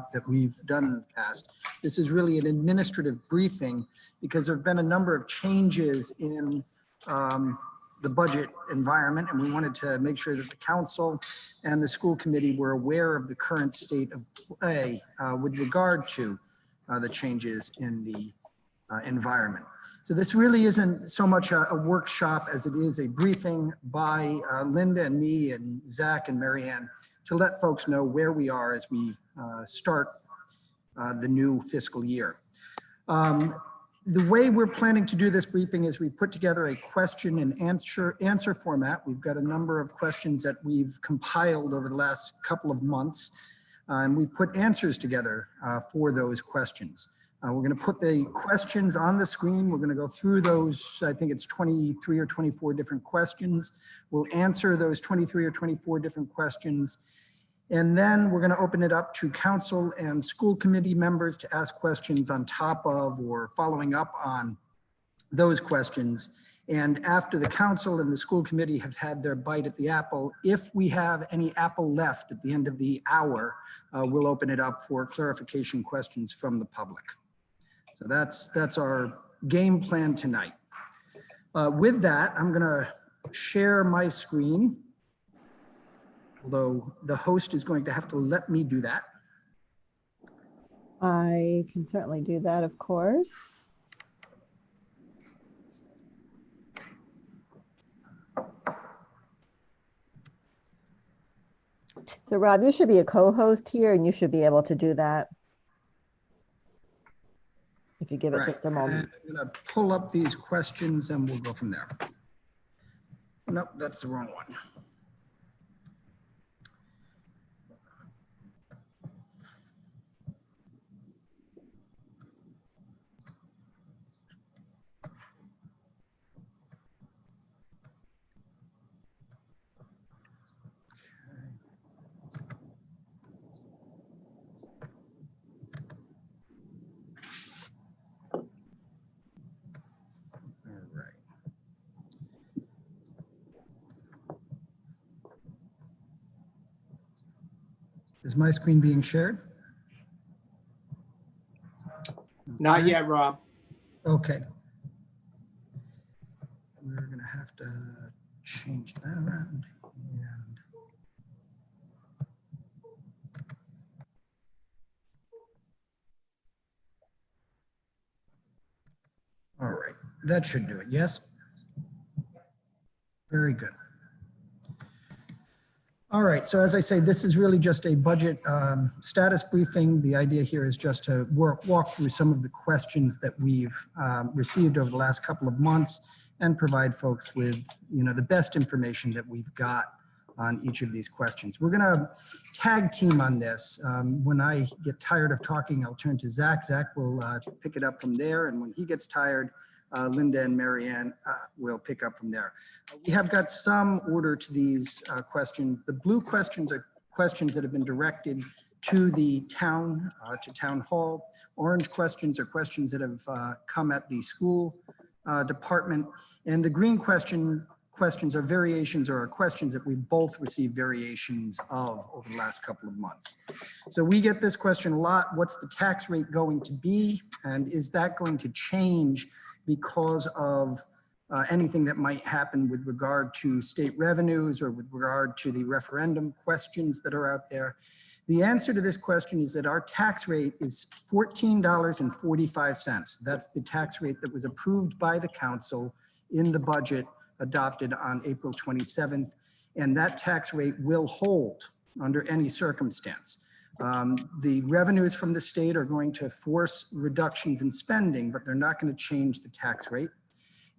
workshop that we've done in the past. This is really an administrative briefing because there have been a number of changes in the budget environment, and we wanted to make sure that the council and the school committee were aware of the current state of play with regard to the changes in the environment. So this really isn't so much a workshop as it is a briefing by Linda and me and Zach and Marianne to let folks know where we are as we start the new fiscal year. The way we're planning to do this briefing is we put together a question and answer format. We've got a number of questions that we've compiled over the last couple of months, and we've put answers together for those questions. We're going to put the questions on the screen. We're going to go through those. I think it's 23 or 24 different questions. We'll answer those 23 or 24 different questions. And then we're going to open it up to council and school committee members to ask questions on top of or following up on those questions. And after the council and the school committee have had their bite at the apple, if we have any apple left at the end of the hour, we'll open it up for clarification questions from the public. So that's our game plan tonight. With that, I'm going to share my screen, although the host is going to have to let me do that. I can certainly do that, of course. So Rob, you should be a co-host here and you should be able to do that. If you give it just a moment. I'm going to pull up these questions and we'll go from there. Nope, that's the wrong one. Is my screen being shared? Not yet, Rob. Okay. We're going to have to change that around. And all right, that should do it. Yes? Very good. All right, so as I say, this is really just a budget status briefing. The idea here is just to walk through some of the questions that we've received over the last couple of months and provide folks with, the best information that we've got on each of these questions. We're gonna tag team on this. When I get tired of talking, I'll turn to Zach. Zach will pick it up from there, and when he gets tired, Linda and Marianne will pick up from there. We have got some order to these questions. The blue questions are questions that have been directed to the town, to town hall. Orange questions are questions that have come at the school department. And the green questions are variations or are questions that we've both received variations of over the last couple of months. So we get this question a lot. What's the tax rate going to be? And is that going to change because of anything that might happen with regard to state revenues or with regard to the referendum questions that are out there? The answer to this question is that our tax rate is $14.45. That's the tax rate that was approved by the council in the budget adopted on April 27th. And that tax rate will hold under any circumstance. The revenues from the state are going to force reductions in spending, but they're not going to change the tax rate.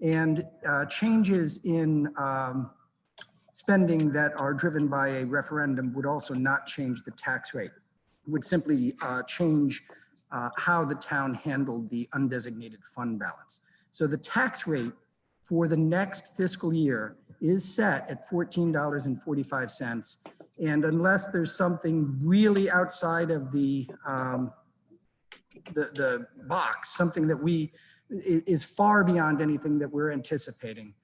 And changes in spending that are driven by a referendum would also not change the tax rate. It would simply change how the town handled the undesignated fund balance. So the tax rate for the next fiscal year is set at $14.45. And unless there's something really outside of the box, something that is far beyond anything that we're anticipating,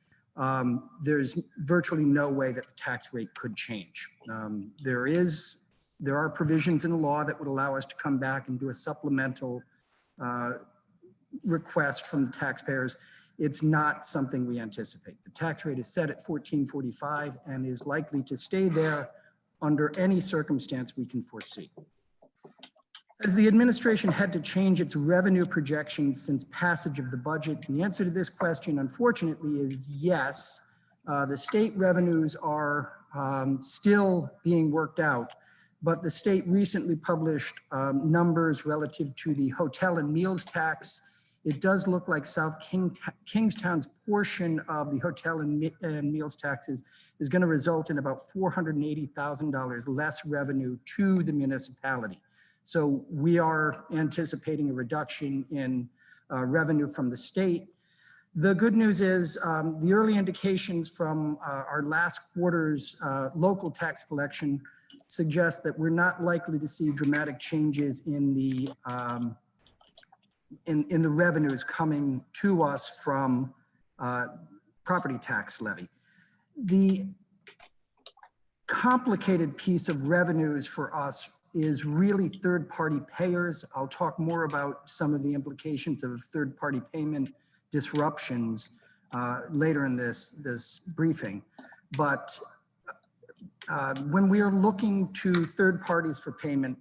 there's virtually no way that the tax rate could change. There is there are provisions in the law that would allow us to come back and do a supplemental request from the taxpayers. It's not something we anticipate. The tax rate is set at 1445 and is likely to stay there under any circumstance we can foresee. As the administration had to change its revenue projections since passage of the budget, the answer to this question, unfortunately, is yes. The state revenues are still being worked out, but the state recently published numbers relative to the hotel and meals tax. It does look like South Kingstown's portion of the hotel and meals taxes is going to result in about $480,000 less revenue to the municipality. So we are anticipating a reduction in revenue from the state. The good news is the early indications from our last quarter's local tax collection suggest that we're not likely to see dramatic changes in the revenues coming to us from property tax levy. The complicated piece of revenues for us is really third-party payers. I'll talk more about some of the implications of third-party payment disruptions later in this briefing. But when we are looking to third parties for payment,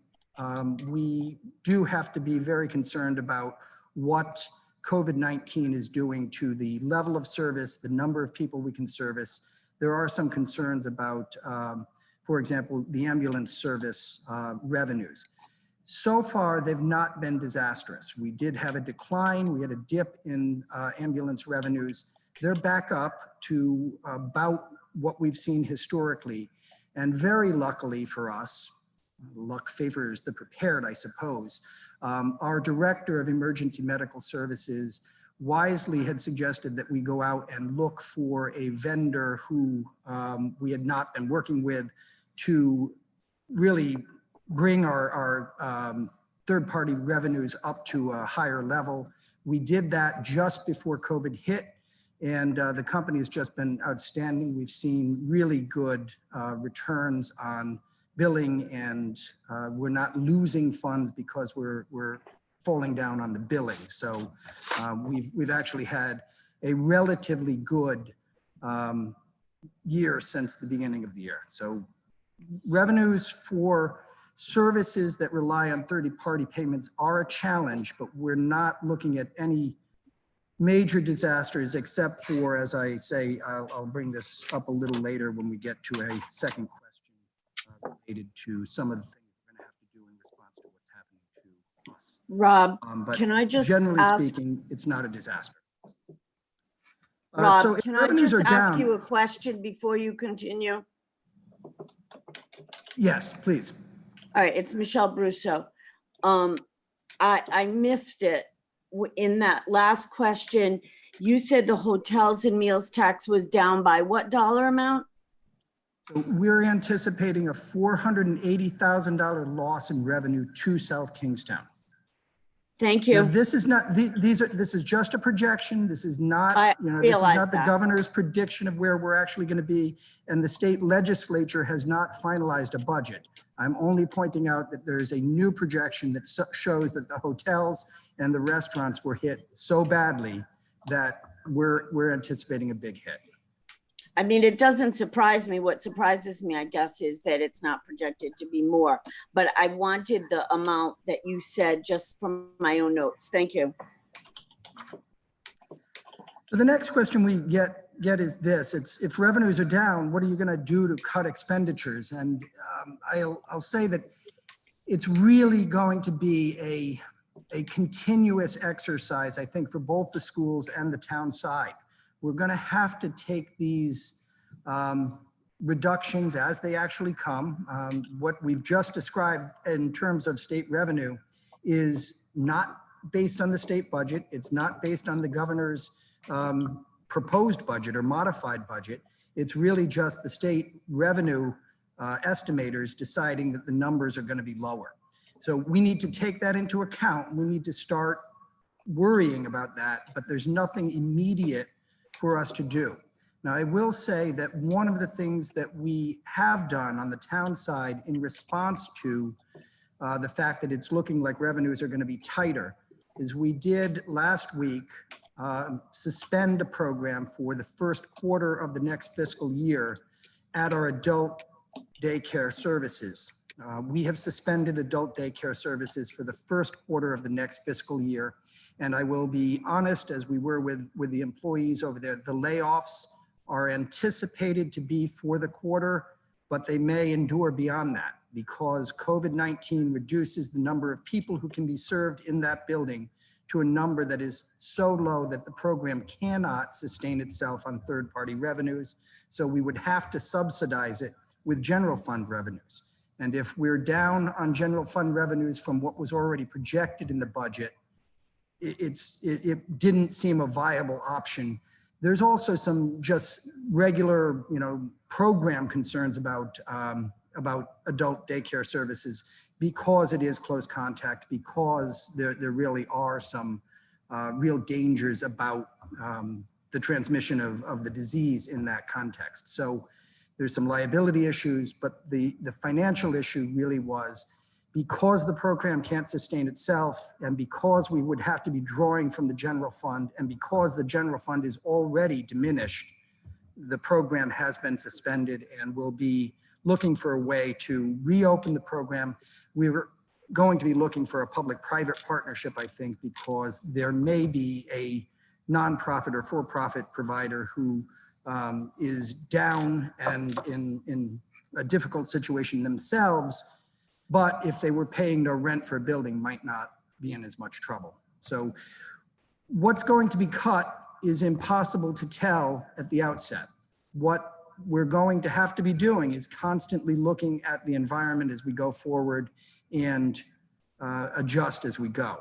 we do have to be very concerned about what COVID-19 is doing to the level of service, the number of people we can service. There are some concerns about, for example, the ambulance service revenues. So far, they've not been disastrous. We did have a decline. We had a dip in ambulance revenues. They're back up to about what we've seen historically. And very luckily for us, luck favors the prepared, I suppose, our director of emergency medical services wisely had suggested that we go out and look for a vendor who we had not been working with to really bring our third-party revenues up to a higher level. We did that just before COVID hit, and the company has just been outstanding. We've seen really good returns on billing, and we're not losing funds because we're falling down on the billing. So we've actually had a relatively good year since the beginning of the year. So revenues for services that rely on third-party payments are a challenge, but we're not looking at any major disasters except for, as I say, I'll bring this up a little later when we get to a second question related to some of the things we're going to have to do in response to what's happening to us. Rob, But can I just generally ask, speaking, it's not a disaster. Rob, so if can I revenues just are ask down- you a question before you continue? Yes, please. All right, it's Michelle Brusso. I missed it. In that last question, you said the hotels and meals tax was down by what dollar amount? So we're anticipating a $480,000 loss in revenue to South Kingstown. Thank Now, you. this is not, this is just a projection. This is not, I this is realize not the that. governor's prediction of where we're actually going to be. And the state legislature has not finalized a budget. I'm only pointing out that there's a new projection that shows that the hotels and the restaurants were hit so badly that we're anticipating a big hit. I mean, it doesn't surprise me. What surprises me, I guess, is that it's not projected to be more. But I wanted the amount that you said just from my own notes. Thank you. So the next question we get is this: it's if revenues are down, what are you going to do to cut expenditures? And I'll say that it's really going to be a continuous exercise, I think, for both the schools and the town side. We're going to have to take these reductions as they actually come. What we've just described in terms of state revenue is not based on the state budget. It's not based on the governor's proposed budget or modified budget. It's really just the state revenue estimators deciding that the numbers are going to be lower. So we need to take that into account. We need to start worrying about that, but there's nothing immediate for us to do. Now, I will say that one of the things that we have done on the town side in response to the fact that it's looking like revenues are going to be tighter is we did last week suspend a program for the first quarter of the next fiscal year at our adult daycare services. We have suspended adult daycare services for the first quarter of the next fiscal year. And I will be honest, as we were with the employees over there, the layoffs are anticipated to be for the quarter, but they may endure beyond that because COVID-19 reduces the number of people who can be served in that building to a number that is so low that the program cannot sustain itself on third-party revenues. So we would have to subsidize it with general fund revenues. And if we're down on general fund revenues from what was already projected in the budget, it didn't seem a viable option. There's also some just regular, program concerns about adult daycare services because it is close contact, because there really are some real dangers about the transmission of the disease in that context. So there's some liability issues, but the financial issue really was because the program can't sustain itself and because we would have to be drawing from the general fund and because the general fund is already diminished, the program has been suspended and we'll be looking for a way to reopen the program. We were going to be looking for a public-private partnership, I think, because there may be a nonprofit or for-profit provider who is down and in a difficult situation themselves, but if they were paying no rent for a building, might not be in as much trouble. So what's going to be cut is impossible to tell at the outset. What we're going to have to be doing is constantly looking at the environment as we go forward and adjust as we go.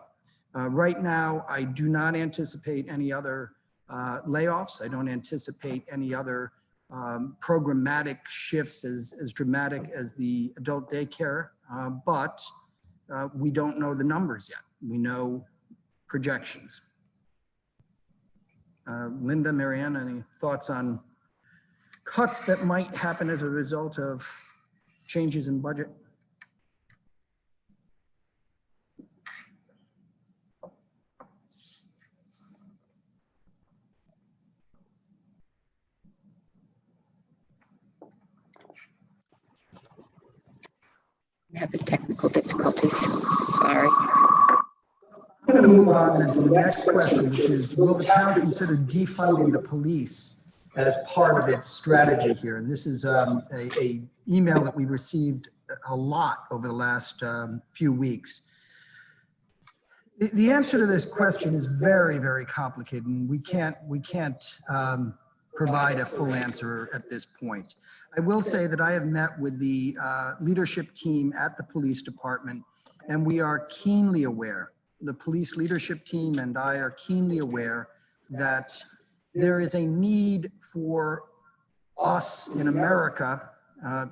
Right now, I do not anticipate any other layoffs. I don't anticipate any other programmatic shifts as dramatic as the adult daycare, but we don't know the numbers yet. We know projections. Linda, Marianne, any thoughts on cuts that might happen as a result of changes in budget? Having technical difficulties. Sorry. I'm going to move on then to the next question, which is, will the town consider defunding the police as part of its strategy here? And this is a email that we received a lot over the last few weeks. The answer to this question is very, very complicated, and we can't provide a full answer at this point. I will say that I have met with the leadership team at the police department, and we are keenly aware, the police leadership team and I are keenly aware that there is a need for us in America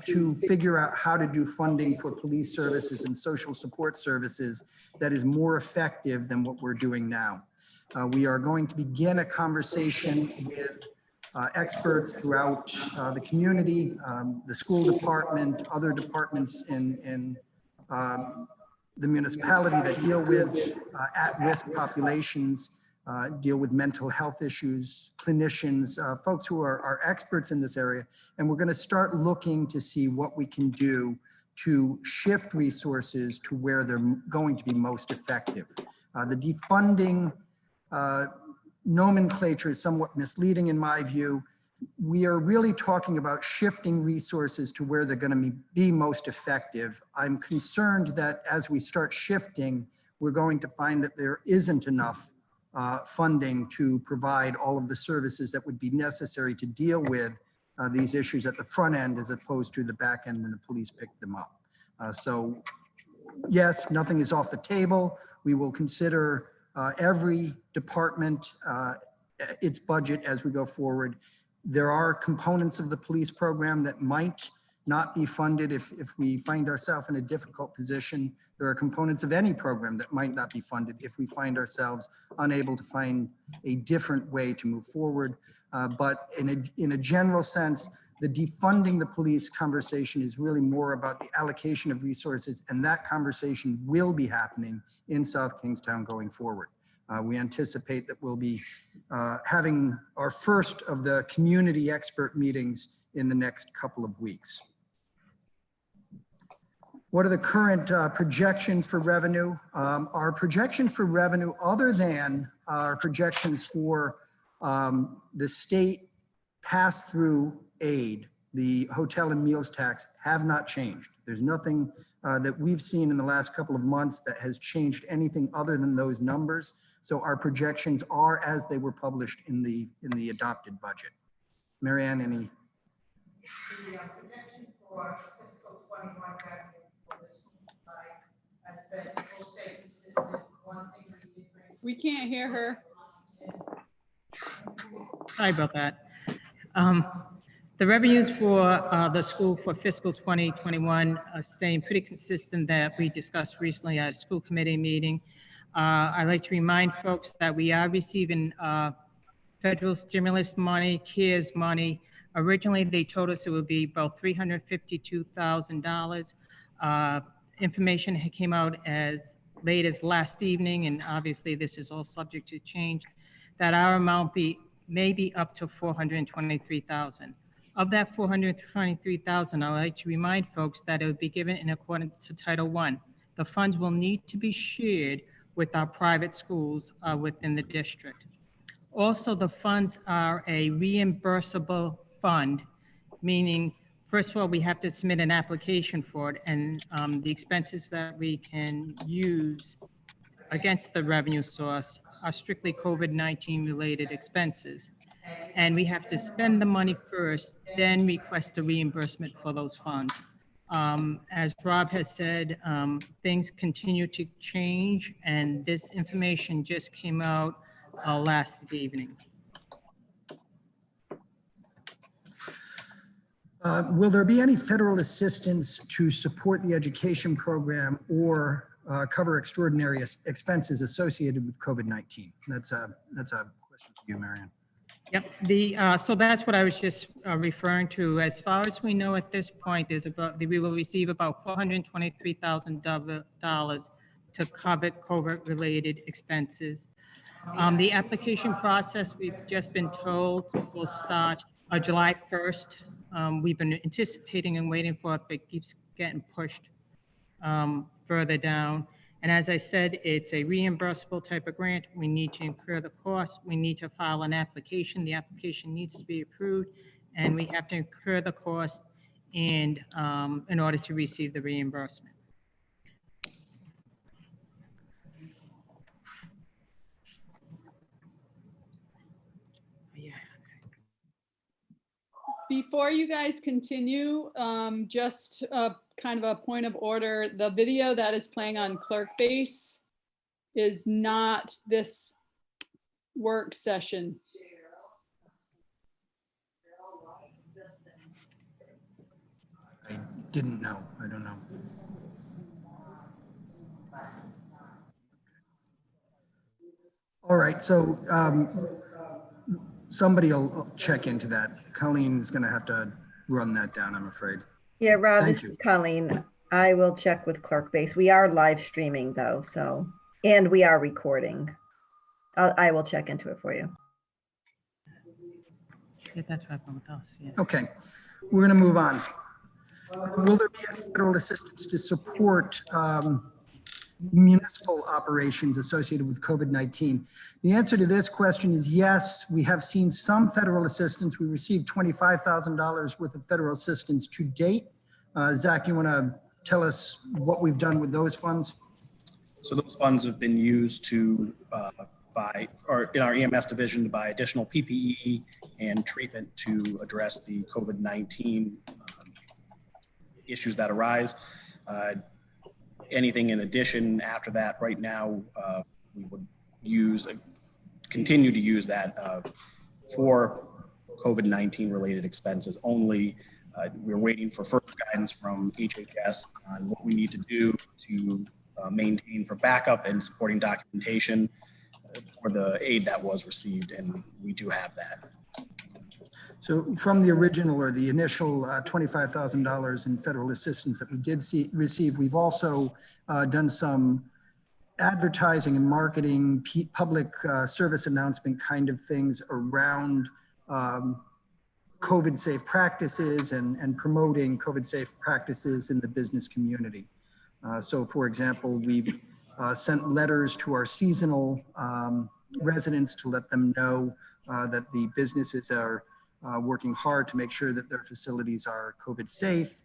to figure out how to do funding for police services and social support services that is more effective than what we're doing now. We are going to begin a conversation with experts throughout the community, the school department, other departments in the municipality that deal with at-risk populations, deal with mental health issues, clinicians, folks who are experts in this area. And we're going to start looking to see what we can do to shift resources to where they're going to be most effective. The defunding nomenclature is somewhat misleading in my view. We are really talking about shifting resources to where they're going to be most effective. I'm concerned that as we start shifting, we're going to find that there isn't enough funding to provide all of the services that would be necessary to deal with these issues at the front end as opposed to the back end when the police pick them up. So yes, nothing is off the table. We will consider every department, its budget as we go forward. There are components of the police program that might not be funded if we find ourselves in a difficult position. There are components of any program that might not be funded if we find ourselves unable to find a different way to move forward. But in a general sense, the defunding the police conversation is really more about the allocation of resources, and that conversation will be happening in South Kingstown going forward. We anticipate that we'll be having our first of the community expert meetings in the next couple of weeks. What are the current projections for revenue? Our projections for revenue, other than our projections for the state pass-through aid, the hotel and meals tax, have not changed. There's nothing that we've seen in the last couple of months that has changed anything other than those numbers. So our projections are as they were published in the adopted budget. Marianne, any? The projections for fiscal 21 revenue for the school side has been full state consistent. One thing we did bring. We can't hear her. Sorry about that. The revenues for the school for fiscal 2021 are staying pretty consistent that we discussed recently at a school committee meeting. I'd like to remind folks that we are receiving federal stimulus money, CARES money. Originally, they told us it would be about $352,000. Information came out as late as last evening, and obviously this is all subject to change, that our amount may be up to $423,000. Of that $423,000, I'd like to remind folks that it would be given in accordance to Title I. The funds will need to be shared with our private schools within the district. Also, the funds are a reimbursable fund, meaning, first of all, we have to submit an application for it, and the expenses that we can use against the revenue source are strictly COVID-19 related expenses. And we have to spend the money first, then request a reimbursement for those funds. As Rob has said, things continue to change, and this information just came out last evening. Will there be any federal assistance to support the education program or cover extraordinary expenses associated with COVID-19? That's a question for you, Marianne. Yep. So that's what I was just referring to. As far as we know at this point, we will receive about $423,000 to cover COVID-related expenses. The application process, we've just been told, will start July 1st. We've been anticipating and waiting for it, but it keeps getting pushed further down. And as I said, it's a reimbursable type of grant. We need to incur the cost. We need to file an application. The application needs to be approved, and we have to incur the cost and in order to receive the reimbursement. Before you guys continue, just kind of a point of order, the video that is playing on Clerkbase is not this work session. I didn't know. I don't know. All right, so somebody will check into that. Colleen is going to have to run that down, I'm afraid. Yeah, Rob, Thank this you. is Colleen. I will check with Clerkbase. We are live streaming though, so, and we are recording. I will check into it for you. Yeah, that's what happened with us. Yes. Okay, we're going to move on. Will there be any federal assistance to support municipal operations associated with COVID-19? The answer to this question is yes. We have seen some federal assistance. We received $25,000 worth of federal assistance to date. Zach, you want to tell us what we've done with those funds? So those funds have been used to buy, or in our EMS division, to buy additional PPE and treatment to address the COVID-19 issues that arise. Anything in addition after that, right now, we would continue to use that for COVID-19 related expenses only. We're waiting for further guidance from HHS on what we need to do to maintain for backup and supporting documentation for the aid that was received, and we do have that. So from the original or the initial $25,000 in federal assistance that we did receive, we've also done some advertising and marketing, public service announcement kind of things around COVID safe practices and promoting COVID safe practices in the business community. So for example, we've sent letters to our seasonal residents to let them know that the businesses are working hard to make sure that their facilities are COVID safe.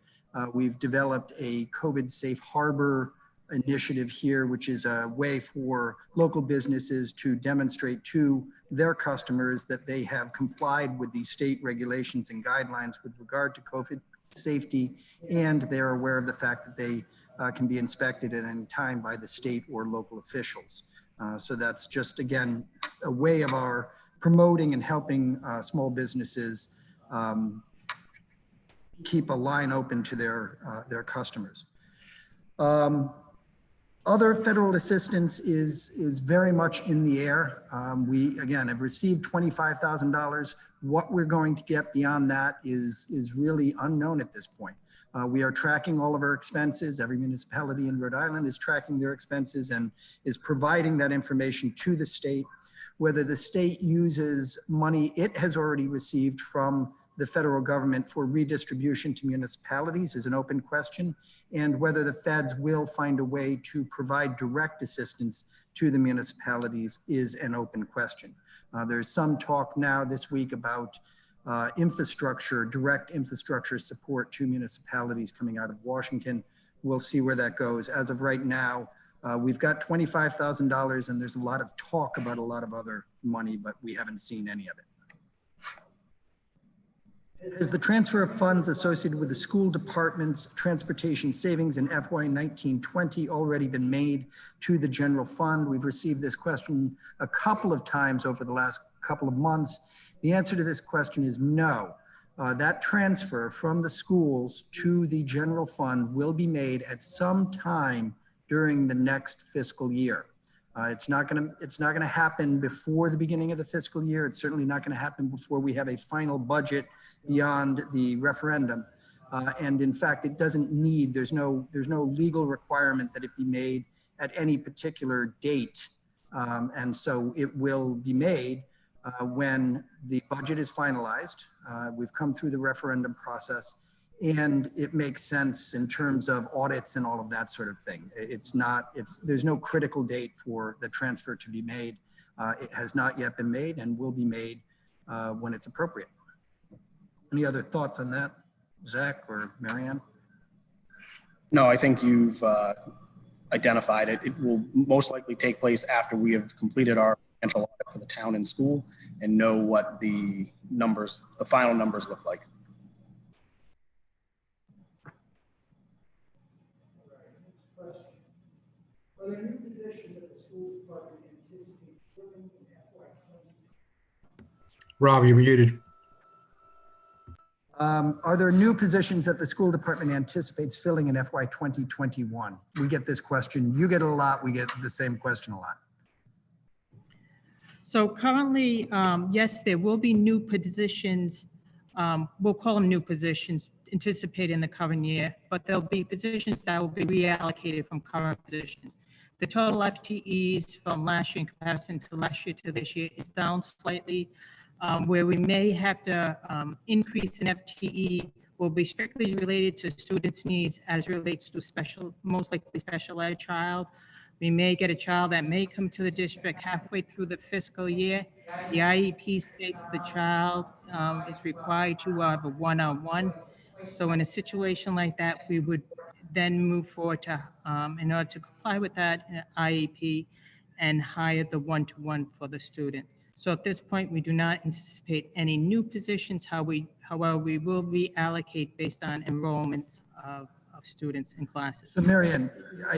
We've developed a COVID safe harbor initiative here, which is a way for local businesses to demonstrate to their customers that they have complied with the state regulations and guidelines with regard to COVID safety, and they're aware of the fact that they can be inspected at any time by the state or local officials. So that's just, again, a way of our promoting and helping small businesses keep a line open to their customers. Other federal assistance is very much in the air. We, again, have received $25,000. What we're going to get beyond that is really unknown at this point. We are tracking all of our expenses. Every municipality in Rhode Island is tracking their expenses and is providing that information to the state. Whether the state uses money it has already received from the federal government for redistribution to municipalities is an open question, and whether the feds will find a way to provide direct assistance to the municipalities is an open question. There's some talk now this week about infrastructure, direct infrastructure support to municipalities coming out of Washington. We'll see where that goes. As of right now, we've got $25,000, and there's a lot of talk about a lot of other money, but we haven't seen any of it. Has the transfer of funds associated with the school department's transportation savings in FY 19-20 already been made to the general fund? We've received this question a couple of times over the last couple of months. The answer to this question is no. That transfer from the schools to the general fund will be made at some time during the next fiscal year. It's not gonna happen before the beginning of the fiscal year. It's certainly not gonna happen before we have a final budget beyond the referendum. And in fact, it doesn't need, there's no legal requirement that it be made at any particular date. And so it will be made when the budget is finalized. We've come through the referendum process, and it makes sense in terms of audits and all of that sort of thing. There's no critical date for the transfer to be made. It has not yet been made and will be made when it's appropriate. Any other thoughts on that, Zach or Marianne? No, I think you've identified it. It will most likely take place after we have completed our financial audit for the town and school and know what the numbers, the final numbers look like. Are there new positions that the school department anticipates filling in FY 20? Rob, you're muted. Are there new positions that the school department anticipates filling in FY 2021? We get this question. You get it a lot. We get the same question a lot. So currently, yes, there will be new positions. We'll call them new positions anticipated in the current year, but there'll be positions that will be reallocated from current positions. The total FTEs from last year in comparison to last year to this year is down slightly. Where we may have to increase in FTE will be strictly related to students' needs as relates to most likely special ed child. We may get a child that may come to the district halfway through the fiscal year. The IEP states the child is required to have a one-on-one. So in a situation like that, we would then move forward to, in order to comply with that IEP, and hire the one-to-one for the student. So at this point, we do not anticipate any new positions. However, we will reallocate based on enrollment of students in classes. So Marianne,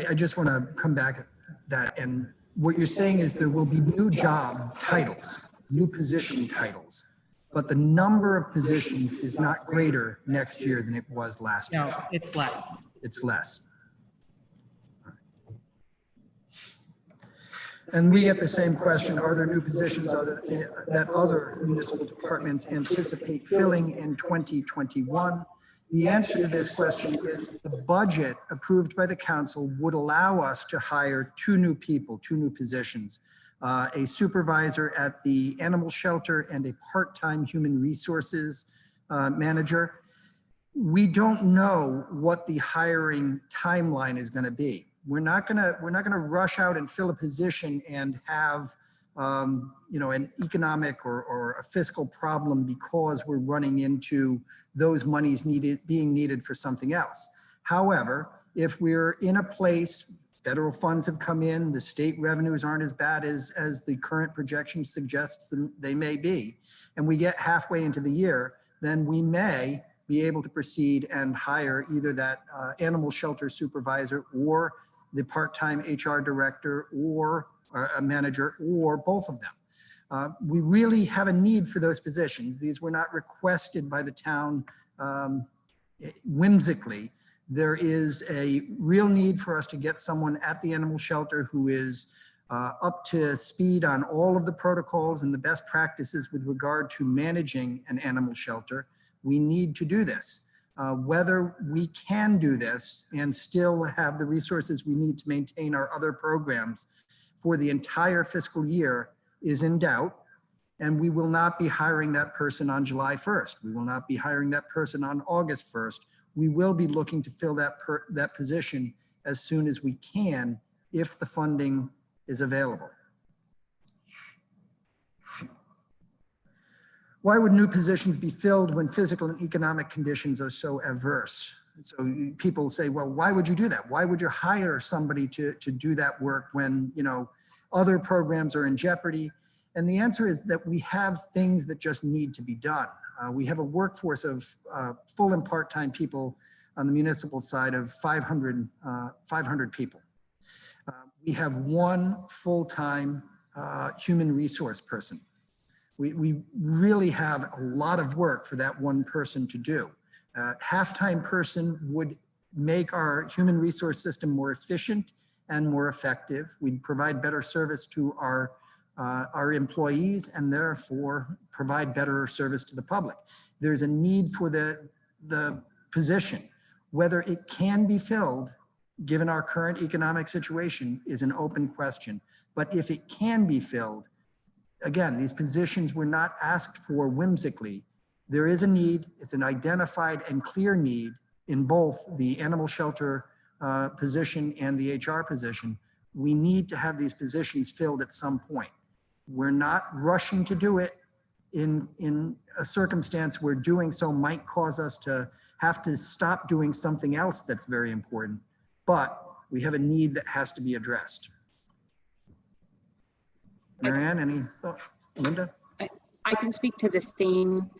I just want to come back at that. And what you're saying is there will be new job titles, new position titles. but the number of positions is not greater next year than it was last year. No, it's less. It's less. And we get the same question, are there new positions that other municipal departments anticipate filling in 2021? The answer to this question is the budget approved by the council would allow us to hire two new people, two new positions, a supervisor at the animal shelter and a part-time human resources manager. We don't know what the hiring timeline is going to be. We're not gonna rush out and fill a position and have an economic or a fiscal problem because we're running into those monies being needed for something else. However, if we're in a place, federal funds have come in, the state revenues aren't as bad as the current projection suggests they may be, and we get halfway into the year, then we may be able to proceed and hire either that animal shelter supervisor or the part-time HR director or a manager or both of them. We really have a need for those positions. These were not requested by the town whimsically. There is a real need for us to get someone at the animal shelter who is up to speed on all of the protocols and the best practices with regard to managing an animal shelter. We need to do this. Whether we can do this and still have the resources we need to maintain our other programs for the entire fiscal year is in doubt. And we will not be hiring that person on July 1st. We will not be hiring that person on August 1st. We will be looking to fill that position as soon as we can if the funding is available. Why would new positions be filled when physical and economic conditions are so adverse? So people say, well, why would you do that? Why would you hire somebody to do that work when, other programs are in jeopardy? And the answer is that we have things that just need to be done. We have a workforce of full and part-time people on the municipal side of 500 people. We have one full-time human resource person. We really have a lot of work for that one person to do. Half-time person would make our human resource system more efficient and more effective. We'd provide better service to our employees and therefore provide better service to the public. There's a need for the position. Whether it can be filled, given our current economic situation, is an open question. But if it can be filled, again, these positions were not asked for whimsically. There is a need. It's an identified and clear need in both the animal shelter position and the HR position. We need to have these positions filled at some point. We're not rushing to do it in a circumstance where doing so might cause us to have to stop doing something else that's very important, but we have a need that has to be addressed. Marianne, any thoughts? Linda? I can speak to the same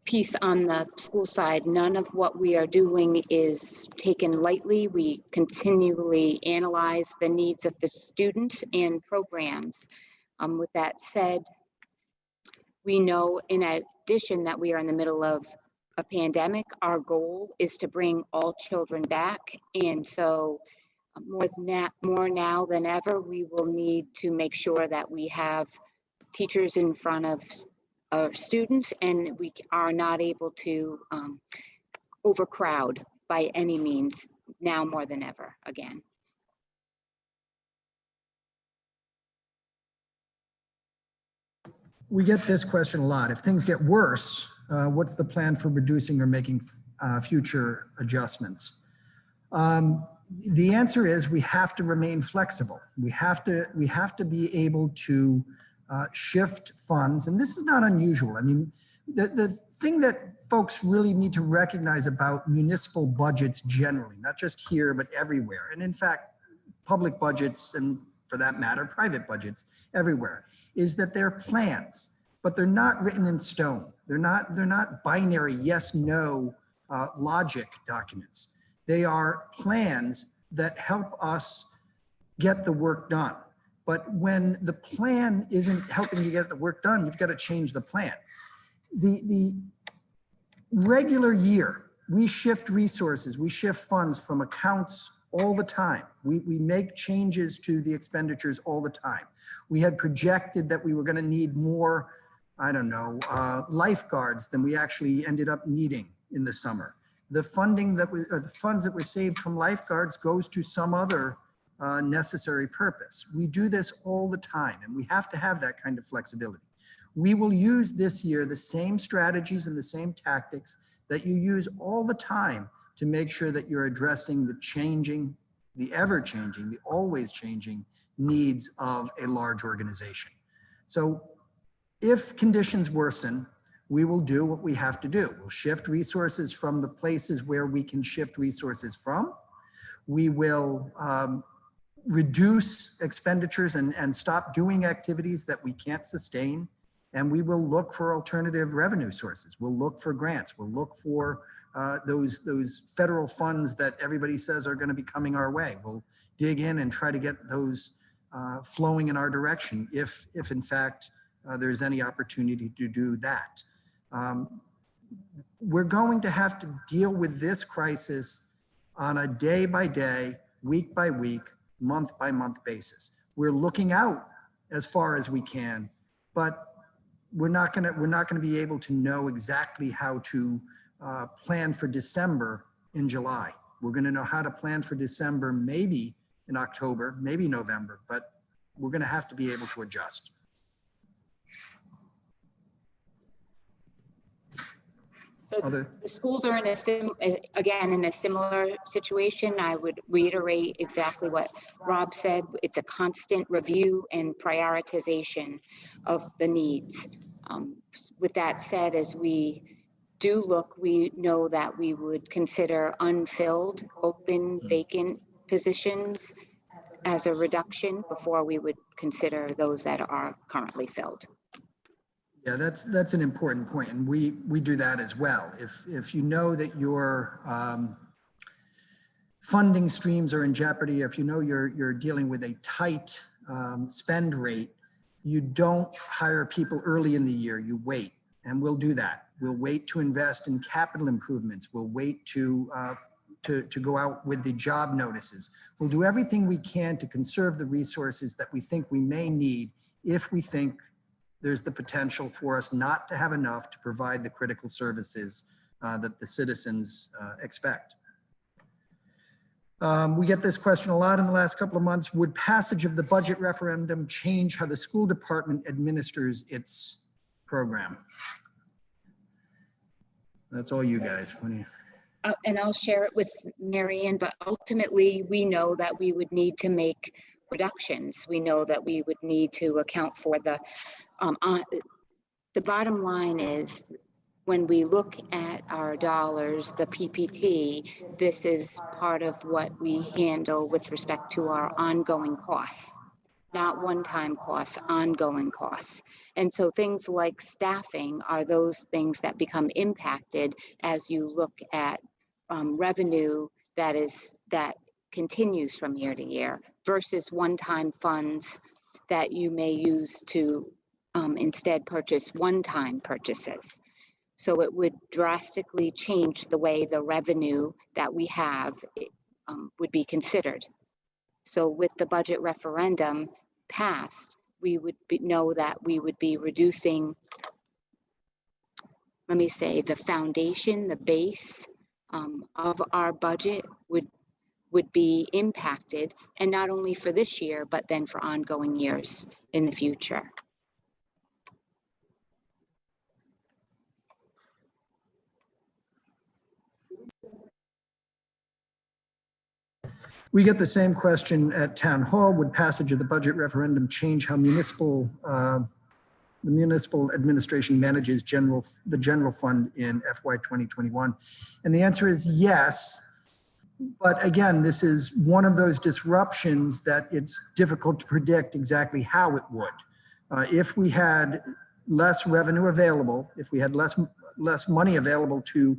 piece on the school side. None of what we are doing is taken lightly. We continually analyze the needs of the students and programs. With that said, we know in addition that we are in the middle of a pandemic. Our goal is to bring all children back. And so more now than ever, we will need to make sure that we have teachers in front of our students, and we are not able to overcrowd by any means now more than ever again. We get this question a lot. If things get worse, what's the plan for reducing or making future adjustments? The answer is we have to remain flexible. We have to be able to shift funds, and this is not unusual. I mean, the thing that folks really need to recognize about municipal budgets generally, not just here, but everywhere, and in fact, public budgets, and for that matter, private budgets everywhere, is that they're plans, but they're not written in stone. They're not binary yes, no logic documents. They are plans that help us get the work done. But when the plan isn't helping you get the work done, you've got to change the plan. The regular year, we shift resources, we shift funds from accounts all the time. We make changes to the expenditures all the time. We had projected that we were going to need more, I don't know, lifeguards than we actually ended up needing in the summer. The funding that was, or the funds that were saved from lifeguards goes to some other necessary purpose. We do this all the time, and we have to have that kind of flexibility. We will use this year the same strategies and the same tactics that you use all the time to make sure that you're addressing the changing, the ever-changing, the always-changing needs of a large organization. So if conditions worsen, we will do what we have to do. We'll shift resources from the places where we can shift resources from. We will reduce expenditures and stop doing activities that we can't sustain. And we will look for alternative revenue sources. We'll look for grants. We'll look for those federal funds that everybody says are going to be coming our way. We'll dig in and try to get those flowing in our direction if in fact there's any opportunity to do that. We're going to have to deal with this crisis on a day-by-day, week-by-week, month-by-month basis. We're looking out as far as we can, but we're not going to be able to know exactly how to plan for December in July. We're going to know how to plan for December, maybe in October, maybe November, but we're going to have to be able to adjust. The schools are in a similar situation. I would reiterate exactly what Rob said. It's a constant review and prioritization of the needs. With that said, as we do look, we know that we would consider unfilled, open, vacant positions as a reduction before we would consider those that are currently filled. Yeah, that's an important point, and we do that as well. If you know that your funding streams are in jeopardy, if you know you're dealing with a tight spend rate, you don't hire people early in the year. You wait, and we'll do that. We'll wait to invest in capital improvements. We'll wait to go out with the job notices. We'll do everything we can to conserve the resources that we think we may need if we think there's the potential for us not to have enough to provide the critical services that the citizens expect. We get this question a lot in the last couple of months. Would passage of the budget referendum change how the school department administers its program? That's all you guys. And I'll share it with Marianne, but ultimately we know that we would need to make reductions. We know that we would need to account for the bottom line is when we look at our dollars, the PPT, this is part of what we handle with respect to our ongoing costs, not one-time costs, ongoing costs. And so things like staffing are those things that become impacted as you look at revenue that continues from year to year versus one-time funds that you may use to instead purchase one-time purchases. So it would drastically change the way the revenue that we have would be considered. So with the budget referendum passed, we would know that we would be reducing, let me say, the foundation, the base of our budget would be impacted, and not only for this year, but then for ongoing years in the future. We get the same question at town hall. Would passage of the budget referendum change how the municipal administration manages the general fund in FY 2021? And the answer is yes. But again, this is one of those disruptions that it's difficult to predict exactly how it would. If we had less revenue available, if we had less money available to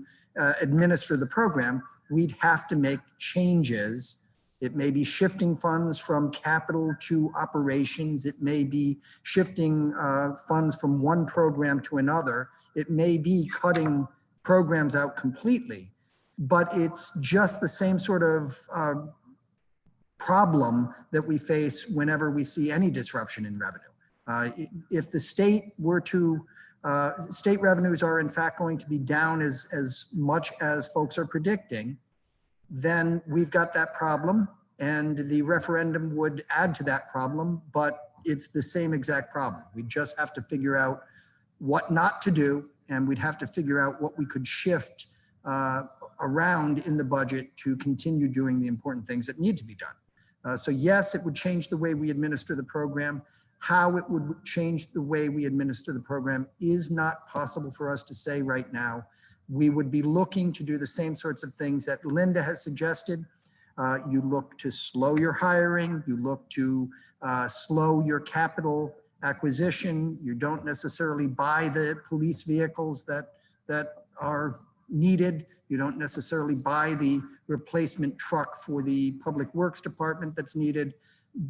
administer the program, we'd have to make changes It may be shifting funds from capital to operations. It may be shifting funds from one program to another. It may be cutting programs out completely, but it's just the same sort of problem that we face whenever we see any disruption in revenue. If the state were to, state revenues are in fact going to be down as much as folks are predicting, then we've got that problem, and the referendum would add to that problem, but it's the same exact problem. We just have to figure out what not to do, and we'd have to figure out what we could shift around in the budget to continue doing the important things that need to be done. So yes, it would change the way we administer the program. How it would change the way we administer the program is not possible for us to say right now. We would be looking to do the same sorts of things that Linda has suggested. You look to slow your hiring, you look to slow your capital acquisition. You don't necessarily buy the police vehicles that are needed. You don't necessarily buy the replacement truck for the public works department that's needed,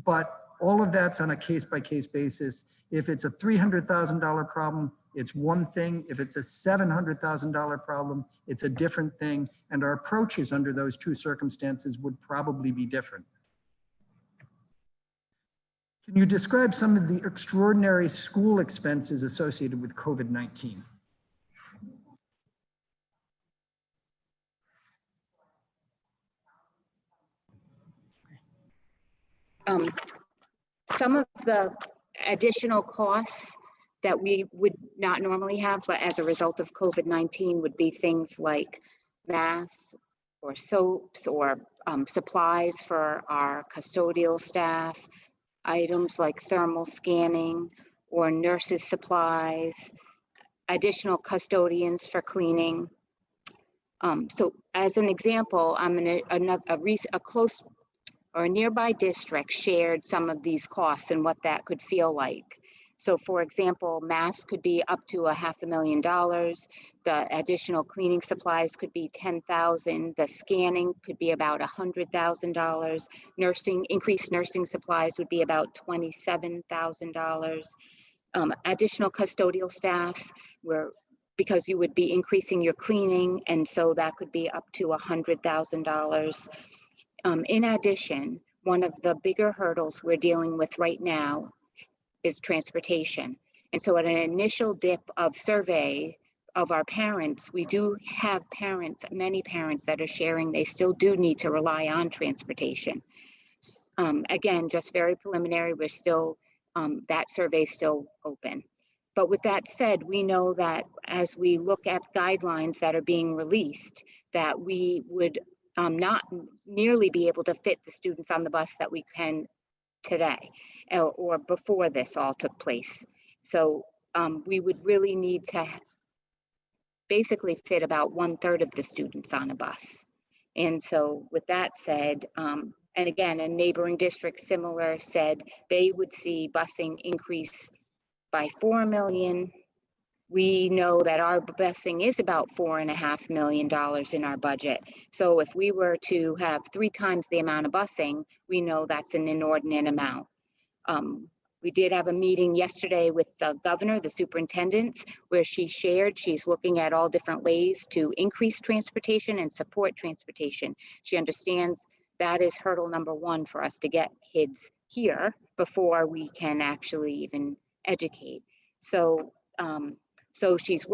but all of that's on a case-by-case basis. If it's a $300,000 problem, it's one thing. If it's a $700,000 problem, it's a different thing. And our approaches under those two circumstances would probably be different. Can you describe some of the extraordinary school expenses associated with COVID-19? Some of the additional costs that we would not normally have, but as a result of COVID-19 would be things like masks or soaps or supplies for our custodial staff, items like thermal scanning or nurses' supplies, additional custodians for cleaning. So as an example, I'm in a close or a nearby district shared some of these costs and what that could feel like. So for example, masks could be up to $500,000. The additional cleaning supplies could be $10,000. The scanning could be about $100,000. Increased nursing supplies would be about $27,000. Additional custodial staff, because you would be increasing your cleaning, and so that could be up to $100,000. In addition, one of the bigger hurdles we're dealing with right now is transportation. And so at an initial dip of survey of our parents, we do have parents, many parents that are sharing they still do need to rely on transportation. Again, just very preliminary, we're still, that survey is still open. But with that said, we know that as we look at guidelines that are being released, that we would not nearly be able to fit the students on the bus that we can today or before this all took place. So we would really need to basically fit about 1/3 of the students on a bus. And so with that said, and again, a neighboring district similar said they would see busing increase by 4 million. We know that our busing is about $4.5 million in our budget. So if we were to have 3 times the amount of busing, we know that's an inordinate amount. We did have a meeting yesterday with the governor, the superintendents, where she shared she's looking at all different ways to increase transportation and support transportation. She understands that is hurdle number 1 for us to get kids here before we can actually even educate. So, so she's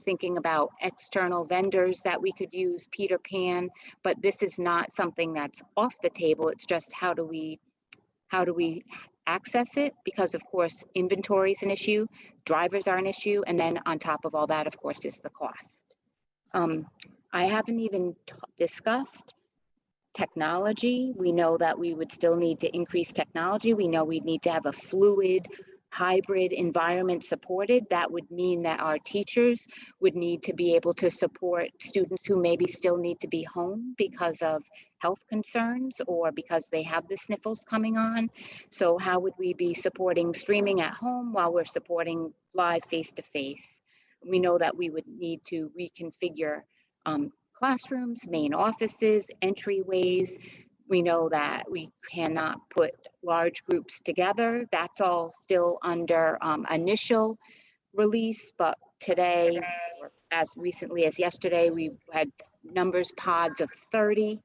thinking about external vendors that we could use, Peter Pan, but this is not something that's off the table. It's just how do we access it? Because of course, inventory is an issue, drivers are an issue, and then on top of all that, of course, is the cost. I haven't even discussed technology. We know that we would still need to increase technology. We know we'd need to have a fluid, hybrid environment supported. That would mean that our teachers would need to be able to support students who maybe still need to be home because of health concerns or because they have the sniffles coming on. So how would we be supporting streaming at home while we're supporting live face-to-face? We know that we would need to reconfigure classrooms, main offices, entryways, We know that we cannot put large groups together. That's all still under initial release, but today, or as recently as yesterday, we had pods of 30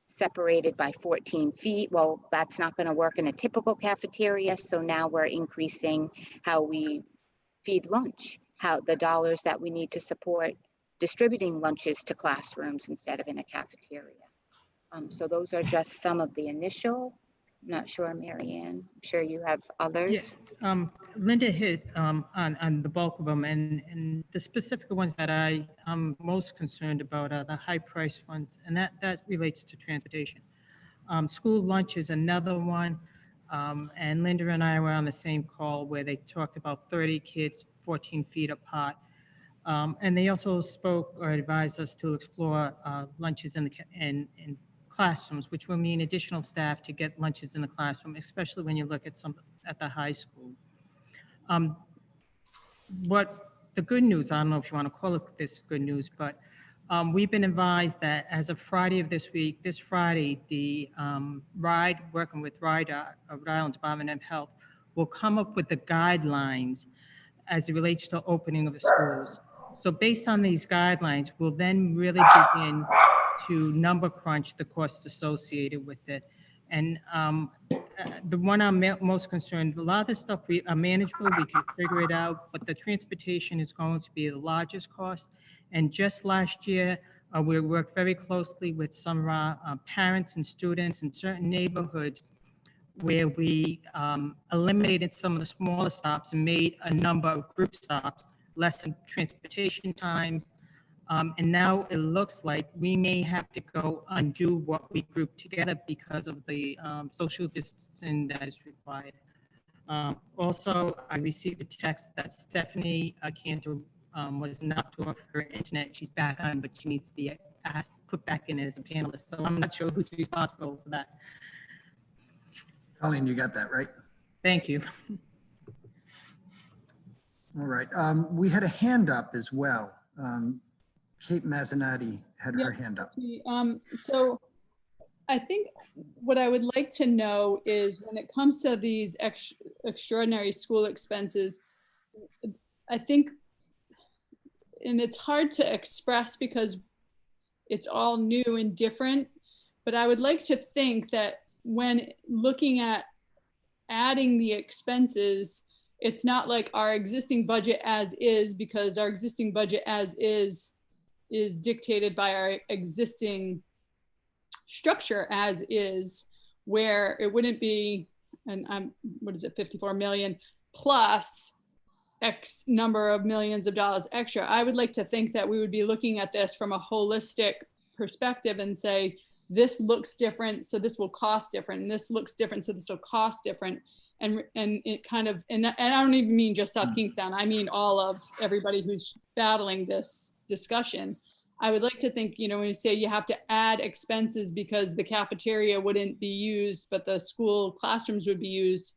separated by 14 feet. Well, that's not going to work in a typical cafeteria, so now we're increasing how we feed lunch, how the dollars that we need to support distributing lunches to classrooms instead of in a cafeteria. So those are just some of the initial. I'm not sure, Marianne. I'm sure you have others. Linda hit on the bulk of them, and the specific ones that I'm most concerned about are the high-priced ones, and that relates to transportation. School lunch is another one, and Linda and I were on the same call where they talked about 30 kids, 14 feet apart. And they also spoke or advised us to explore lunches in classrooms, which will mean additional staff to get lunches in the classroom, especially when you look at the high school. What the good news, I don't know if you want to call it this good news, but we've been advised that as of Friday of this week, this Friday, the RIDE, working with RIDE, Rhode Island Department of Health, will come up with the guidelines as it relates to opening of the schools. So based on these guidelines, we'll then really begin to number crunch the costs associated with it. And the one I'm most concerned, a lot of this stuff we are manageable, we can figure it out, but the transportation is going to be the largest cost. And just last year, we worked very closely with some of our parents and students in certain neighborhoods where we eliminated some of the smaller stops and made a number of group stops, lessen transportation times. And now it looks like we may have to go undo what we grouped together because of the social distancing that is required. Also, I received a text that Stephanie Cantor was knocked off her internet. She's back on, but she needs to be put back in as a panelist. So I'm not sure who's responsible for that. Colleen, you got that, right? Thank you. All right. We had a hand up as well. Kate Mazzanotti had her hand up. So I think what I would like to know is when it comes to these extraordinary school expenses, I think, and it's hard to express because it's all new and different, but I would like to think that when looking at adding the expenses, it's not like our existing budget as is, because our existing budget as is dictated by our existing structure as is, where it wouldn't be, and what is it, 54 million plus X number of millions of dollars extra. I would like to think that we would be looking at this from a holistic perspective and say, this looks different, so this will cost different, and this looks different, so this will cost different. And it kind of, and I don't even mean just South Kingstown, I mean all of everybody who's battling this discussion. I would like to think, when you say you have to add expenses because the cafeteria wouldn't be used, but the school classrooms would be used.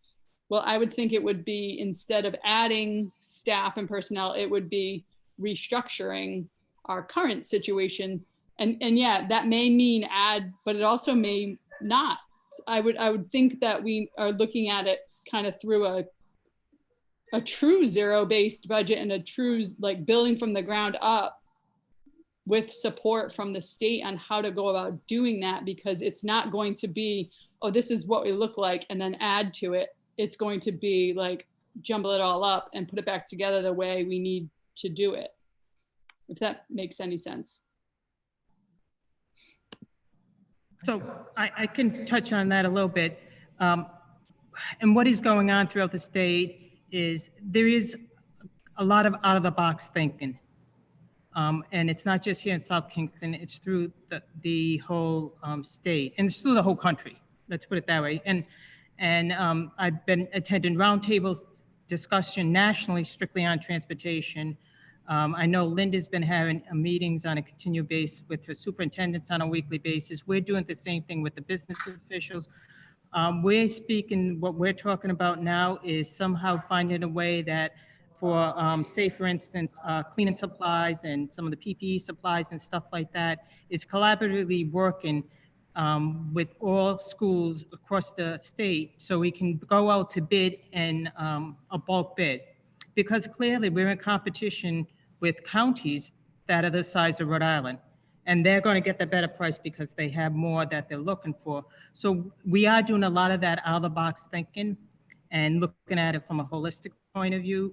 Well, I would think it would be, instead of adding staff and personnel, it would be restructuring our current situation. And yeah, that may mean add, but it also may not. I would think that we are looking at it kind of through a true zero-based budget and a true, like, building from the ground up with support from the state on how to go about doing that, because it's not going to be, oh, this is what we look like and then add to it. It's going to be like jumble it all up and put it back together the way we need to do it, if that makes any sense. So I can touch on that a little bit. And what is going on throughout the state is there is a lot of out-of-the-box thinking. And it's not just here in South Kingston, it's through the whole state, and it's through the whole country, let's put it that way. And I've been attending roundtables discussion nationally strictly on transportation. I know Linda's been having meetings on a continual basis with her superintendents on a weekly basis. We're doing the same thing with the business officials. We're speaking, what we're talking about now is somehow finding a way that for, say, for instance, cleaning supplies and some of the PPE supplies and stuff like that is collaboratively working with all schools across the state, so we can go out to bid and a bulk bid. Because clearly we're in competition with counties that are the size of Rhode Island. And they're going to get the better price because they have more that they're looking for. So we are doing a lot of that out of the box thinking and looking at it from a holistic point of view.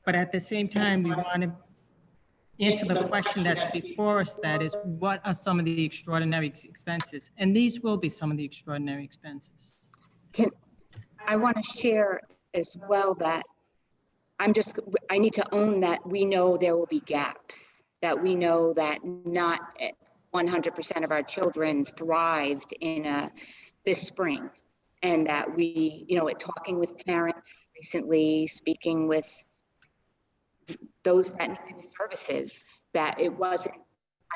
But at the same time, we want to answer the question that's before us, that is, what are some of the extraordinary expenses? And these will be some of the extraordinary expenses. I want to share as well that I need to own that we know there will be gaps, that we know that not 100% of our children thrived in this spring. And that we, talking with parents recently, speaking with those that needed services, that it wasn't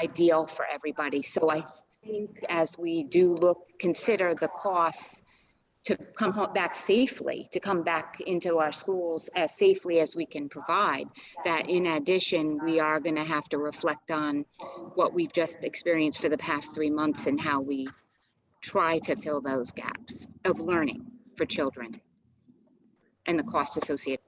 ideal for everybody. So I think as we do consider the costs to come back safely, to come back into our schools as safely as we can provide, that in addition, we are going to have to reflect on what we've just experienced for the past 3 months and how we try to fill those gaps of learning for children and the cost associated.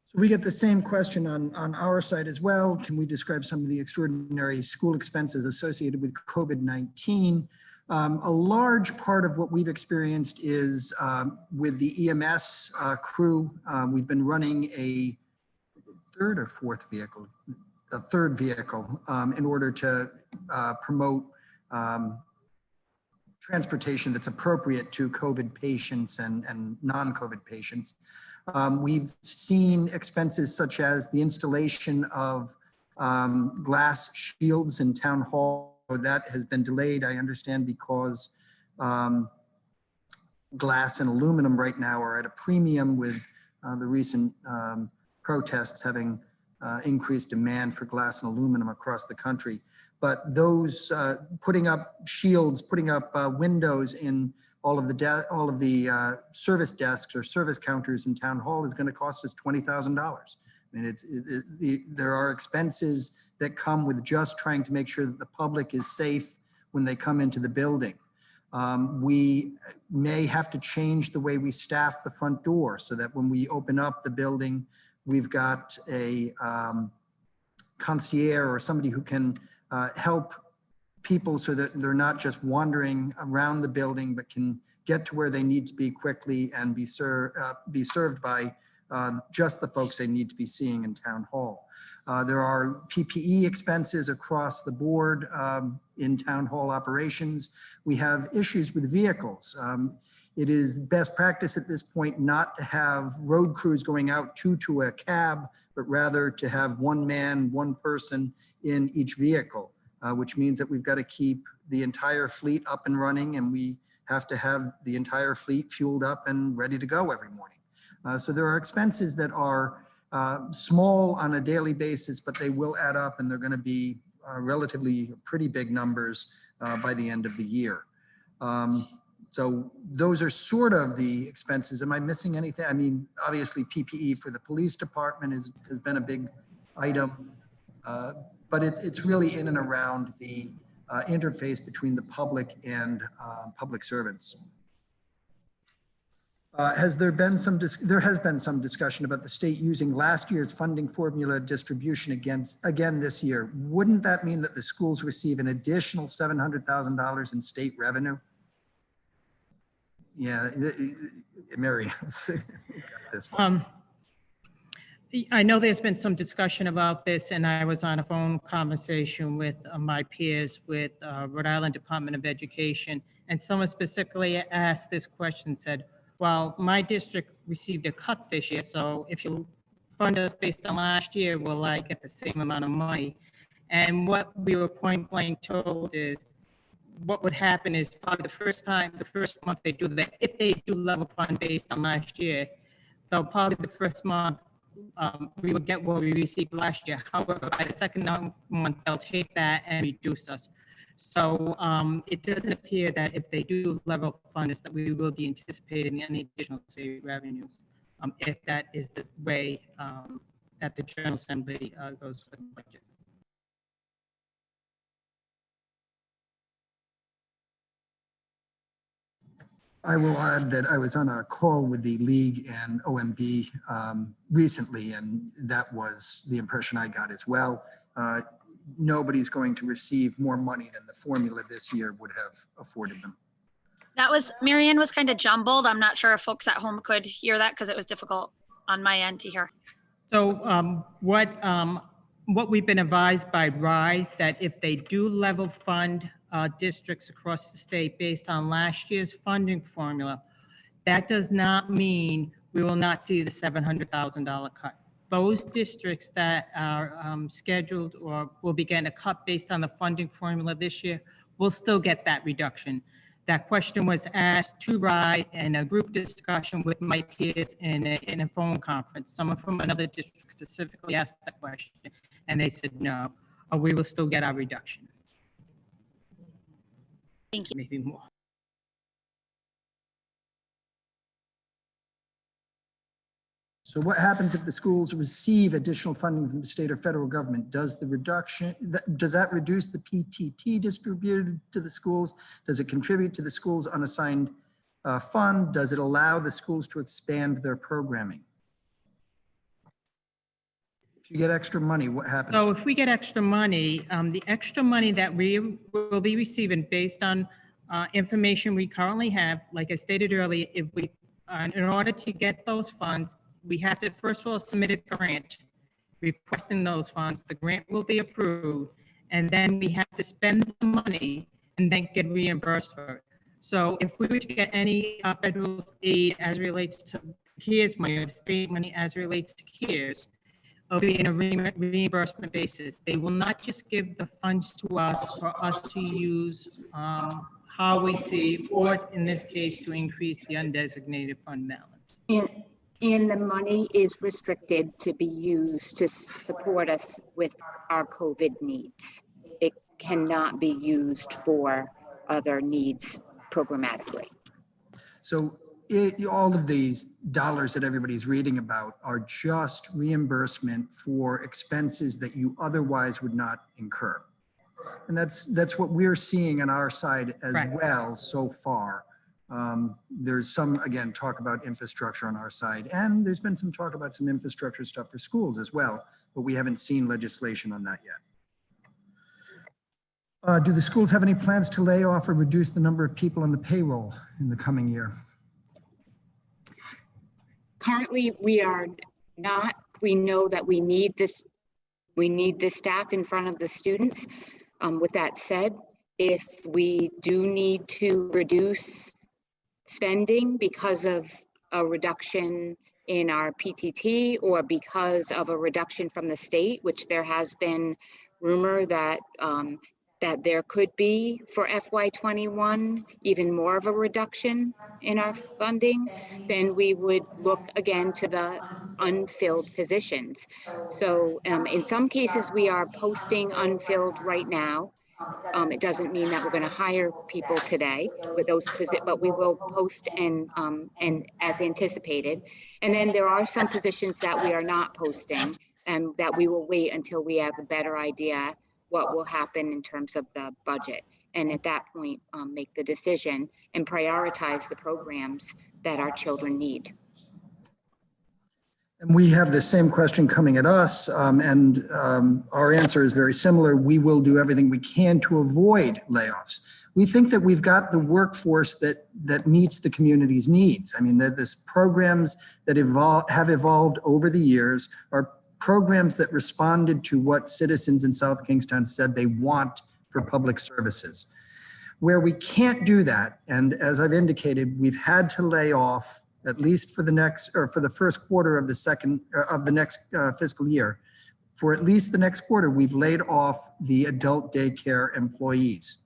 So we get the same question on our side as well. Can we describe some of the extraordinary school expenses associated with COVID-19? A large part of what we've experienced is with the EMS crew. We've been running a third vehicle in order to promote transportation that's appropriate to COVID patients and non-COVID patients. We've seen expenses such as the installation of glass shields in town hall. That has been delayed, I understand, because glass and aluminum right now are at a premium with the recent protests having increased demand for glass and aluminum across the country. But those putting up shields, putting up windows in all of the service desks or service counters in town hall is going to cost us $20,000. I mean, there are expenses that come with just trying to make sure that the public is safe when they come into the building. We may have to change the way we staff the front door so that when we open up the building, we've got a concierge or somebody who can help people so that they're not just wandering around the building, but can get to where they need to be quickly and be served by just the folks they need to be seeing in town hall. There are PPE expenses across the board in town hall operations. We have issues with vehicles. It is best practice at this point not to have road crews going out to a cab, but rather to have one man, one person in each vehicle, which means that we've got to keep the entire fleet up and running, and we have to have the entire fleet fueled up and ready to go every morning. So there are expenses that are small on a daily basis, but they will add up, and they're going to be relatively pretty big numbers by the end of the year. So those are sort of the expenses. Am I missing anything? I mean, obviously PPE for the police department has been a big item, but it's really in and around the interface between the public and public servants. There has been some discussion about the state using last year's funding formula distribution again this year. Wouldn't that mean that the schools receive an additional $700,000 in state revenue? Yeah, Mary, this one. I know there's been some discussion about this, and I was on a phone conversation with my peers with Rhode Island Department of Education, and someone specifically asked this question, said, well, my district received a cut this year, so if you fund us based on last year, will I get the same amount of money? And what we were point blank told is what would happen is probably the first month they do that, if they do level fund based on last year, they'll probably the first month we would get what we received last year. However, by the second month, they'll take that and reduce us. So it doesn't appear that if they do level fund us, that we will be anticipating any additional state revenues, if that is the way that the General Assembly goes with the budget. I will add that I was on a call with the league and OMB recently, and that was the impression I got as well. Nobody's going to receive more money than the formula this year would have afforded them. That was, Marianne was kind of jumbled. I'm not sure if folks at home could hear that because it was difficult on my end to hear. So what we've been advised by RIDE, that if they do level fund districts across the state based on last year's funding formula, that does not mean we will not see the $700,000 cut. Those districts that are scheduled or will be getting a cut based on the funding formula this year will still get that reduction. That question was asked to RIDE in a group discussion with my peers in a phone conference. Someone from another district specifically asked that question, and they said, no, we will still get our reduction. Thank you. Maybe more. So what happens if the schools receive additional funding from the state or federal government? Does the reduction, does that reduce the PTT distributed to the schools? Does it contribute to the schools' unassigned fund? Does it allow the schools to expand their programming? If you get extra money, what happens? So if we get extra money, the extra money that we will be receiving based on information we currently have, like I stated earlier, if we, in order to get those funds, we have to first of all submit a grant requesting those funds. The grant will be approved, and then we have to spend the money and then get reimbursed for it. So if we were to get any federal aid as relates to CARES money or state money as relates to CARES, it'll be in a reimbursement basis. They will not just give the funds to us for us to use how we see, or in this case, to increase the undesignated fund balance. And the money is restricted to be used to support us with our COVID needs. It cannot be used for other needs programmatically. So all of these dollars that everybody's reading about are just reimbursement for expenses that you otherwise would not incur. And that's what we're seeing on our side as well so far. There's some, again, talk about infrastructure on our side, and there's been some talk about some infrastructure stuff for schools as well, but we haven't seen legislation on that yet. Do the schools have any plans to lay off or reduce the number of people on the payroll in the coming year? Currently, we are not. We know that we need this staff in front of the students. With that said, if we do need to reduce spending because of a reduction in our PTT or because of a reduction from the state, which there has been rumor that that there could be for FY21, even more of a reduction in our funding, then we would look again to the unfilled positions. So in some cases, we are posting unfilled right now. It doesn't mean that we're going to hire people today with those positions, but we will post and as anticipated. And then there are some positions that we are not posting and that we will wait until we have a better idea what will happen in terms of the budget. And at that point, make the decision and prioritize the programs that our children need. And we have the same question coming at us, and our answer is very similar. We will do everything we can to avoid layoffs. We think that we've got the workforce that meets the community's needs. I mean, there's programs that have evolved over the years are programs that responded to what citizens in South Kingstown said they want for public services. Where we can't do that, and as I've indicated, we've had to lay off at least for the next, or for the first quarter of the next fiscal year. For at least the next quarter, we've laid off the adult daycare employees.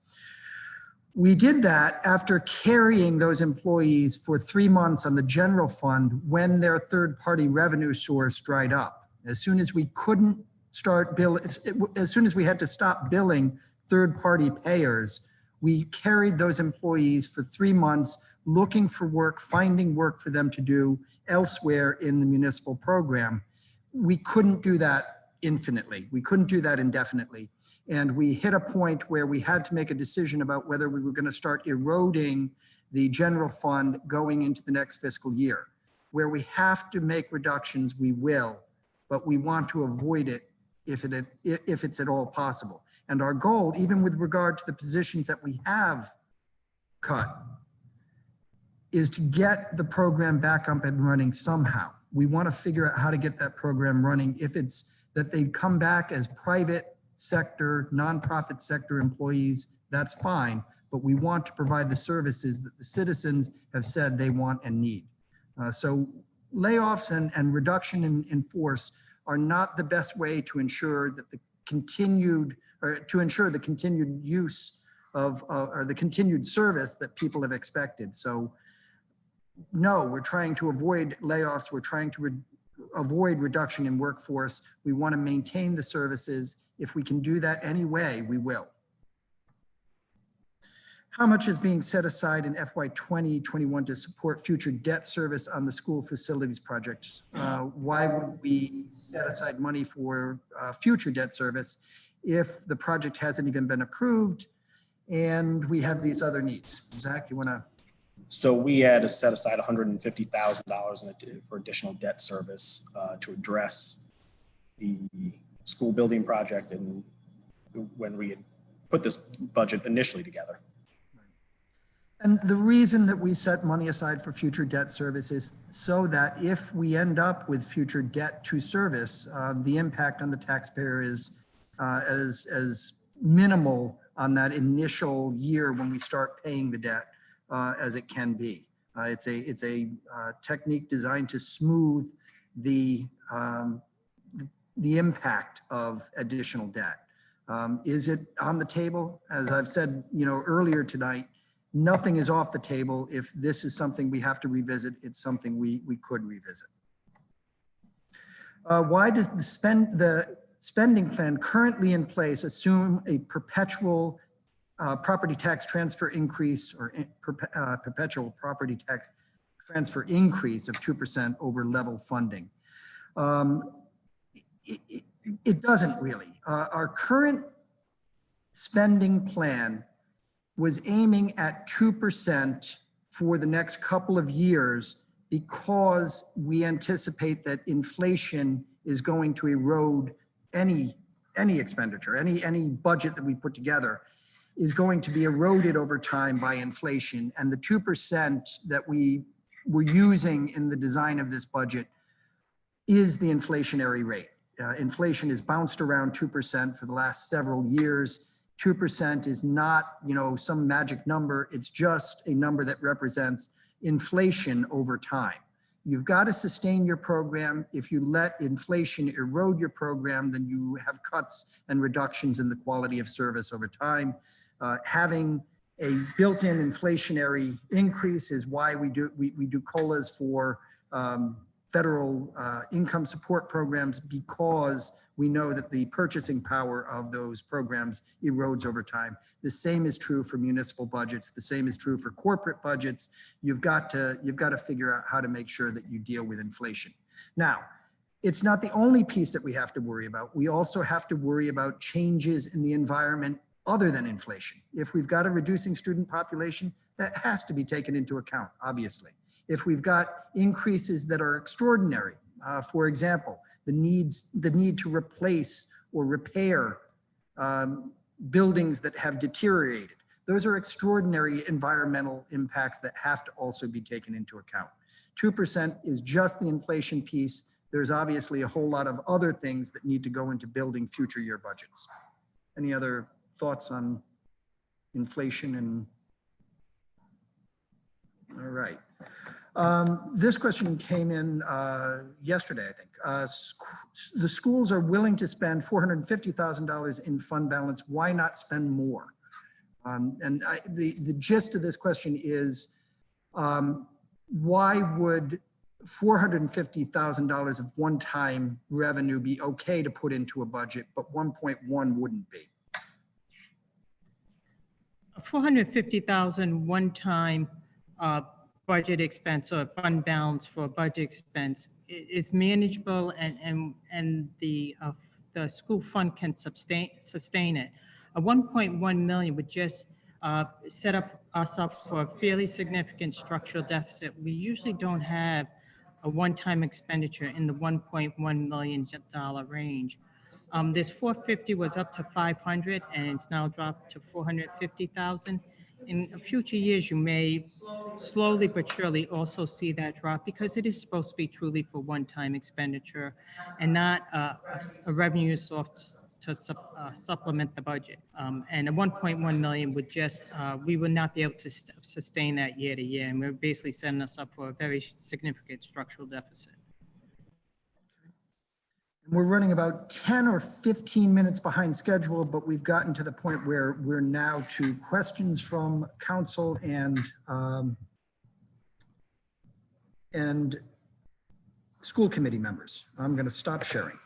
We did that after carrying those employees for 3 months on the general fund when their third-party revenue source dried up. As soon as we couldn't start billing, as soon as we had to stop billing third-party payers, we carried those employees for 3 months looking for work, finding work for them to do elsewhere in the municipal program. We couldn't do that infinitely. We couldn't do that indefinitely. And we hit a point where we had to make a decision about whether we were going to start eroding the general fund going into the next fiscal year. Where we have to make reductions, we will, but we want to avoid it if it's at all possible. And our goal, even with regard to the positions that we have cut, is to get the program back up and running somehow. We want to figure out how to get that program running. If it's that they come back as private sector, nonprofit sector employees, that's fine, but we want to provide the services that the citizens have said they want and need. So layoffs and reduction in force are not the best way to ensure that the continued use of or the continued service that people have expected. So no, we're trying to avoid layoffs. We're trying to avoid reduction in workforce. We want to maintain the services. If we can do that anyway, we will. How much is being set aside in FY 2021 to support future debt service on the school facilities project? Why would we set aside money for future debt service if the project hasn't even been approved and we have these other needs? Zach, you want to? So we had to set aside $150,000 for additional debt service to address the school building project, and when we had put this budget initially together. And the reason that we set money aside for future debt service is so that if we end up with future debt to service, the impact on the taxpayer is as minimal on that initial year when we start paying the debt as it can be. It's a technique designed to smooth the impact of additional debt. Is it on the table? As I've said, earlier tonight, nothing is off the table. If this is something we have to revisit, it's something we could revisit. Why does the spending plan currently in place assume a perpetual property tax transfer increase or perpetual property tax transfer increase of 2% over level funding? It doesn't really. Our current spending plan was aiming at 2% for the next couple of years because we anticipate that inflation is going to erode any expenditure, any budget that we put together is going to be eroded over time by inflation. And the 2% that we were using in the design of this budget is the inflationary rate. Inflation has bounced around 2% for the last several years. 2% is not, some magic number. It's just a number that represents inflation over time. You've got to sustain your program. If you let inflation erode your program, then you have cuts and reductions in the quality of service over time. Having a built-in inflationary increase is why we do COLAs for federal income support programs, because we know that the purchasing power of those programs erodes over time. The same is true for municipal budgets. The same is true for corporate budgets. You've got to figure out how to make sure that you deal with inflation. Now, it's not the only piece that we have to worry about. We also have to worry about changes in the environment other than inflation. If we've got a reducing student population, that has to be taken into account, obviously. If we've got increases that are extraordinary, for example, the need to replace or repair buildings that have deteriorated, those are extraordinary environmental impacts that have to also be taken into account. 2% is just the inflation piece. There's obviously a whole lot of other things that need to go into building future year budgets. Any other thoughts on inflation? And all right. This question came in yesterday, I think. The schools are willing to spend $450,000 in fund balance. Why not spend more? And the gist of this question is, why would $450,000 of one-time revenue be okay to put into a budget, but 1.1 wouldn't be? $450,000 one-time budget expense or fund balance for budget expense is manageable, and the school fund can sustain it. A 1.1 million would just set us up for a fairly significant structural deficit. We usually don't have a one-time expenditure in the $1.1 million range. This 450 was up to 500 and it's now dropped to 450,000. In future years, you may slowly but surely also see that drop because it is supposed to be truly for one-time expenditure and not a revenue source to supplement the budget. And a 1.1 million would just, we would not be able to sustain that year to year. And we're basically setting us up for a very significant structural deficit. We're running about 10 or 15 minutes behind schedule, but we've gotten to the point where we're now to questions from council and school committee members. I'm going to stop sharing.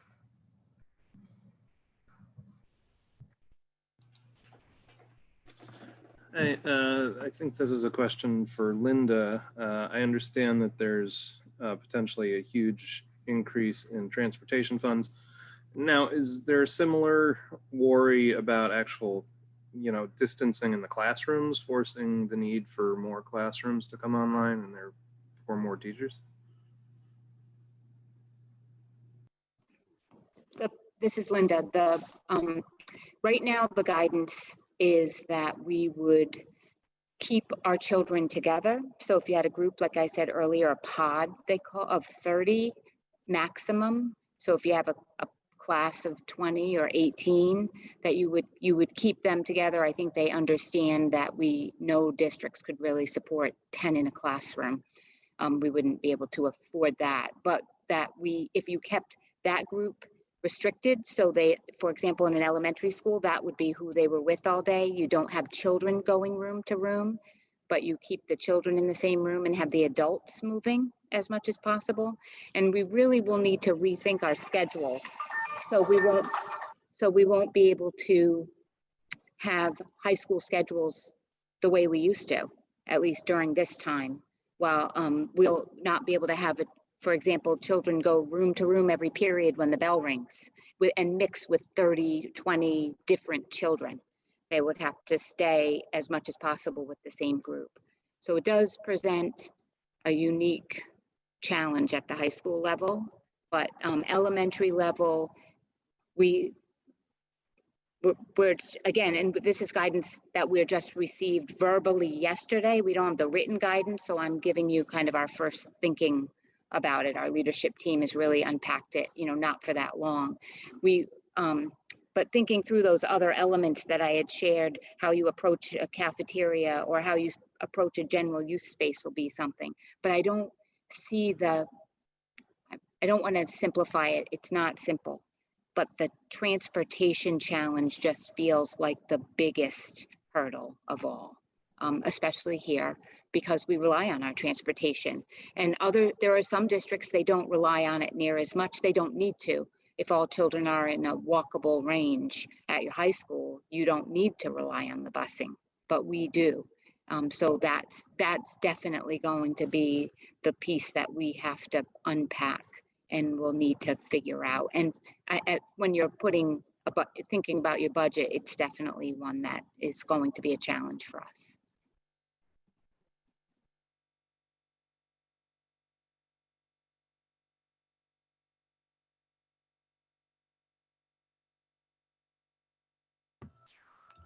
I think this is a question for Linda. I understand that there's potentially a huge increase in transportation funds. Now, is there a similar worry about actual, distancing in the classrooms, forcing the need for more classrooms to come online and therefore more teachers? This is Linda. Right now, the guidance is that we would keep our children together. So if you had a group, like I said earlier, a pod they call of 30 maximum. So if you have a class of 20 or 18, that you would keep them together. I think they understand that no districts could really support 10 in a classroom. We wouldn't be able to afford that, but if you kept that group restricted, so they, for example, in an elementary school, that would be who they were with all day. You don't have children going room to room, but you keep the children in the same room and have the adults moving as much as possible. And we really will need to rethink our schedules. So we won't be able to have high school schedules the way we used to, at least during this time, while we'll not be able to have it. For example, children go room to room every period when the bell rings and mix with 30, 20 different children. They would have to stay as much as possible with the same group. So it does present a unique challenge at the high school level, but elementary level, we're again, and this is guidance that we're just received verbally yesterday. We don't have the written guidance, so I'm giving you kind of our first thinking about it. Our leadership team has really unpacked it, not for that long. But thinking through those other elements that I had shared, how you approach a cafeteria or how you approach a general use space will be something. But I don't want to simplify it. It's not simple. But the transportation challenge just feels like the biggest hurdle of all, especially here, because we rely on our transportation. And there are some districts, they don't rely on it near as much. They don't need to. If all children are in a walkable range at your high school, you don't need to rely on the busing, but we do. So that's definitely going to be the piece that we have to unpack and we'll need to figure out. And when you're thinking about your budget, it's definitely one that is going to be a challenge for us.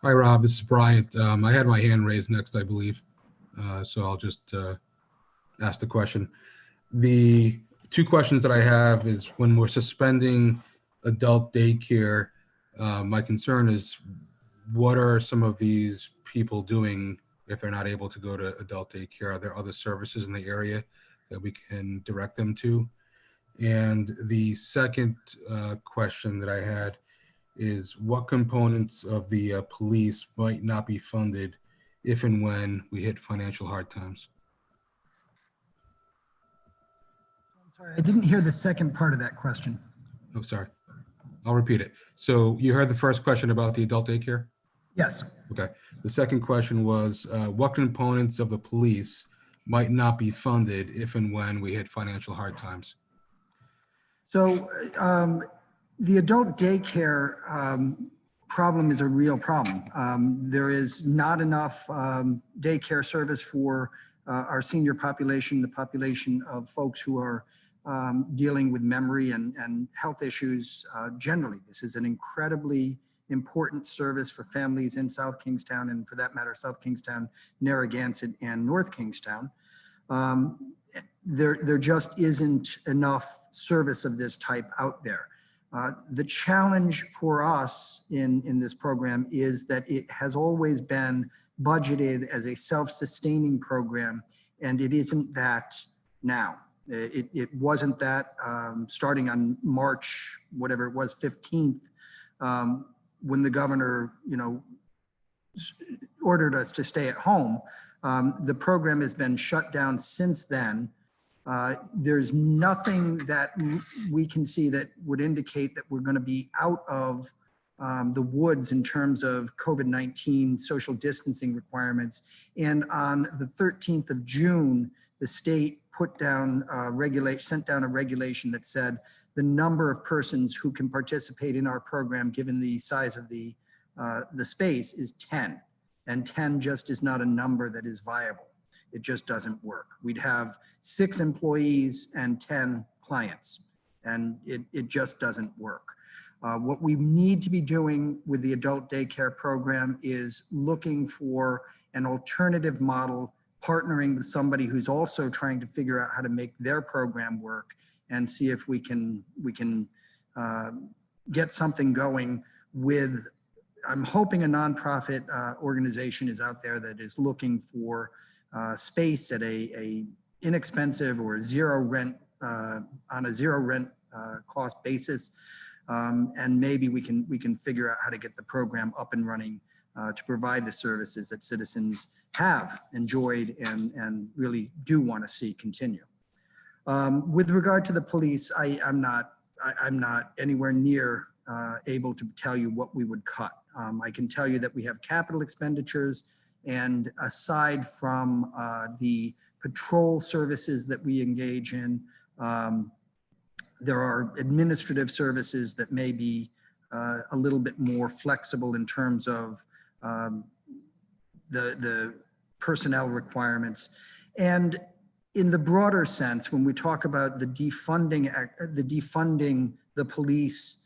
Hi, Rob. This is Bryant. I had my hand raised next, I believe. So I'll just ask the question. The two questions that I have is when we're suspending adult daycare, my concern is what are some of these people doing if they're not able to go to adult daycare? Are there other services in the area that we can direct them to? And the second question that I had is what components of the police might not be funded if and when we hit financial hard times? I'm sorry, I didn't hear the second part of that question. Oh, sorry. I'll repeat it. So you heard the first question about the adult daycare? Yes. Okay. The second question was what components of the police might not be funded if and when we hit financial hard times? So the adult daycare, problem is a real problem. There is not enough daycare service for our senior population, the population of folks who are dealing with memory and health issues generally. This is an incredibly important service for families in South Kingstown, and for that matter, South Kingstown, Narragansett, and North Kingstown. There just isn't enough service of this type out there. The challenge for us in this program is that it has always been budgeted as a self-sustaining program, and it isn't that now. It wasn't that starting on March, whatever it was, 15th, when the governor, ordered us to stay at home. The program has been shut down since then. There's nothing that we can see that would indicate that we're going to be out of the woods in terms of COVID-19 social distancing requirements. And on the 13th of June, the state sent down a regulation that said the number of persons who can participate in our program, given the size of the space, is 10. And 10 just is not a number that is viable. It just doesn't work. We'd have 6 employees and 10 clients, and it just doesn't work. What we need to be doing with the adult daycare program is looking for an alternative model, partnering with somebody who's also trying to figure out how to make their program work, and see if we can get something going with, I'm hoping a nonprofit organization is out there that is looking for space at a inexpensive or zero rent, on a zero rent cost basis. And maybe we can figure out how to get the program up and running to provide the services that citizens have enjoyed and really do want to see continue. With regard to the police, I'm not anywhere near able to tell you what we would cut. I can tell you that we have capital expenditures, and aside from the patrol services that we engage in, there are administrative services that may be a little bit more flexible in terms of the personnel requirements. And in the broader sense, when we talk about the defunding the police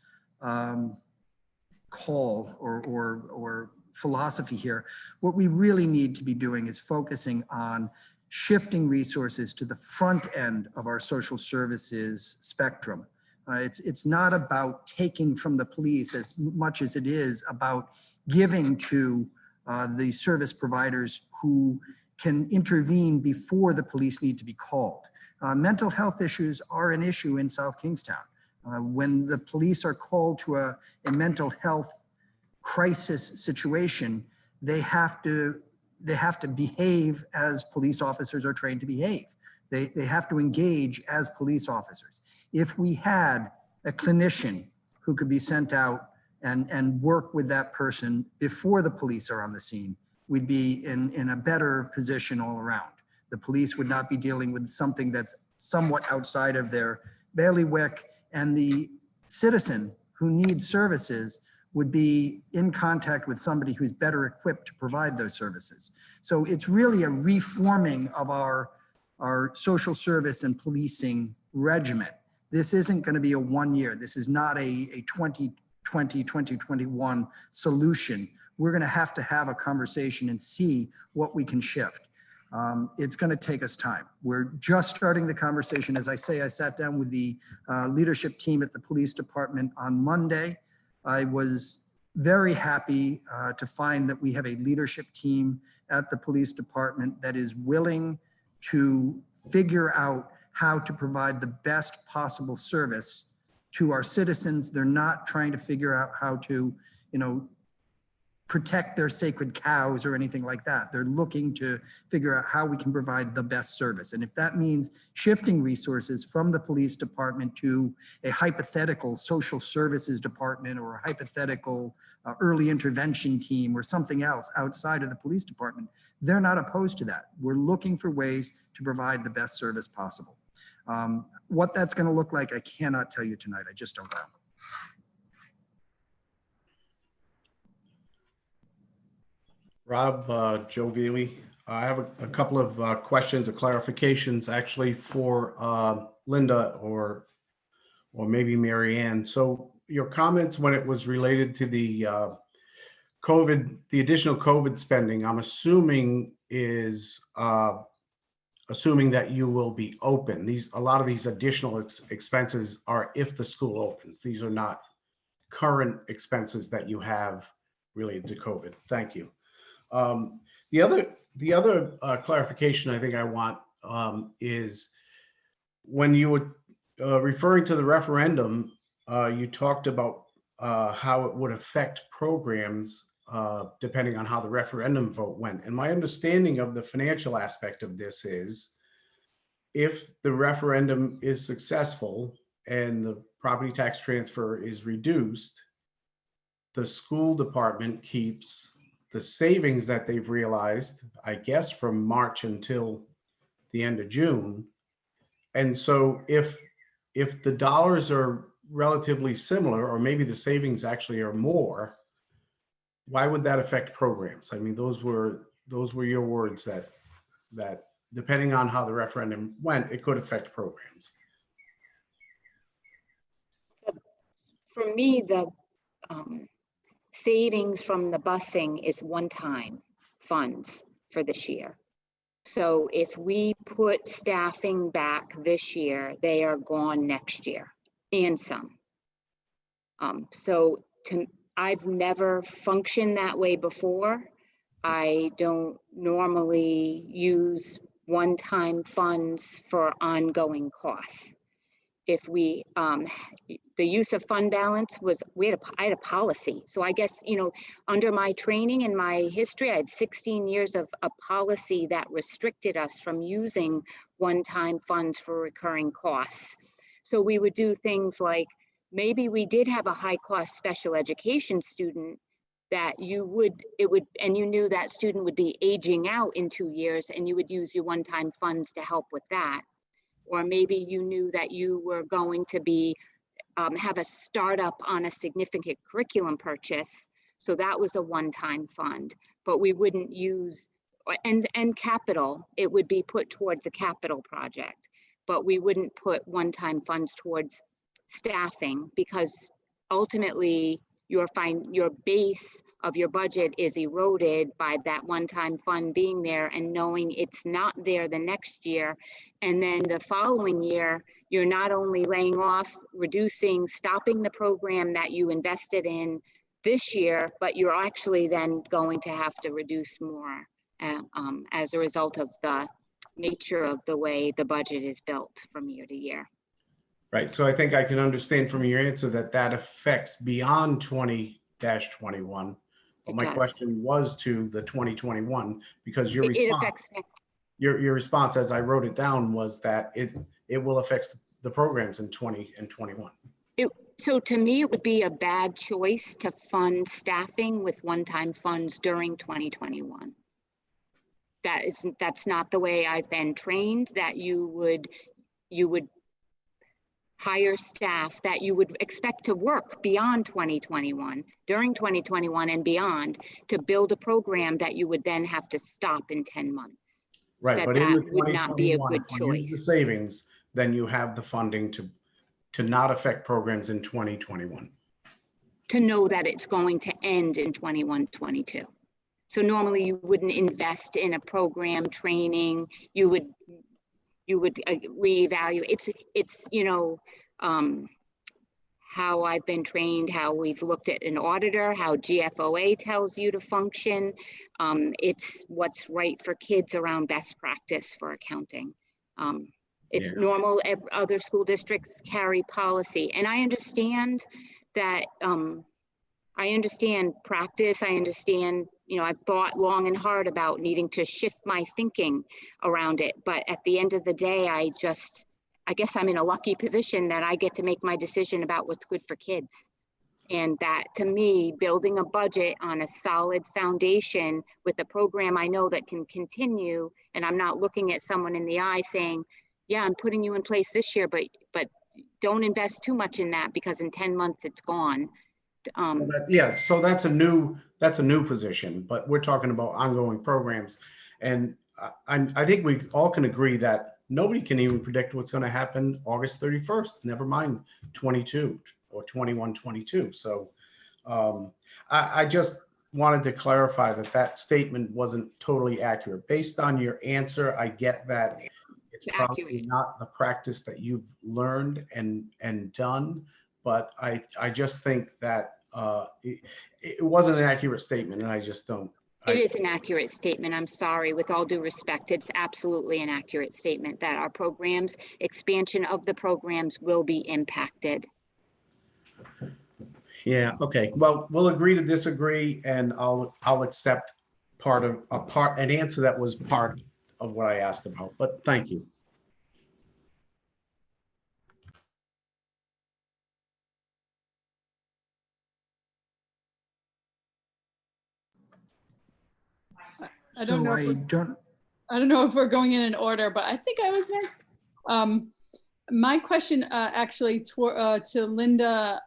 call or philosophy here, what we really need to be doing is focusing on shifting resources to the front end of our social services spectrum. It's not about taking from the police as much as it is about giving to the service providers who can intervene before the police need to be called. Mental health issues are an issue in South Kingstown. When the police are called to a mental health crisis situation, they have to behave as police officers are trained to behave. They have to engage as police officers. If we had a clinician who could be sent out and work with that person before the police are on the scene, we'd be in a better position all around. The police would not be dealing with something that's somewhat outside of their bailiwick, and the citizen who needs services would be in contact with somebody who's better equipped to provide those services. So it's really a reforming of our social service and policing regimen. This isn't going to be a 1 year. This is not a 2020, 2021 solution. We're going to have a conversation and see what we can shift. It's going to take us time. We're just starting the conversation. As I say, I sat down with the leadership team at the police department on Monday. I was very happy to find that we have a leadership team at the police department that is willing to figure out how to provide the best possible service to our citizens. They're not trying to figure out how to, protect their sacred cows or anything like that. They're looking to figure out how we can provide the best service. And if that means shifting resources from the police department to a hypothetical social services department or a hypothetical early intervention team or something else outside of the police department, they're not opposed to that. We're looking for ways to provide the best service possible. What that's going to look like, I cannot tell you tonight. I just don't know. Rob, Joe Veely. I have a couple of questions or clarifications actually for Linda or maybe Mary Ann. So your comments when it was related to the COVID, the additional COVID spending, I'm assuming is assuming that you will be open. A lot of these additional expenses are if the school opens. These are not current expenses that you have related to COVID. Thank you. The other clarification I think I want is when you were referring to the referendum, you talked about how it would affect programs depending on how the referendum vote went. And my understanding of the financial aspect of this is if the referendum is successful and the property tax transfer is reduced, the school department keeps the savings that they've realized, I guess, from March until the end of June. And so if the dollars are relatively similar, or maybe the savings actually are more, why would that affect programs? I mean, those were your words that depending on how the referendum went, it could affect programs. For me, the savings from the busing is one-time funds for this year. So if we put staffing back this year, they are gone next year and some. I've never functioned that way before. I don't normally use one-time funds for ongoing costs. If we, the use of fund balance was, I had a policy. So I guess, under my training and my history, I had 16 years of a policy that restricted us from using one-time funds for recurring costs. So we would do things like, maybe we did have a high cost special education student that and you knew that student would be aging out in 2 years and you would use your one-time funds to help with that. Or maybe you knew that you were going to be, have a startup on a significant curriculum purchase. So that was a one-time fund, but we wouldn't use, and capital, it would be put towards a capital project, but we wouldn't put one-time funds towards staffing because ultimately your base of your budget is eroded by that one-time fund being there and knowing it's not there the next year. And then the following year, you're not only laying off, reducing, stopping the program that you invested in this year, but you're actually then going to have to reduce more as a result of the nature of the way the budget is built from year to year. Right. So I think I can understand from your answer that affects beyond 20-21. But my question was to the 2021 because your response, as I wrote it down, was that it will affect the programs in 20 and 21. So to me, it would be a bad choice to fund staffing with one-time funds during 2021. That's not the way I've been trained, that you would hire staff that you would expect to work beyond 2021, during 2021 and beyond, to build a program that you would then have to stop in 10 months. Right, but in the would not be a good choice. Use the savings, then you have the funding to not affect programs in 2021. To know that it's going to end in 21, 22. So normally you wouldn't invest in a program training, you would reevaluate. It's how I've been trained, how we've looked at an auditor, how GFOA tells you to function. It's what's right for kids around best practice for accounting. It's normal. Other school districts carry policy, and I understand that. I understand practice. I understand, I've thought long and hard about needing to shift my thinking around it. But at the end of the day, I guess I'm in a lucky position that I get to make my decision about what's good for kids. And that, to me, building a budget on a solid foundation with a program I know that can continue, and I'm not looking at someone in the eye saying, yeah, I'm putting you in place this year, but don't invest too much in that because in 10 months it's gone. Yeah, so that's a new position, but we're talking about ongoing programs. And I think we all can agree that nobody can even predict what's going to happen August 31st, never mind 22 or 21, 22. So I just wanted to clarify that statement wasn't totally accurate. Based on your answer, I get that it's probably Accurate. not the practice that you've learned and done, but I just think that it wasn't an accurate statement, and I just don't. It is an accurate statement. I'm sorry, with all due respect, it's absolutely an accurate statement that our programs, expansion of the programs will be impacted. Yeah, okay. Well, we'll agree to disagree, and I'll accept an answer that was part of what I asked about, but thank you. I don't So know. I don't know if we're going in order, but I think I was next. My question actually to Linda,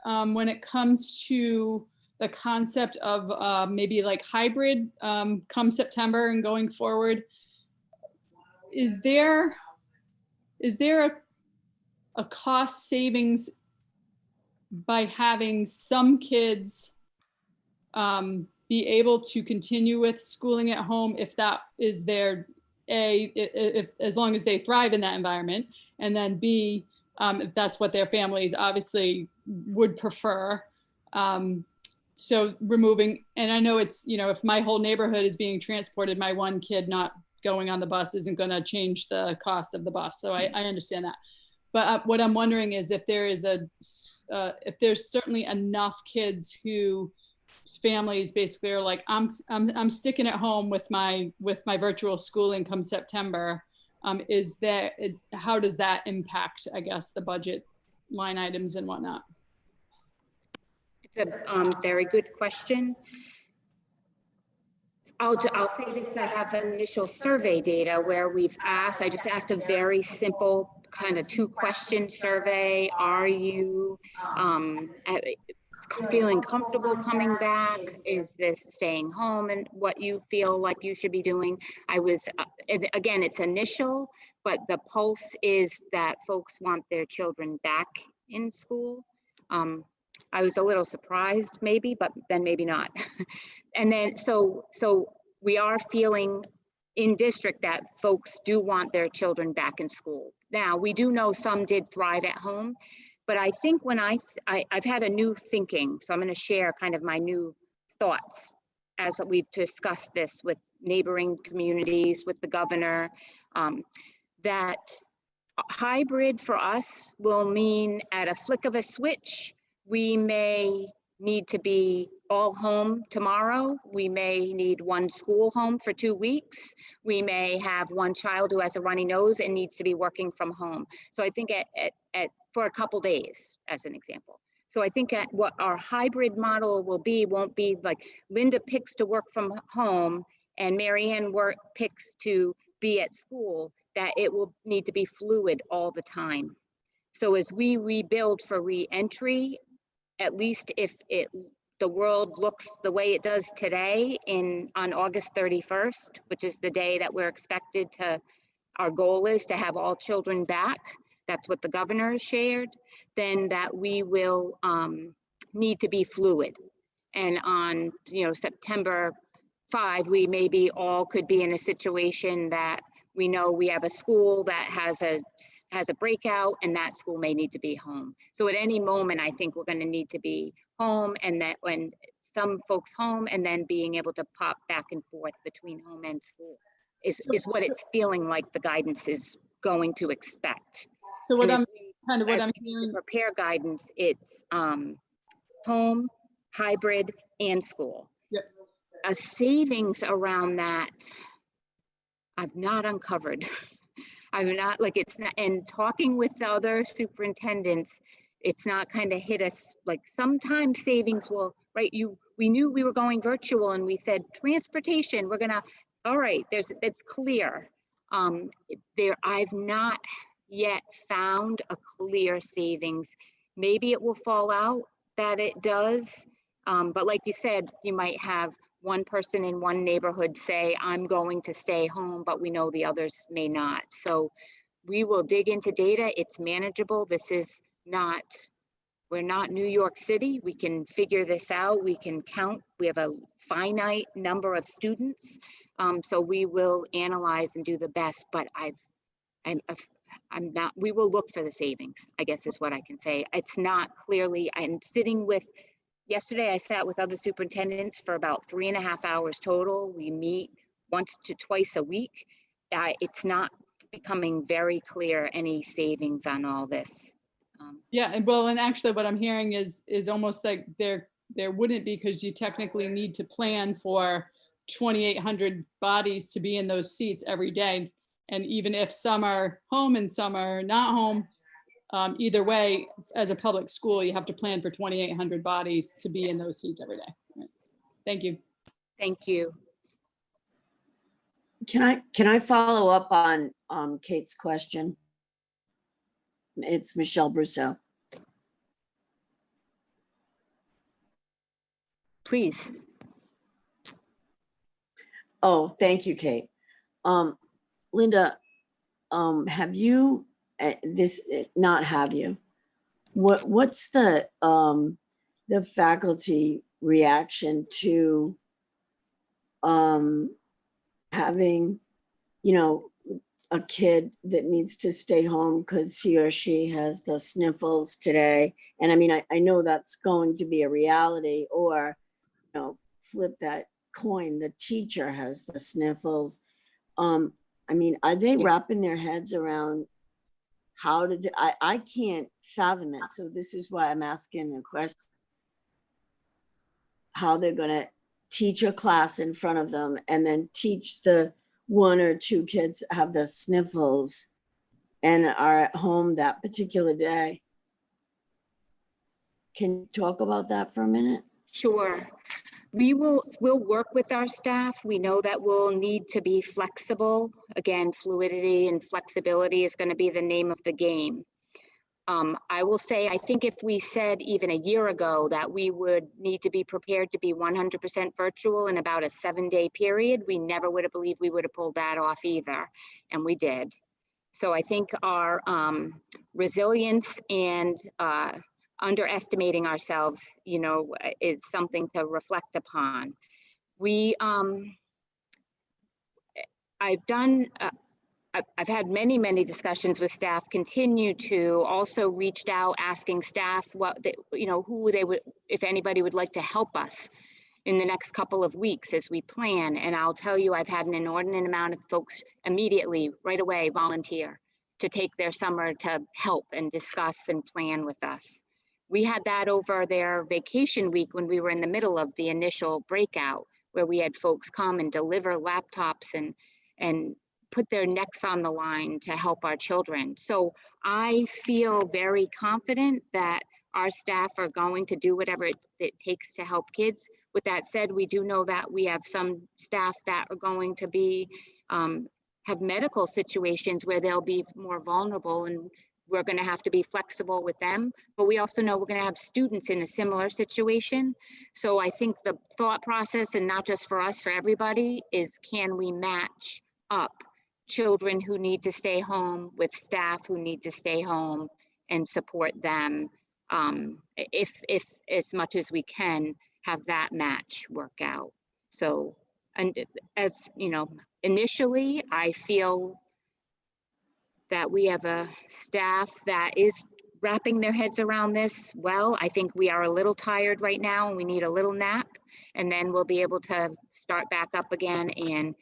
when it comes to the concept of maybe like hybrid come September and going forward, is there a cost savings by having some kids be able to continue with schooling at home if that is their if as long as they thrive in that environment, and then B, if that's what their families obviously would prefer. So removing, and I know it's, you know, if my whole neighborhood is being transported, my one kid not going on the bus isn't going to change the cost of the bus. So I understand that. But what I'm wondering is if there is if there's certainly enough kids who families basically are like, I'm sticking at home with my virtual schooling come September. How does that impact, I guess, the budget line items and whatnot? It's a very good question. I'll say this, I have initial survey data where we've asked, I just asked a very simple kind of 2-question survey. Are you feeling comfortable coming back? Is this staying home and what you feel like you should be doing? I was, again, it's initial, but the pulse is that folks want their children back in school. I was a little surprised maybe, but then maybe not. And then, so we are feeling in district that folks do want their children back in school. Now, we do know some did thrive at home, but I think when I've had a new thinking, so I'm going to share kind of my new thoughts as we've discussed this with neighboring communities, with the governor, that hybrid for us will mean at a flick of a switch, we may need to be all home tomorrow. We may need one school home for 2 weeks. We may have one child who has a runny nose and needs to be working from home. So I think for a couple days, as an example. So I think what our hybrid model will be, won't be like Linda picks to work from home and Marianne picks to be at school, that it will need to be fluid all the time. So as we rebuild for re-entry, at least if the world looks the way it does today on August 31st, which is the day that we're expected to, our goal is to have all children back. That's what the governor has shared, then that we will need to be fluid. And on, September 5, we maybe all could be in a situation that we know we have a school that has a breakout and that school may need to be home. So at any moment, I think we're going to need to be home, and that when some folks home and then being able to pop back and forth between home and school is what it's feeling like the guidance is going to expect. So what I'm hearing, prepare guidance, it's home, hybrid, and school. Yep. A savings around that, I've not uncovered. I'm not like, it's not, and talking with the other superintendents, it's not kind of hit us, like sometimes savings will, right? We knew we were going virtual and we said, transportation, we're gonna, all right, it's clear. I've not yet found a clear savings. Maybe it will fall out that it does. But like you said, you might have one person in one neighborhood say, I'm going to stay home, but we know the others may not. So we will dig into data. It's manageable. This is not, we're not New York City. We can figure this out. We can count. We have a finite number of students. So we will analyze and do the best, but I'm not, we will look for the savings, I guess is what I can say. It's not clearly, I'm sitting with, yesterday I sat with other superintendents for about 3.5 hours total. We meet once to twice a week. It's not becoming very clear any savings on all this. Yeah, and well, and actually what I'm hearing is almost like there wouldn't be, because you technically need to plan for 2,800 bodies to be in those seats every day. And even if some are home and some are not home, either way, as a public school, you have to plan for 2,800 bodies to be in those seats every day. Right. Thank you. Thank you. Can I follow up on Kate's question? It's Michelle Brousseau. Please. Oh, thank you, Kate. Linda, have you, what's the faculty reaction to having, a kid that needs to stay home because he or she has the sniffles today? And I mean, I know that's going to be a reality, or, flip that coin, the teacher has the sniffles. I mean, are they wrapping their heads around how to do, I can't fathom it. So this is why I'm asking the question, how they're gonna teach a class in front of them and then teach the 1 or 2 kids have the sniffles and are at home that particular day. Can you talk about that for a minute? Sure. We'll work with our staff. We know that we'll need to be flexible. Again, fluidity and flexibility is going to be the name of the game. I will say, I think if we said even a year ago that we would need to be prepared to be 100% virtual in about a 7-day period, we never would have believed we would have pulled that off either, and we did. So I think our resilience and underestimating ourselves, is something to reflect upon. I've had many discussions with staff, continue to also reached out asking staff who they would, if anybody would like to help us in the next couple of weeks as we plan. And I'll tell you, I've had an inordinate amount of folks immediately, right away, volunteer to take their summer to help and discuss and plan with us. We had that over their vacation week when we were in the middle of the initial breakout, where we had folks come and deliver laptops and put their necks on the line to help our children. So I feel very confident that our staff are going to do whatever it takes to help kids. With that said, we do know that we have some staff that are going to be, have medical situations where they'll be more vulnerable, and we're going to have to be flexible with them. But we also know we're going to have students in a similar situation. So I think the thought process, and not just for us, for everybody, is can we match up children who need to stay home with staff who need to stay home and support them, if as much as we can have that match work out. So, and as initially, I feel that we have a staff that is wrapping their heads around this well. I think we are a little tired right now and we need a little nap, and then we'll be able to start back up again and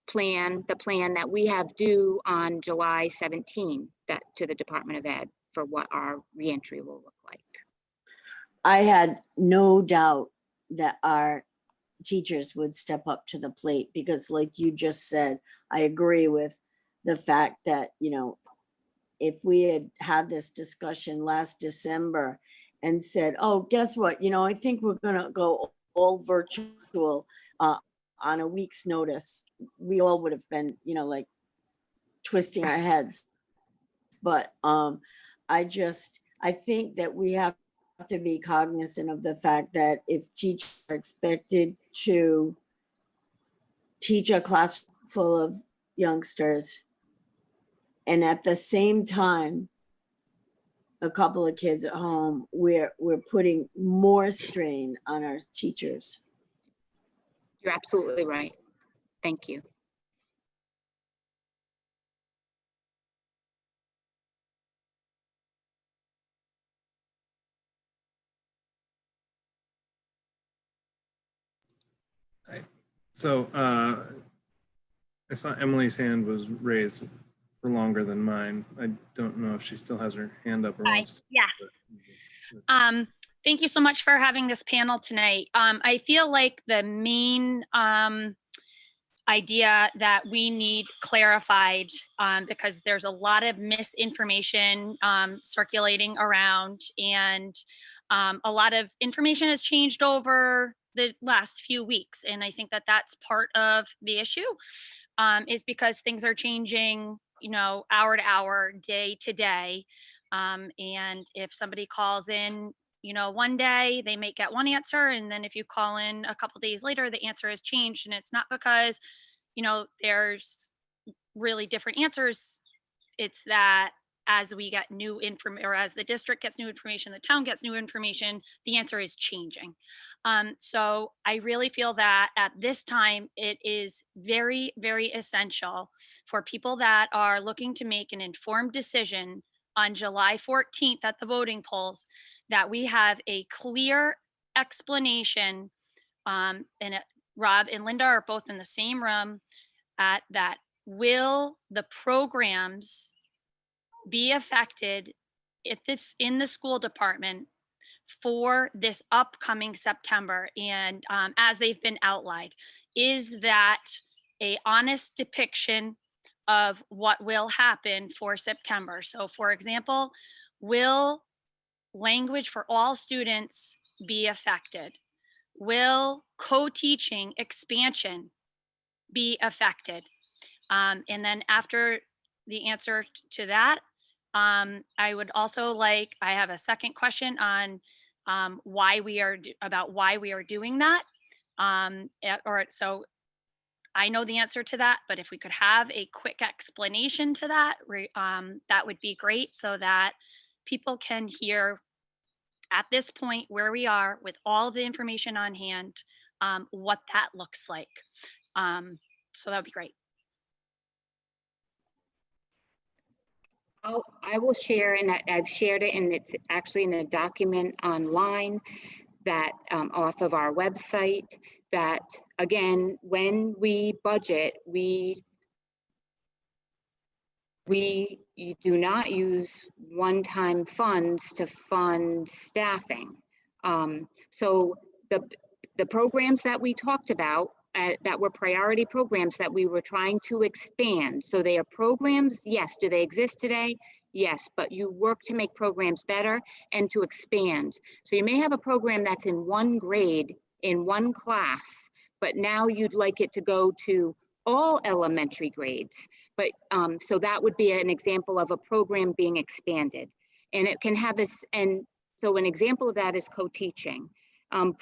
plan the plan that we have due on July 17, that to the Department of Ed for what our reentry will look like. I had no doubt that our teachers would step up to the plate, because like you just said, I agree with the fact that, if we had had this discussion last December and said, oh, guess what, I think we're gonna go all virtual on a week's notice, we all would have been, like twisting our heads. But I think that we have to be cognizant of the fact that if teachers are expected to teach a class full of youngsters and at the same time, a couple of kids at home, we're putting more strain on our teachers. You're absolutely right. Thank you. So I saw Emily's hand was raised for longer than mine. I don't know if she still has her hand up or Hi, wants. yeah. Thank you so much for having this panel tonight. I feel like the main idea that we need clarified, because there's a lot of misinformation circulating around, and a lot of information has changed over the last few weeks. And I think that that's part of the issue, is because things are changing, hour to hour, day to day. And if somebody calls in, one day they may get one answer, and then if you call in a couple days later, the answer has changed. And it's not because, there's really different answers. It's that as we get new information, or as the district gets new information, the town gets new information, the answer is changing. So I really feel that at this time, it is very, very essential for people that are looking to make an informed decision on July 14th at the voting polls, that we have a clear explanation, Rob and Linda are both in the same room, that will the programs be affected in the school department for this upcoming September, and as they've been outlined. Is that a honest depiction of what will happen for September? So for example, will language for all students be affected? Will co-teaching expansion be affected? And then after the answer to that, I would also I have a second question on why we are doing that. So I know the answer to that, but if we could have a quick explanation to that, that would be great, so that people can hear at this point where we are with all the information on hand, what that looks like. So that would be great. I will share, and I've shared it, and it's actually in a document online that off of our website, that again, when we budget, we do not use one-time funds to fund staffing. So the programs that we talked about, that were priority programs that we were trying to expand. So they are programs, yes. Do they exist today? Yes, but you work to make programs better and to expand. So you may have a program that's in one grade, in one class, but now you'd like it to go to all elementary grades. But so that would be an example of a program being expanded. And it can have this, and so an example of that is co-teaching.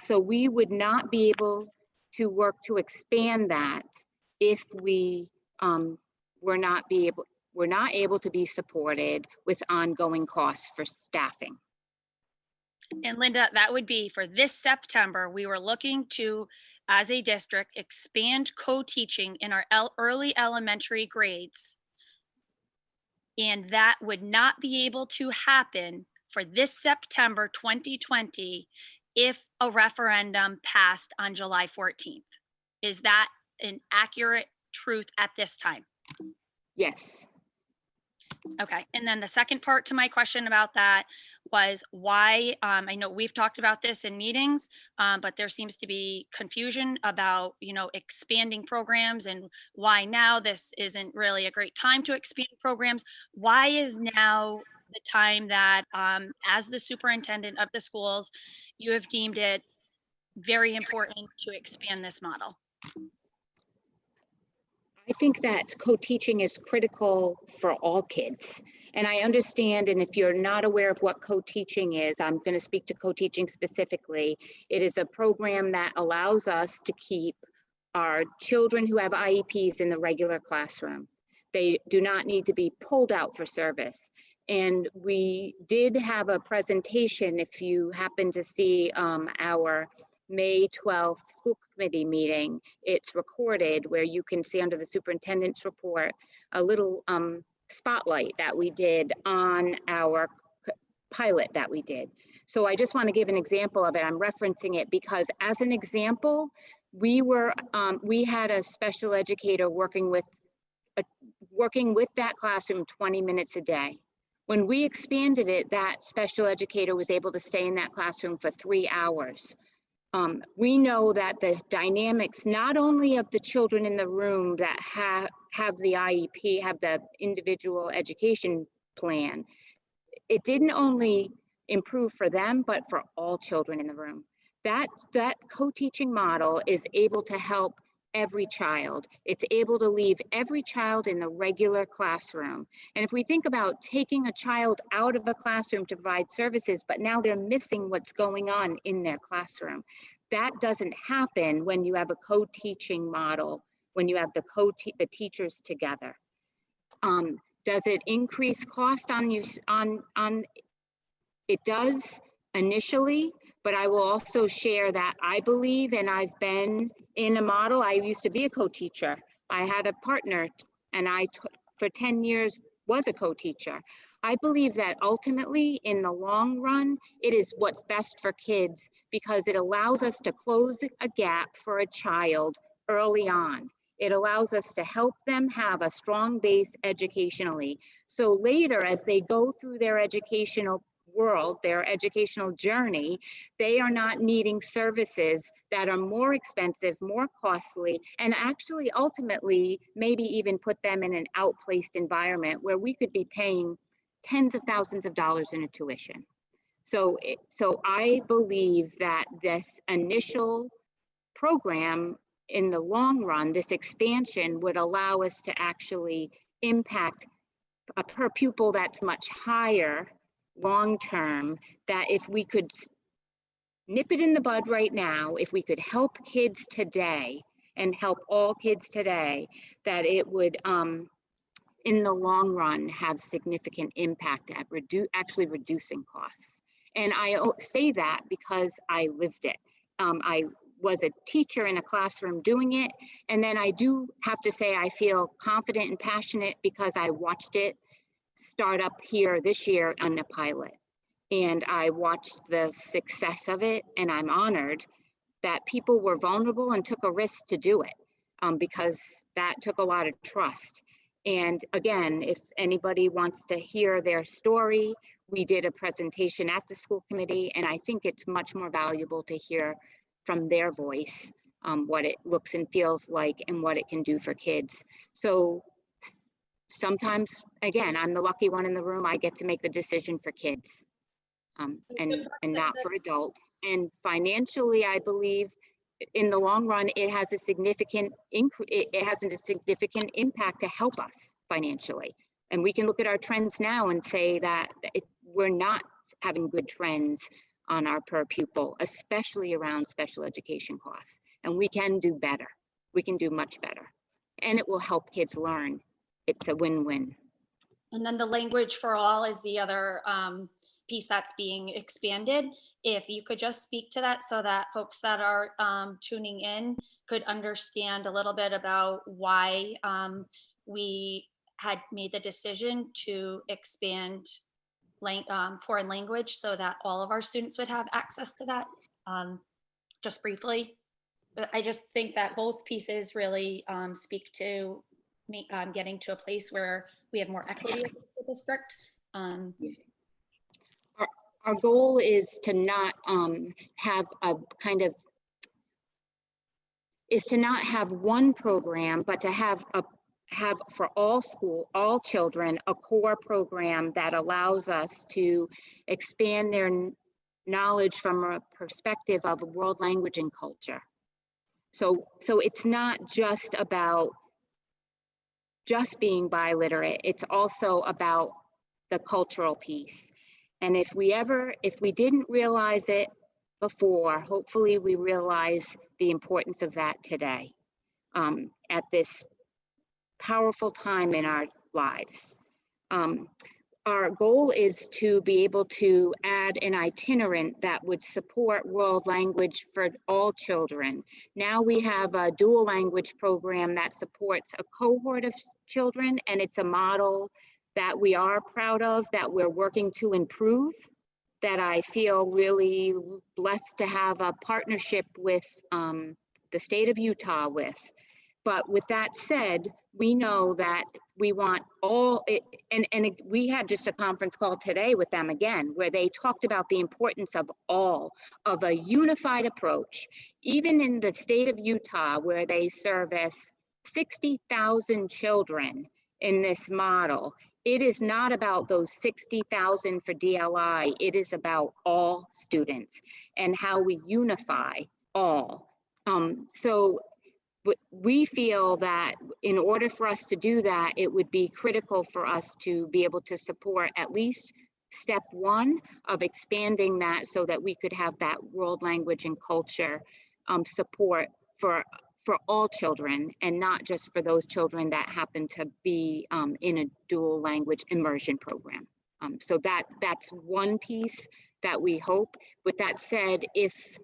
So we would not be able to work to expand that if we were not able to be supported with ongoing costs for staffing. And Linda, that would be for this September, we were looking to, as a district, expand co-teaching in our early elementary grades. And that would not be able to happen for this September 2020 if a referendum passed on July 14th. Is that an accurate truth at this time? Yes. Okay, and then the second part to my question about that was why, I know we've talked about this in meetings, but there seems to be confusion about, expanding programs, and why now this isn't really a great time to expand programs. Why is now the time that, as the superintendent of the schools, you have deemed it very important to expand this model? I think that co-teaching is critical for all kids. And I understand, and if you're not aware of what co-teaching is, I'm going to speak to co-teaching specifically. It is a program that allows us to keep our children who have IEPs in the regular classroom. They do not need to be pulled out for service. And we did have a presentation, if you happen to see our May 12th school committee meeting, it's recorded where you can see under the superintendent's report a little spotlight that we did on our pilot that we did. So I just want to give an example of it. I'm referencing it because as an example, we had a special educator working with that classroom 20 minutes a day. When we expanded it, that special educator was able to stay in that classroom for 3 hours. We know that the dynamics, not only of the children in the room that have the IEP, have the individual education plan, it didn't only improve for them, but for all children in the room. That co-teaching model is able to help every child. It's able to leave every child in the regular classroom. And if we think about taking a child out of a classroom to provide services, but now they're missing what's going on in their classroom, that doesn't happen when you have a co-teaching model, when you have the teachers together. Does it increase cost on you? It does initially, but I will also share that I believe, and I've been in a model, I used to be a co-teacher. I had a partner and for 10 years was a co-teacher. I believe that ultimately in the long run, it is what's best for kids because it allows us to close a gap for a child early on. It allows us to help them have a strong base educationally. So later, as they go through their educational world, their educational journey, they are not needing services that are more expensive, more costly, and actually ultimately maybe even put them in an outplaced environment where we could be paying tens of thousands of dollars in a tuition. So I believe that this initial program in the long run, this expansion would allow us to actually impact a per pupil that's much higher long-term, that if we could nip it in the bud right now, if we could help kids today and help all kids today, that it would, in the long run, have significant impact at actually reducing costs. And I say that because I lived it. I was a teacher in a classroom doing it. And then I do have to say, I feel confident and passionate because I watched it start up here this year on the pilot. And I watched the success of it, and I'm honored that people were vulnerable and took a risk to do it because that took a lot of trust. And again, if anybody wants to hear their story, we did a presentation at the school committee, and I think it's much more valuable to hear from their voice what it looks and feels like and what it can do for kids. So sometimes, again, I'm the lucky one in the room. I get to make the decision for kids and not for adults. And financially, I believe in the long run, it has a significant significant impact to help us financially. And we can look at our trends now and say that we're not having good trends on our per pupil, especially around special education costs. And we can do better. We can do much better. And it will help kids learn. It's a win-win. And then the language for all is the other piece that's being expanded. If you could just speak to that so that folks that are tuning in could understand a little bit about why we had made the decision to expand foreign language so that all of our students would have access to that, just briefly. But I just think that both pieces really speak to getting to a place where we have more equity in the district. Our goal is to not have a kind of, is to not have one program, but to have for all children, a core program that allows us to expand their knowledge from a perspective of world language and culture. So it's not just about just being biliterate. It's also about the cultural piece. And if we didn't realize it before, hopefully we realize the importance of that today, at this powerful time in our lives. Our goal is to be able to add an itinerant that would support world language for all children. Now we have a dual language program that supports a cohort of children, and it's a model that we are proud of, that we're working to improve, that I feel really blessed to have a partnership with the state of Utah with. But with that said, we know that we want all, and we had just a conference call today with them again, where they talked about the importance of a unified approach. Even in the state of Utah, where they service 60,000 children in this model, it is not about those 60,000 for DLI. It is about all students and how we unify all. So we feel that in order for us to do that, it would be critical for us to be able to support at least step one of expanding that, so that we could have that world language and culture support for all children, and not just for those children that happen to be in a dual language immersion program. So that's one piece that we hope. With that said, if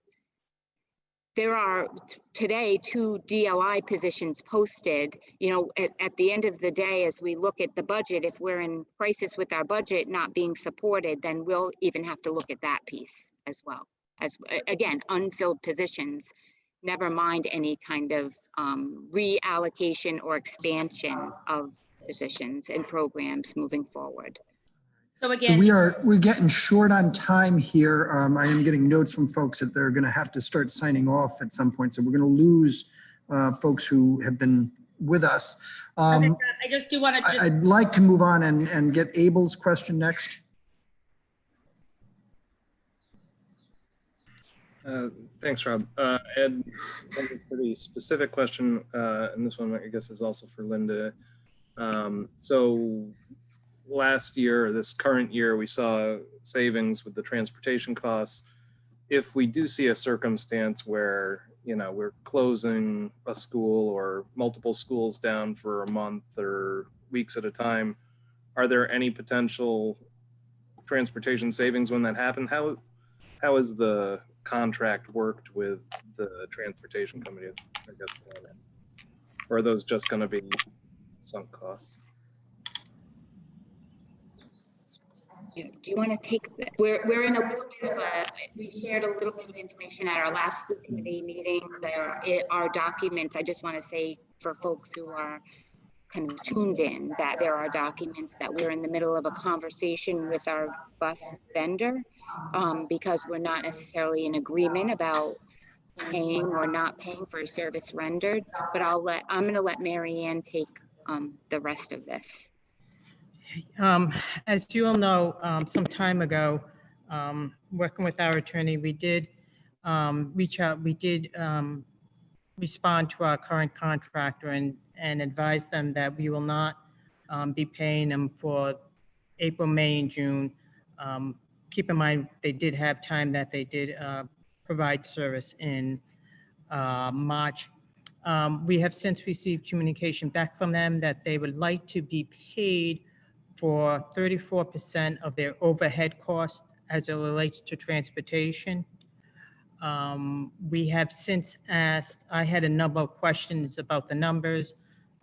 there are today 2 DLI positions posted, you know, at the end of the day, as we look at the budget, if we're in crisis with our budget not being supported, then we'll even have to look at that piece as well. As again, unfilled positions, never mind any kind of reallocation or expansion of positions and programs moving forward. So again, We're getting short on time here. I am getting notes from folks that they're going to have to start signing off at some point. So we're going to lose folks who have been with us. I just do want to I'd like to move on and get Abel's question next. Thanks, Rob. I had a pretty specific question, and this one I guess is also for Linda. So last year, or this current year, we saw savings with the transportation costs. If we do see a circumstance where, you know, we're closing a school or multiple schools down for a month or weeks at a time, are there any potential transportation savings when that happens? How is the contract worked with the transportation companies? I guess, or are those just going to be sunk costs? Do you want to take that? We're in a little bit of we shared a little bit of information at our last school committee meeting. There are documents. I just want to say for folks who are kind of tuned in that there are documents that we're in the middle of a conversation with our bus vendor, because we're not necessarily in agreement about paying or not paying for a service rendered. But I'm going to let Mary Ann take the rest of this. As you all know, some time ago, working with our attorney, we did reach out, we did respond to our current contractor and advise them that we will not be paying them for April, May, and June. Keep in mind, they did have time that they did provide service in March. We have since received communication back from them that they would like to be paid for 34% of their overhead cost as it relates to transportation. We have since asked, I had a number of questions about the numbers.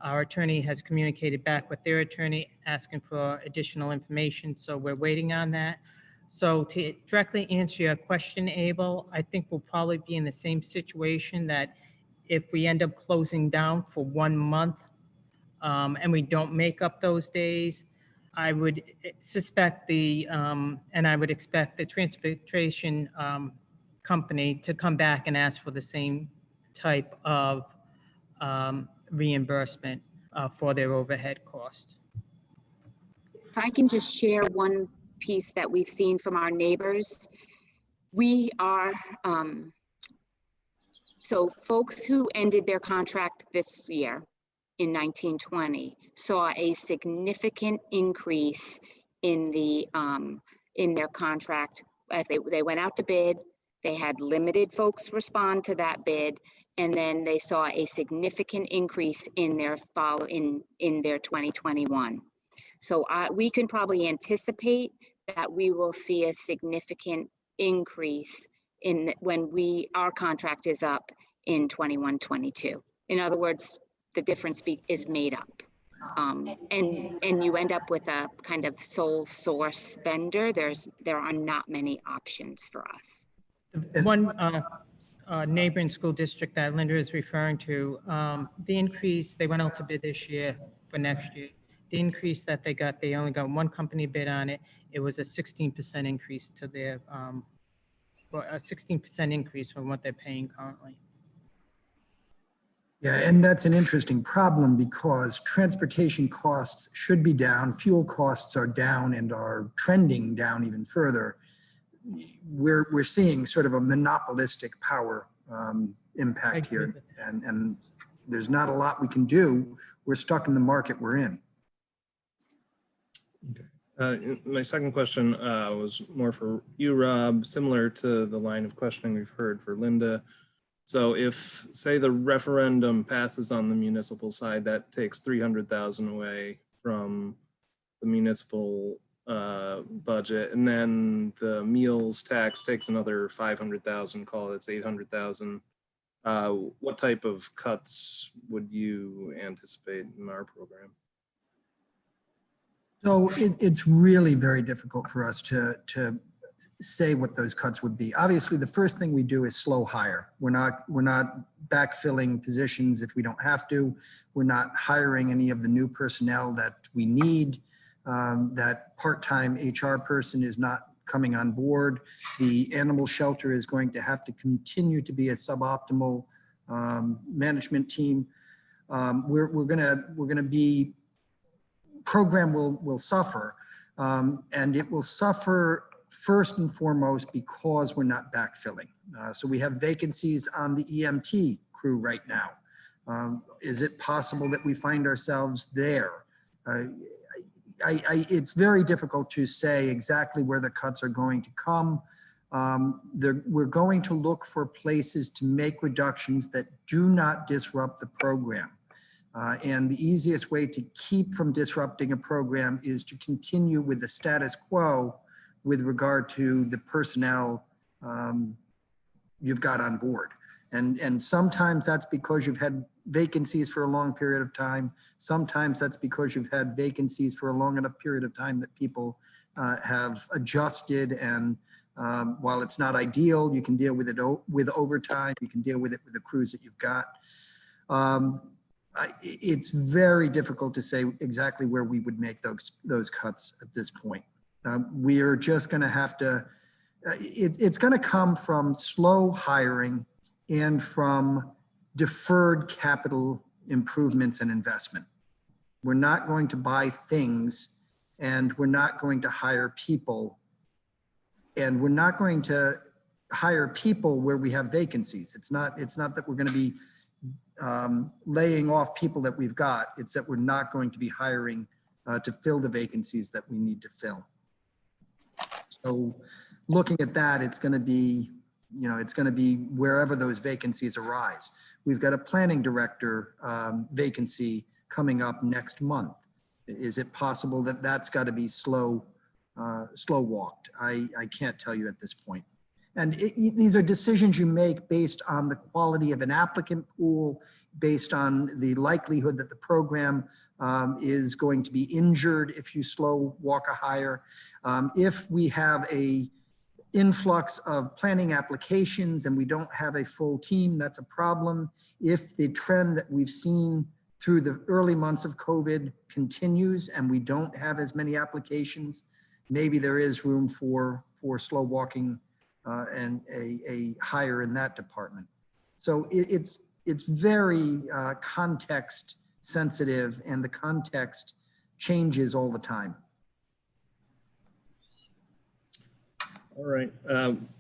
Our attorney has communicated back with their attorney asking for additional information, so we're waiting on that. So to directly answer your question, Abel, I think we'll probably be in the same situation that if we end up closing down for 1 month and we don't make up those days, I would suspect and I would expect the transportation company to come back and ask for the same type of reimbursement for their overhead cost. If I can just share one piece that we've seen from our neighbors, we are, so folks who ended their contract this year in 1920 saw a significant increase in their contract as they went out to bid. They had limited folks respond to that bid, and then they saw a significant increase in their in their 2021. So we can probably anticipate that we will see a significant increase when our contract is up in 21-22. In other words, the difference is made up. And you end up with a kind of sole source vendor. There are not many options for us. One neighboring school district that Linda is referring to, the increase, they went out to bid this year for next year. The increase that they got, they only got one company bid on it. It was a 16% increase to their, a 16% increase from what they're paying currently. Yeah, and that's an interesting problem because transportation costs should be down, fuel costs are down and are trending down even further. We're seeing sort of a monopolistic power impact here, and there's not a lot we can do. We're stuck in the market we're in. Okay. My second question was more for you, Rob, similar to the line of questioning we've heard for Linda. So if, say, the referendum passes on the municipal side, that takes 300,000 away from the municipal budget, and then the meals tax takes another 500,000, call it, it's 800,000. What type of cuts would you anticipate in our program? So it's really very difficult for us to say what those cuts would be. Obviously, the first thing we do is slow hire. We're not backfilling positions if we don't have to. We're not hiring any of the new personnel that we need. That part-time HR person is not coming on board. The animal shelter is going to have to continue to be a suboptimal management team. We're gonna be, program will suffer, and it will suffer first and foremost because we're not backfilling. So we have vacancies on the EMT crew right now. Is it possible that we find ourselves there? It's very difficult to say exactly where the cuts are going to come. We're going to look for places to make reductions that do not disrupt the program. And the easiest way to keep from disrupting a program is to continue with the status quo with regard to the personnel you've got on board. And sometimes that's because you've had vacancies for a long period of time. Sometimes that's because you've had vacancies for a long enough period of time that people have adjusted. And while it's not ideal, you can deal with it with overtime. You can deal with it with the crews that you've got. It's very difficult to say exactly where we would make those cuts at this point. We are just going to have to, it's going to come from slow hiring and from deferred capital improvements and investment. We're not going to buy things, and we're not going to hire people, and we're not going to hire people where we have vacancies. It's not that we're going to be laying off people that we've got. It's that we're not going to be hiring to fill the vacancies that we need to fill. So looking at that, it's going to be, it's going to be wherever those vacancies arise. We've got a planning director vacancy coming up next month. Is it possible that that's got to be slow walked? I can't tell you at this point. And these are decisions you make based on the quality of an applicant pool, based on the likelihood that the program is going to be injured if you slow walk a hire. If we have a influx of planning applications and we don't have a full team, that's a problem. If the trend that we've seen through the early months of COVID continues and we don't have as many applications, maybe there is room for slow walking and a hire in that department. So it's very context sensitive, and the context changes all the time. All right.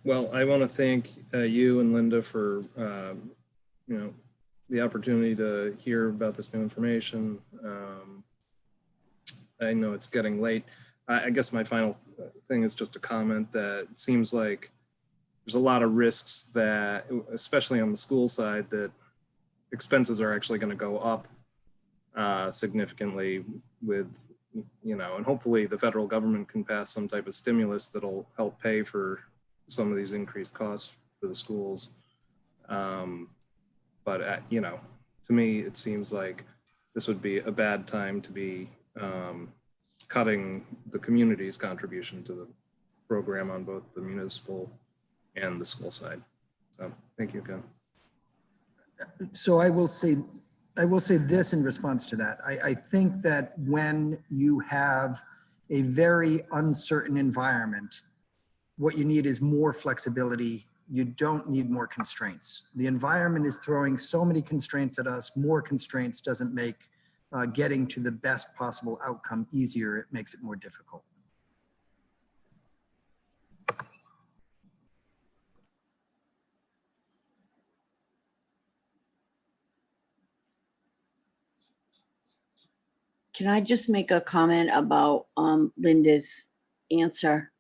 Well, I want to thank you and Linda for the opportunity to hear about this new information. I know it's getting late. I guess my final thing is just a comment that it seems like there's a lot of risks that, especially on the school side, that expenses are actually going to go up significantly with, and hopefully the federal government can pass some type of stimulus that'll help pay for some of these increased costs for the schools. But to me, it seems like this would be a bad time to be cutting the community's contribution to the program on both the municipal and the school side. So thank you again. So I will say this in response to that. I think that when you have a very uncertain environment, what you need is more flexibility. You don't need more constraints. The environment is throwing so many constraints at us. More constraints doesn't make getting to the best possible outcome easier. It makes it more difficult. Can I just make a comment about Linda's answer?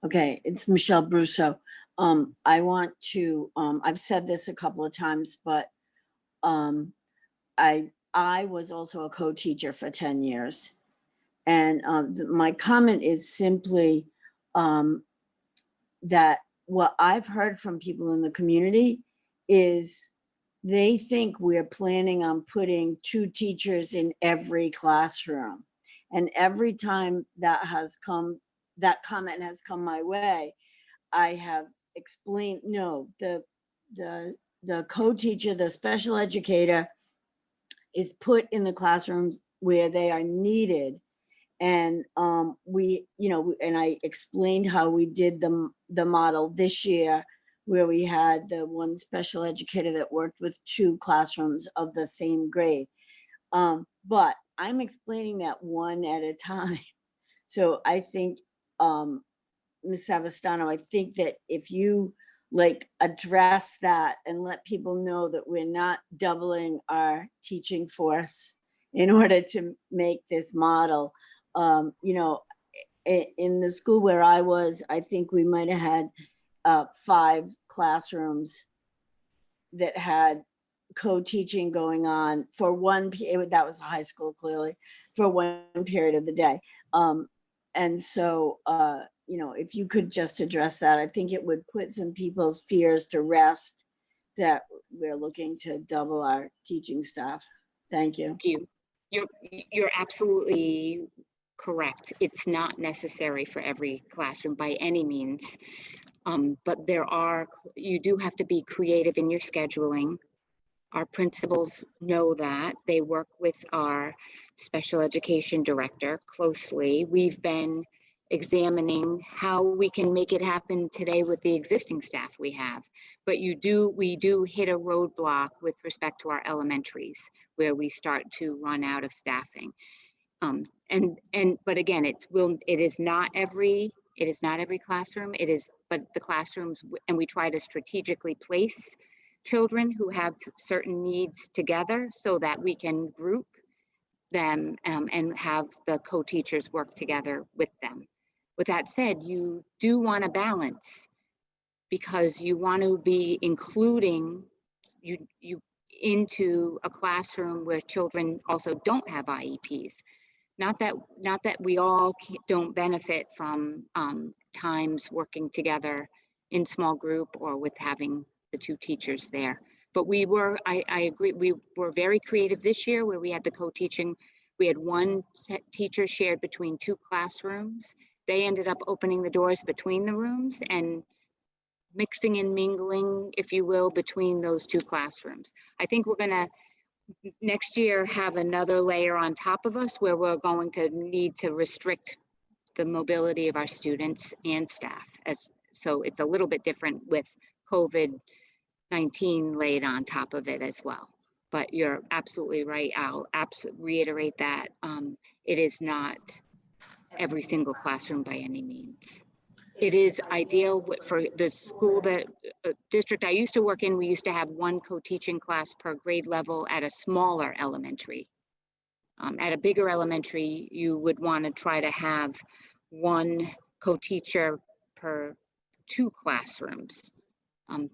Okay, it's Michelle Brusso. I want to, I've said this a couple of times, but I was also a co-teacher for 10 years. And my comment is simply that what I've heard from people in the community is they think we're planning on putting 2 teachers in every classroom. And every time that comment has come my way, I have explained, no, the co-teacher, the special educator is put in the classrooms where they are needed. And and I explained how we did the model this year, where we had the one special educator that worked with 2 classrooms of the same grade. But I'm explaining that one at a time. So I think, Ms. Savastano, I think that if you address that and let people know that we're not doubling our teaching force in order to make this model, in the school where I was, I think we might have had 5 classrooms that had co-teaching going on for one period. That was a high school, clearly, for one period of the day. And so, if you could just address that, I think it would put some people's fears to rest that we're looking to double our teaching staff. Thank you. Thank you. You're absolutely correct. It's not necessary for every classroom by any means. But you do have to be creative in your scheduling. Our principals know that. They work with our special education director closely. We've been examining how we can make it happen today with the existing staff we have. But we do hit a roadblock with respect to our elementaries, where we start to run out of staffing. But again, it is not every classroom. But the classrooms, and we try to strategically place children who have certain needs together so that we can group them and have the co-teachers work together with them. With that said, you do want to balance, because you want to be including you into a classroom where children also don't have IEPs. Not that we all don't benefit from times working together in small group or with having the 2 teachers there. But I agree, we were very creative this year where we had the co-teaching. We had 1 teacher shared between 2 classrooms. They ended up opening the doors between the rooms and mixing and mingling, if you will, between those 2 classrooms. I think we're gonna next year have another layer on top of us where we're going to need to restrict the mobility of our students and staff. So it's a little bit different with COVID-19 laid on top of it as well. But you're absolutely right. I'll reiterate that it is not every single classroom by any means. it is ideal for the school that district I used to work in. We used to have one co-teaching class per grade level at a smaller elementary. At a bigger elementary, you would want to try to have one co-teacher per 2 classrooms.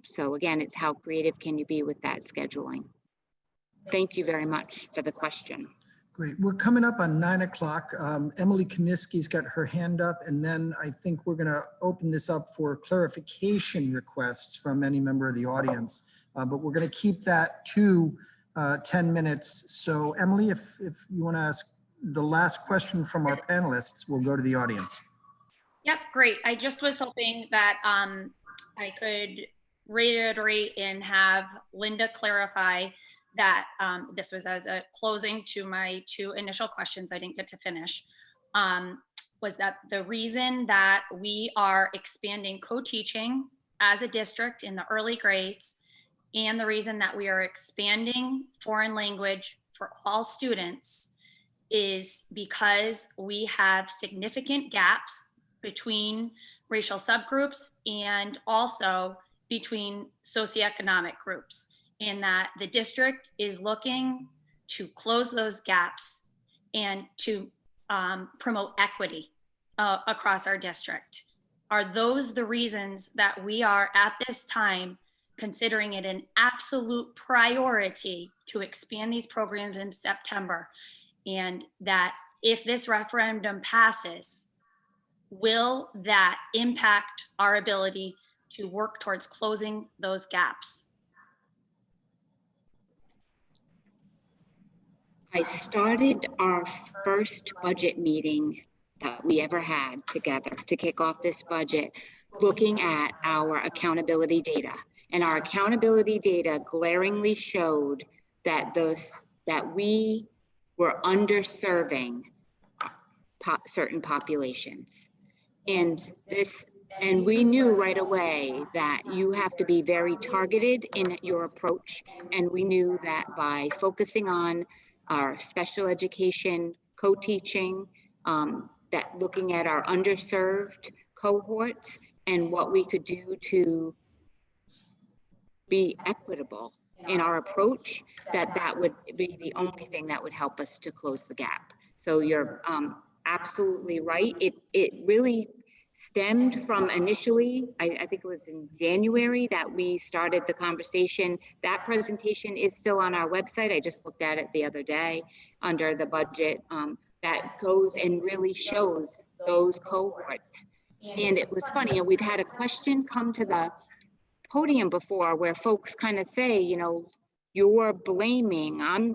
So again, it's how creative can you be with that scheduling? Thank you very much for the question. Great. We're coming up on 9 o'clock. Emily Comiskey's got her hand up, and then I think we're going to open this up for clarification requests from any member of the audience. But we're going to keep that to 10 minutes. So Emily, if you want to ask the last question from our panelists, we'll go to the audience. Yep, great. I just was hoping that I could reiterate and have Linda clarify that this was as a closing to my 2 initial questions I didn't get to finish, was that the reason that we are expanding co-teaching as a district in the early grades, and the reason that we are expanding foreign language for all students is because we have significant gaps between racial subgroups and also between socioeconomic groups, in that the district is looking to close those gaps and to promote equity across our district. Are those the reasons that we are at this time considering it an absolute priority to expand these programs in September? And that if this referendum passes, will that impact our ability to work towards closing those gaps? I started our first budget meeting that we ever had together to kick off this budget, looking at our accountability data. And our accountability data glaringly showed that we were underserving certain populations. And we knew right away that you have to be very targeted in your approach. And we knew that by focusing on our special education co-teaching, that looking at our underserved cohorts and what we could do to be equitable in our approach, that would be the only thing that would help us to close the gap. So you're absolutely right. It really stemmed from initially, I think it was in January that we started the conversation. That presentation is still on our website. I just looked at it the other day under the budget. That goes and really shows those cohorts. And it was funny, we've had a question come to the podium before where folks kind of say, you're blaming,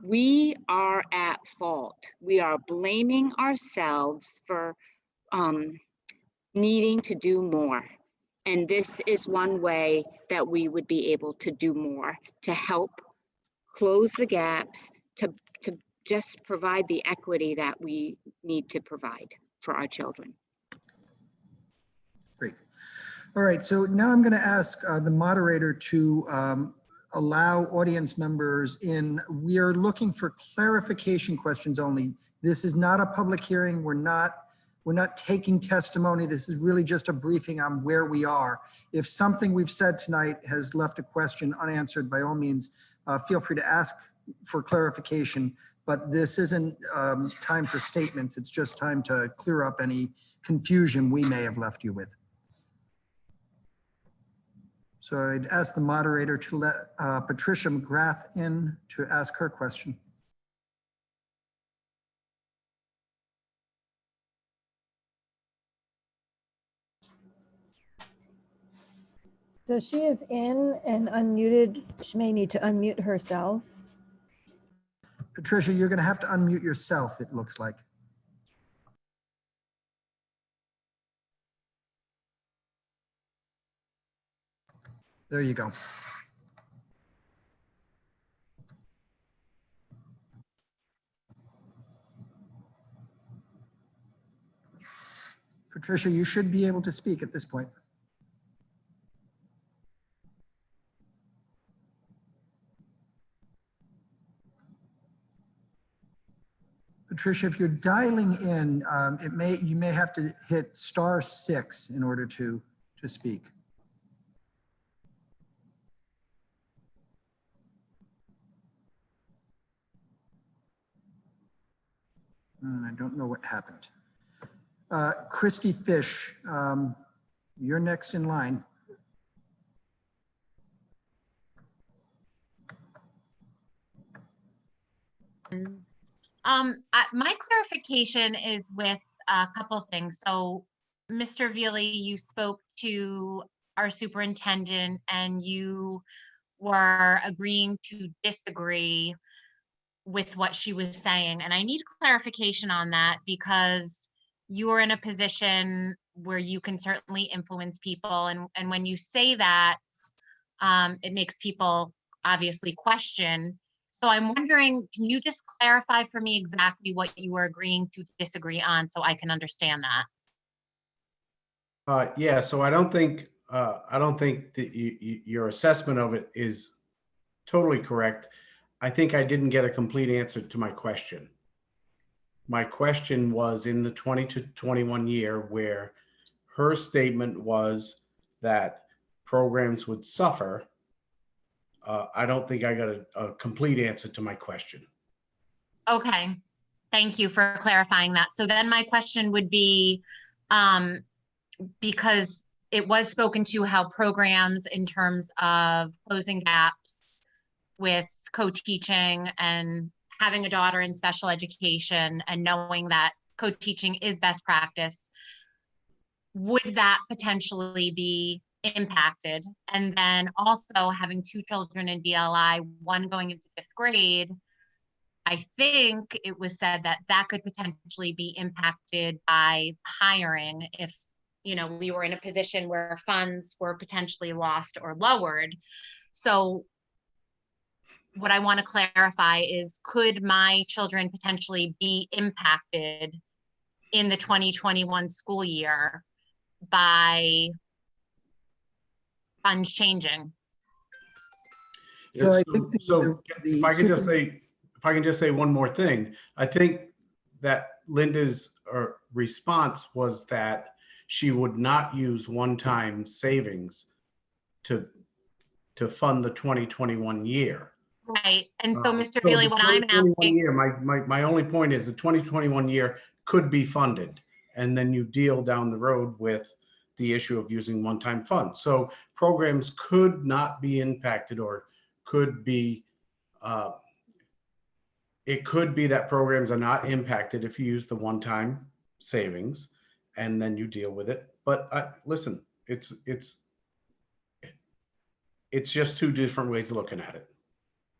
we are at fault. We are blaming ourselves for needing to do more. And this is one way that we would be able to do more to help close the gaps, to just provide the equity that we need to provide for our children. Great. All right, so now I'm going to ask the moderator to allow audience members in. We are looking for clarification questions only. This is not a public hearing. We're not taking testimony. This is really just a briefing on where we are. If something we've said tonight has left a question unanswered, by all means, feel free to ask for clarification, but this isn't time for statements. It's just time to clear up any confusion we may have left you with. So I'd ask the moderator to let Patricia McGrath in to ask her question. So she is in and unmuted. She may need to unmute herself. Patricia, you're going to have to unmute yourself, it looks like. There you go. Patricia, you should be able to speak at this point. Patricia, if you're dialing in, you may have to hit *6 in order to speak. I don't know what happened. Christy Fish, you're next in line. My clarification is with a couple things. So, Mr. Veely, you spoke to our superintendent and you were agreeing to disagree with what she was saying. And I need clarification on that because you are in a position where you can certainly influence people. And when you say that, it makes people obviously question. So I'm wondering, can you just clarify for me exactly what you were agreeing to disagree on so I can understand that? Yeah, so I don't think that your assessment of it is totally correct. I think I didn't get a complete answer to my question. My question was in the 20 to 21 year where her statement was that programs would suffer. I don't think I got a complete answer to my question. Okay, thank you for clarifying that. So then my question would be, because it was spoken to how programs in terms of closing gaps with co-teaching and having a daughter in special education and knowing that co-teaching is best practice, would that potentially be impacted? And then also having 2 children in BLI, one going into 5th grade, I think it was said that that could potentially be impacted by hiring if, you know, we were in a position where funds were potentially lost or lowered. So what I want to clarify is, could my children potentially be impacted in the 2021 school year by funds changing? So I think if I can just say one more thing, I think that Linda's response was that she would not use one-time savings to fund the 2021 year. Right. And so, Mr. Veely, what I'm asking, year, my only point is the 2021 year could be funded, and then you deal down the road with the issue of using one-time funds. So programs could not be impacted, or could be, it could be that programs are not impacted if you use the one-time savings and then you deal with it. But listen, it's just 2 different ways of looking at it.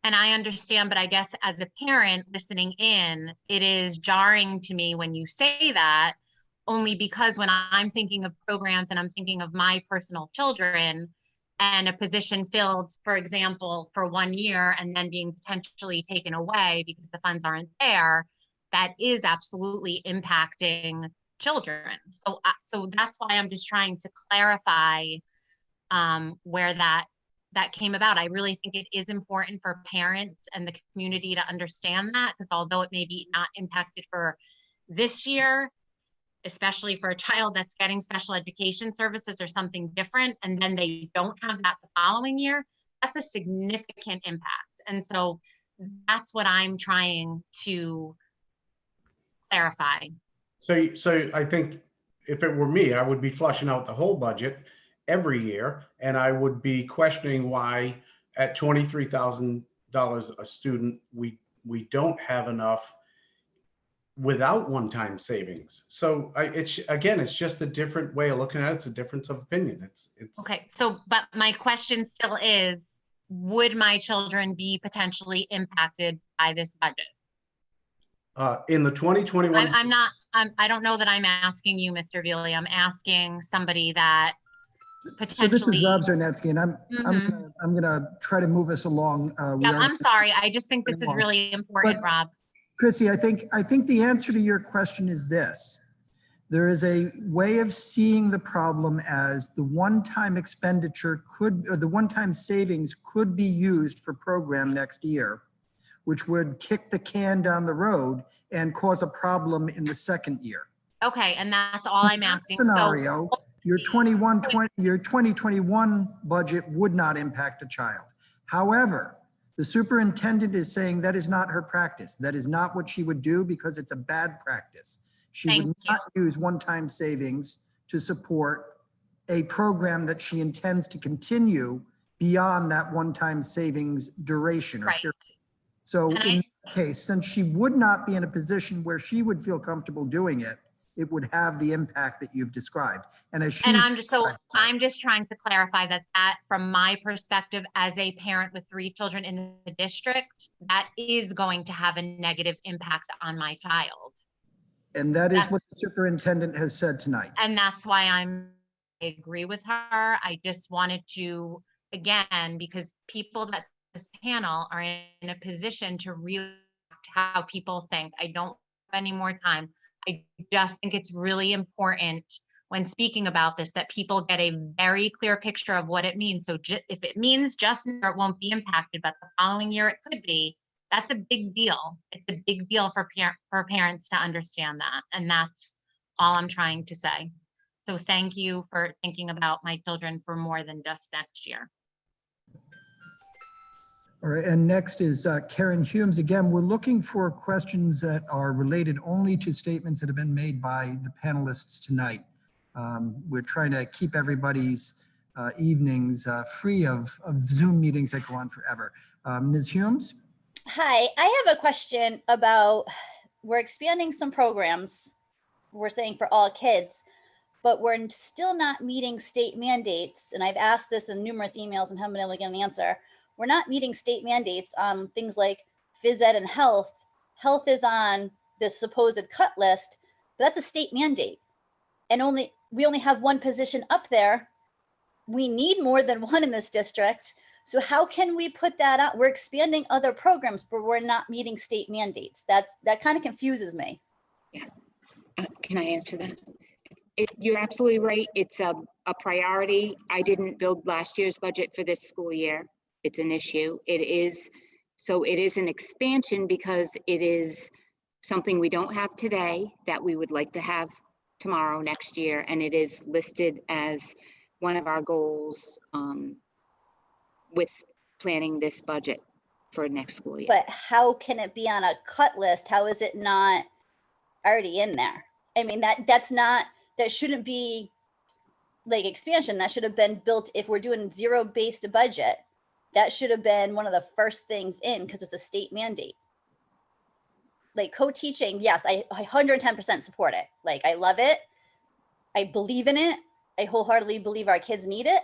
and I understand, but I guess as a parent listening in, it is jarring to me when you say that, only because when I'm thinking of programs and I'm thinking of my personal children and a position filled, for example, for 1 year and then being potentially taken away because the funds aren't there, that is absolutely impacting children. So that's why I'm just trying to clarify where that came about. I really think it is important for parents and the community to understand that, because although it may be not impacted for this year, especially for a child that's getting special education services or something different, and then they don't have that the following year, that's a significant impact. And so that's what I'm trying to clarify. So I think if it were me, I would be flushing out the whole budget every year, and I would be questioning why at $23,000 a student, we don't have enough without one-time savings. So it's just a different way of looking at it. It's a difference of opinion. It's okay. So, but my question still is, would my children be potentially impacted by this budget? In the 2021. I don't know that I'm asking you, Mr. Veely. I'm asking somebody that potentially. So this is Rob Zarnetsky, and I'm gonna try to move us along. I'm sorry. I just think this is really important, Rob. Christy, I think the answer to your question is this. There is a way of seeing the problem as the one-time expenditure or the one-time savings could be used for program next year, which would kick the can down the road and cause a problem in the second year. Okay, and that's all I'm In that asking. So scenario, your 2021 budget would not impact a child. However, the superintendent is saying that is not her practice. That is not what she would do because it's a bad practice. She would Thank not use one-time savings to support a program that she intends to continue beyond that one-time savings duration. Right. So And in that case, since she would not be in a position where she would feel comfortable doing it, it would have the impact that you've described. And as And she's, I'm just trying to clarify that from my perspective as a parent with 3 children in the district, that is going to have a negative impact on my child. and that is what the superintendent has said tonight. And that's why I agree with her. I just wanted to, again, because people that this panel are in a position to really how people think. I don't have any more time. I just think it's really important when speaking about this that people get a very clear picture of what it means. So if it means just it won't be impacted, but the following year it could be, that's a big deal. It's a big deal for parents to understand that. And that's all I'm trying to say. So thank you for thinking about my children for more than just next year. All right, and next is Karen Humes. Again, we're looking for questions that are related only to statements that have been made by the panelists tonight. We're trying to keep everybody's evenings free of Zoom meetings that go on forever. Ms. Humes? Hi, I have a question about, we're expanding some programs, we're saying for all kids, but we're still not meeting state mandates. And I've asked this in numerous emails and haven't been able to get an answer. We're not meeting state mandates on things like phys ed and health. Health is on this supposed cut list, but that's a state mandate. And we only have one position up there. We need more than one in this district. So how can we put that out? We're expanding other programs, but we're not meeting state mandates. That kind of confuses me. Yeah. Can I answer that? You're absolutely right. It's a priority. I didn't build last year's budget for this school year. It's an issue. It is an expansion because it is something we don't have today that we would like to have tomorrow, next year, and it is listed as one of our goals with planning this budget for next school year. But how can it be on a cut list? How is it not already in there? I mean, that shouldn't be like expansion. That should have been built. If we're doing zero-based budget, that should have been one of the first things in because it's a state mandate. Like co-teaching, yes, I 110% support it. Like, I love it. I believe in it. I wholeheartedly believe our kids need it.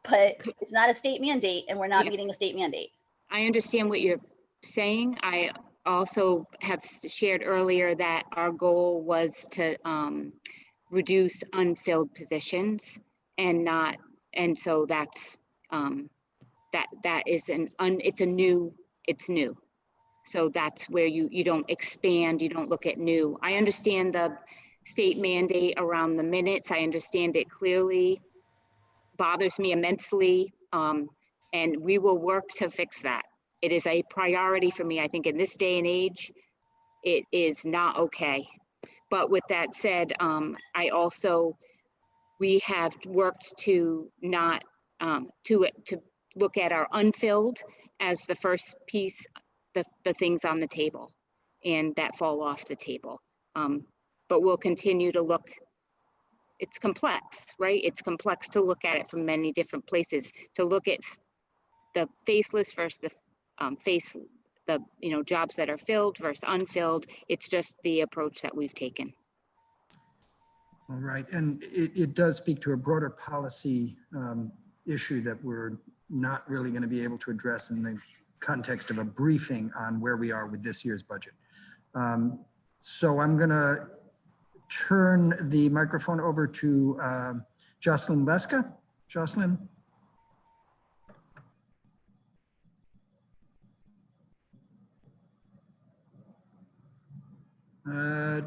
But it's not a state mandate, and we're not meeting a state mandate. I understand what you're saying. I also have shared earlier that our goal was to reduce unfilled positions and so that's it's new. So that's where you don't expand, you don't look at new. I understand the state mandate around the minutes. I understand it clearly, bothers me immensely. And we will work to fix that. It is a priority for me. I think in this day and age, it is not okay. But with that said, we have worked to not, to look at our unfilled as the first piece, the things on the table and that fall off the table. But we'll continue to look, it's complex, right? It's complex to look at it from many different places, to look at the faceless versus the jobs that are filled versus unfilled. It's just the approach that we've taken. All right, and it does speak to a broader policy issue that we're not really going to be able to address in the context of a briefing on where we are with this year's budget. So I'm going to turn the microphone over to Jocelyn Leska. Jocelyn.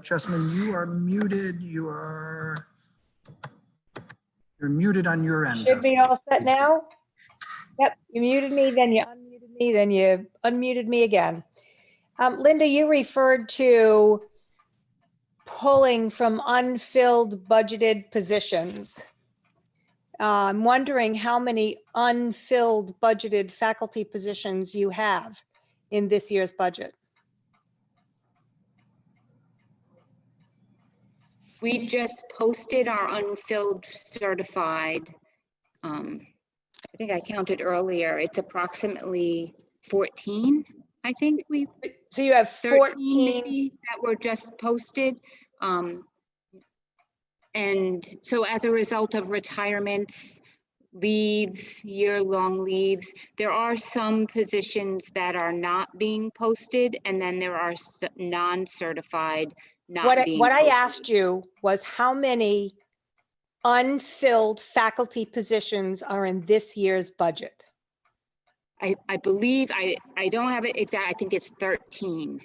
Jocelyn, you are muted. You're muted on your end. Should be all set now? Yep, you muted me, then you unmuted me, then you unmuted me again. Linda, you referred to pulling from unfilled budgeted positions. I'm wondering how many unfilled budgeted faculty positions you have in this year's budget. We just posted our unfilled certified. I think I counted earlier. It's approximately 14. I think we. So you have 14 maybe that were just posted. And so as a result of retirements, leaves, year-long leaves, there are some positions that are not being posted, and then there are non-certified not being What I posted. asked you was how many unfilled faculty positions are in this year's budget? I believe, I don't have it exact, I think it's 13.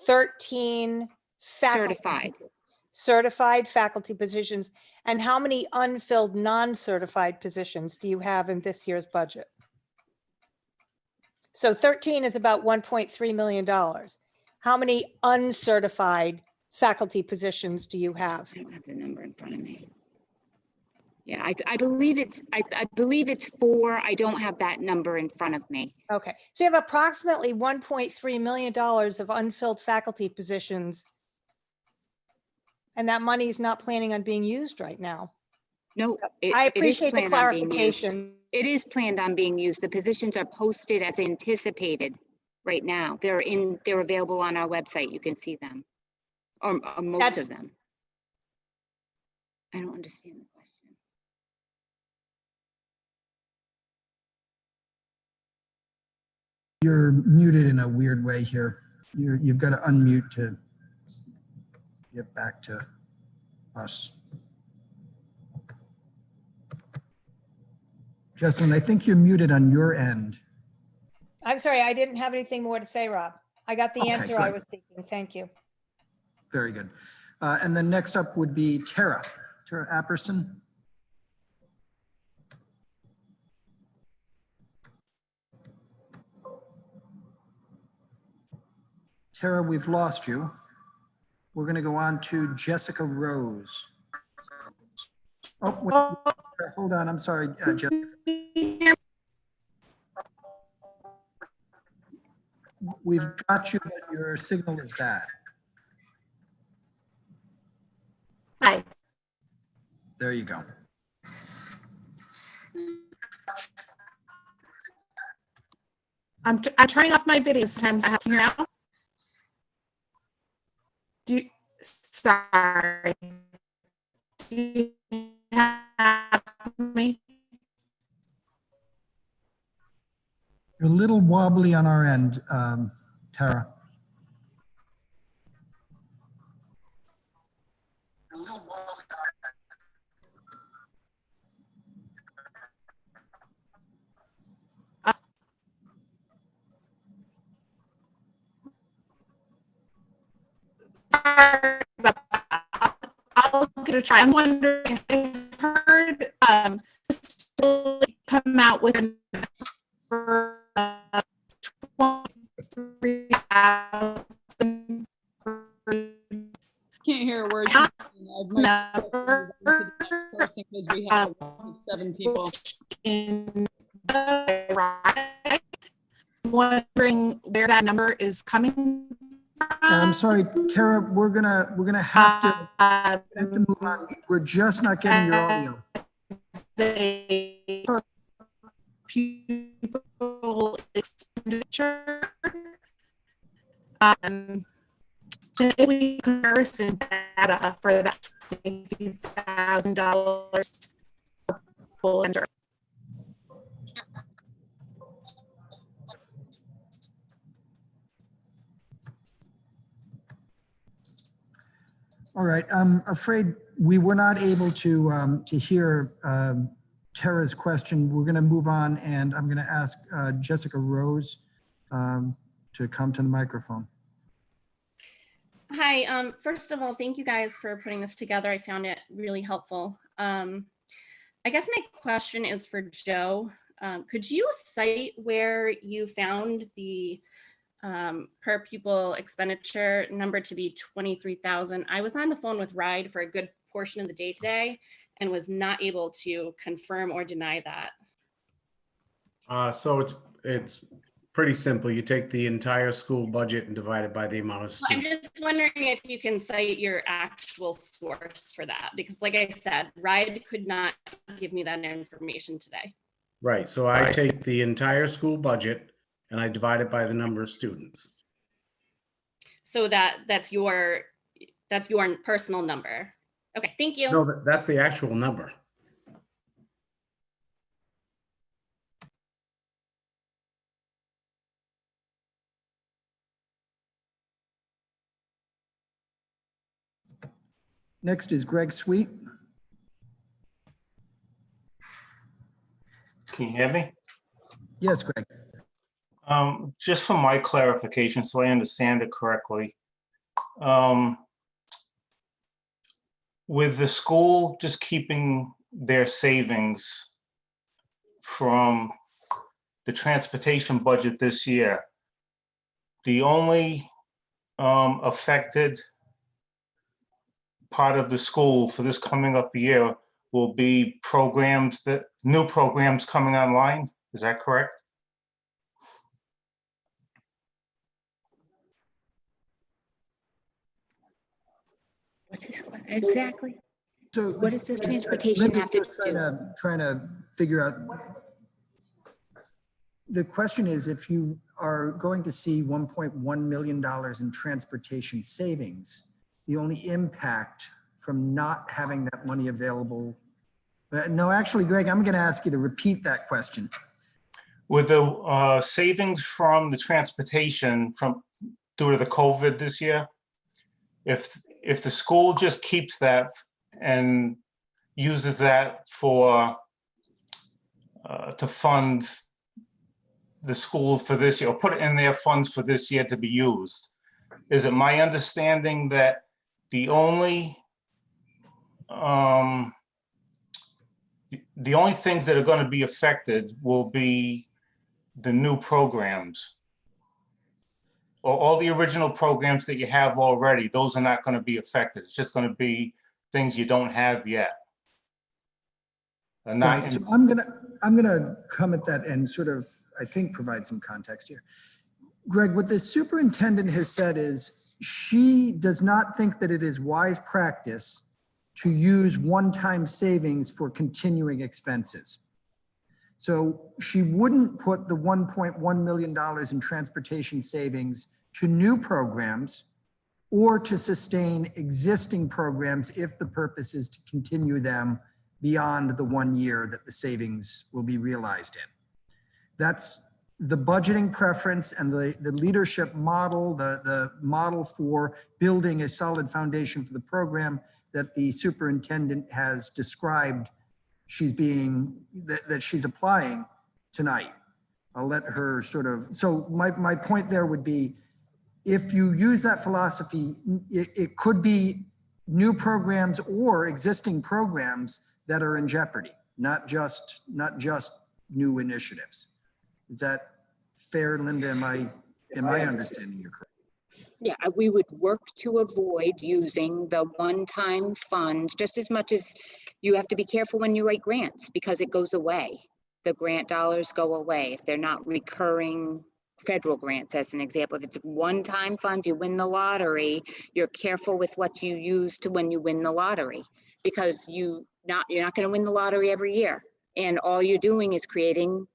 13 certified faculty positions. And how many unfilled non-certified positions do you have in this year's budget? So 13 is about $1.3 million. How many uncertified faculty positions do you have? I don't have the number in front of me. Yeah, I believe it's, I believe it's 4. I don't have that number in front of me. Okay, so you have approximately $1.3 million of unfilled faculty positions. And that money is not planning on being used right now. No, I appreciate the clarification. It is planned on being used. The positions are posted as anticipated right now. They're available on our website. You can see them, or most of them. I don't understand the question. You're muted in a weird way here. You've got to unmute to get back to us. Jessalyn, I think you're muted on your end. I'm sorry, I didn't have anything more to say, Rob. I got the answer I was seeking. Thank you. Very good. And then next up would be Tara Apperson. Tara, we've lost you. We're going to go on to Jessica Rose. Oh, wait, hold on. I'm sorry, Jessica. We've got you, but your signal is bad. Hi. There you go. I'm turning off my video. Sometimes I have to hear out. Sorry. Do you have me? You're a little wobbly on our end, Tara. Sorry about that. I'll give it a try. I'm wondering, I heard come out with a number of 23,000. Can't hear a word you're saying. I've moved to the next person because we have 7 people. Wondering where that number is coming from. I'm sorry, Tara, we're gonna have to move on. We're just not getting your audio. Per pupil expenditure. If we comparison data for that $22,000 per pupil under. All right, I'm afraid we were not able to hear Tara's question. We're going to move on, and I'm going to ask Jessica Rose to come to the microphone. Hi, first of all, thank you guys for putting this together. I found it really helpful. I guess my question is for Joe. Could you cite where you found the per pupil expenditure number to be 23,000. I was on the phone with RIDE for a good portion of the day today and was not able to confirm or deny that. So it's pretty simple. You take the entire school budget and divide it by the amount of So I'm students. just wondering if you can cite your actual source for that, because like I said, RIDE could not give me that information today. Right, so I take the entire school budget and I divide it by the number of students. So that's your personal number. Okay, thank you. No, that's the actual number. Next is Greg Sweet. Can you hear me? Yes, Greg. Just for my clarification, so I understand it correctly. With the school just keeping their savings from the transportation budget this year, the only affected part of the school for this coming up year will be programs new programs coming online. Is that correct? What's this question? Exactly. So what does the transportation Linda's have to just do? trying to figure out. The question is, if you are going to see $1.1 million in transportation savings, the only impact from not having that money available. No, actually, Greg, I'm going to ask you to repeat that question. With the savings from the transportation due to the COVID this year, if the school just keeps that and uses that for to fund the school for this year, or put it in their funds for this year to be used, is it my understanding that the only things that are going to be affected will be the new programs, or all the original programs that you have already? Those are not going to be affected. It's just going to be things you don't have yet. Right, so I'm gonna come at that and sort of, I think, provide some context here. Greg, what the superintendent has said is she does not think that it is wise practice to use one-time savings for continuing expenses. So she wouldn't put the $1.1 million in transportation savings to new programs or to sustain existing programs if the purpose is to continue them beyond the 1 year that the savings will be realized in. That's the budgeting preference and the leadership model, the model for building a solid foundation for the program that the superintendent has described that she's applying tonight. I'll let her sort of, so my point there would be, if you use that philosophy, it could be new programs or existing programs that are in jeopardy, not just new initiatives. Is that fair, Linda? Am I understanding you correctly? Yeah, we would work to avoid using the one-time funds just as much as you have to be careful when you write grants because it goes away. The grant dollars go away if they're not recurring federal grants, as an example. If it's one-time funds, you win the lottery, you're careful with what you use to when you win the lottery, because you're not going to win the lottery every year. And all you're doing is creating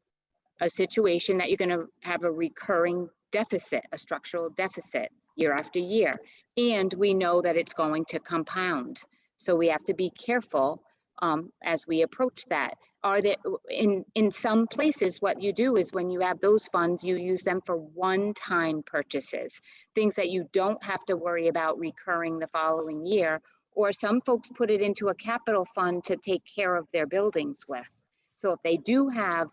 a situation that you're going to have a recurring deficit, a structural deficit year after year. And we know that it's going to compound. So we have to be careful as we approach that. Are there, in some places, what you do is when you have those funds, you use them for one-time purchases, things that you don't have to worry about recurring the following year. Or some folks put it into a capital fund to take care of their buildings with. So if they do have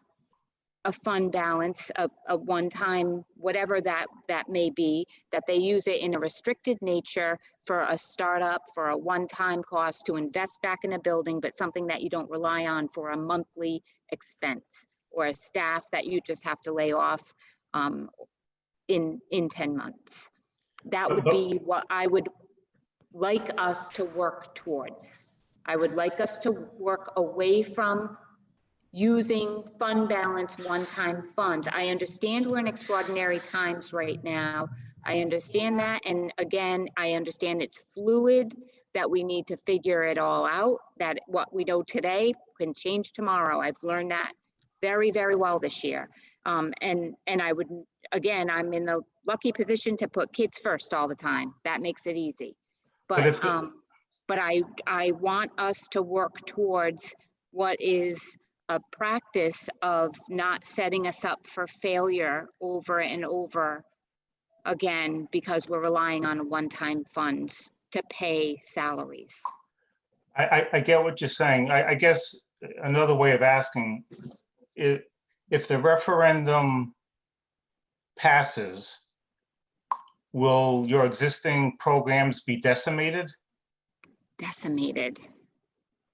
a fund balance of a one-time, whatever that may be, that they use it in a restricted nature for a startup, for a one-time cost to invest back in a building, but something that you don't rely on for a monthly expense, or a staff that you just have to lay off, in 10 months. That would be what I would like us to work towards. I would like us to work away from using fund balance one-time funds. I understand we're in extraordinary times right now. I understand that. And again, I understand it's fluid, that we need to figure it all out, that what we know today can change tomorrow. I've learned that very, very well this year. And I would, again, I'm in the lucky position to put kids first all the time. That makes it easy. But I want us to work towards what is a practice of not setting us up for failure over and over again, because we're relying on one-time funds to pay salaries. I get what you're saying. I guess another way of asking, if the referendum passes, will your existing programs be decimated? Decimated?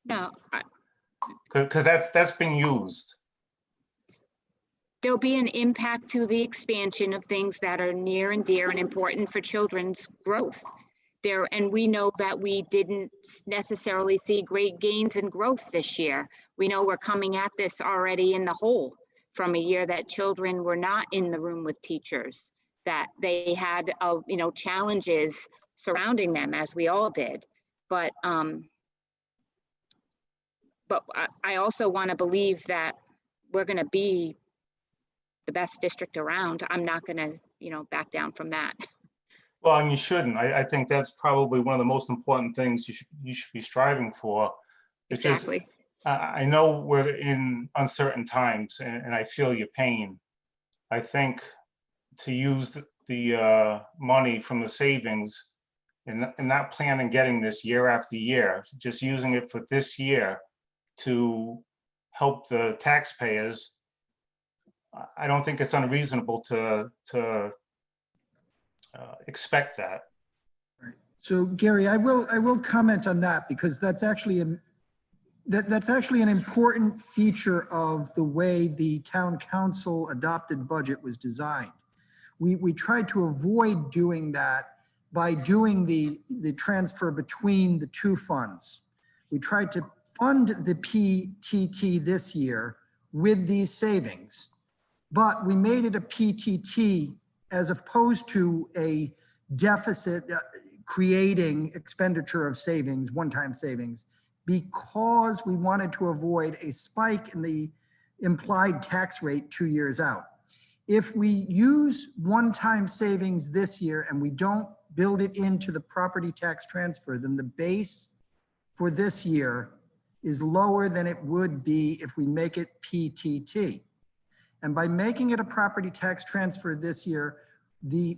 No. Because that's been used. There'll be an impact to the expansion of things that are near and dear and important for children's growth. And we know that we didn't necessarily see great gains in growth this year. We know we're coming at this already in the hole from a year that children were not in the room with teachers, that they had, challenges surrounding them, as we all did. But I also want to believe that we're going to be the best district around. I'm not going to, back down from that. Well, and you shouldn't. I think that's probably one of the most important things you should be striving for. It's exactly. Just, I know we're in uncertain times, and I feel your pain. I think to use the money from the savings and not planning getting this year after year, just using it for this year to help the taxpayers, I don't think it's unreasonable to expect that. Right. So Gary, I will comment on that, because that's actually an important feature of the way the town council adopted budget was designed. We tried to avoid doing that by doing the transfer between the two funds. We tried to fund the PTT this year with these savings, but we made it a PTT as opposed to a deficit creating expenditure of savings, one-time savings, because we wanted to avoid a spike in the implied tax rate 2 years out. If we use one-time savings this year and we don't build it into the property tax transfer, then the base for this year is lower than it would be if we make it PTT. And by making it a property tax transfer this year, the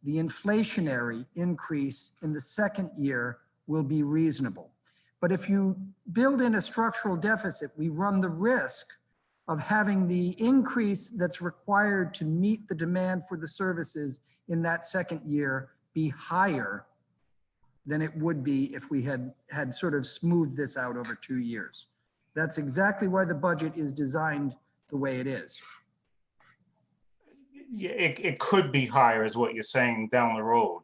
inflationary increase in the second year will be reasonable. But if you build in a structural deficit, we run the risk of having the increase that's required to meet the demand for the services in that second year be higher than it would be if we had sort of smoothed this out over 2 years. That's exactly why the budget is designed the way it is. Yeah, it could be higher, is what you're saying, down the road.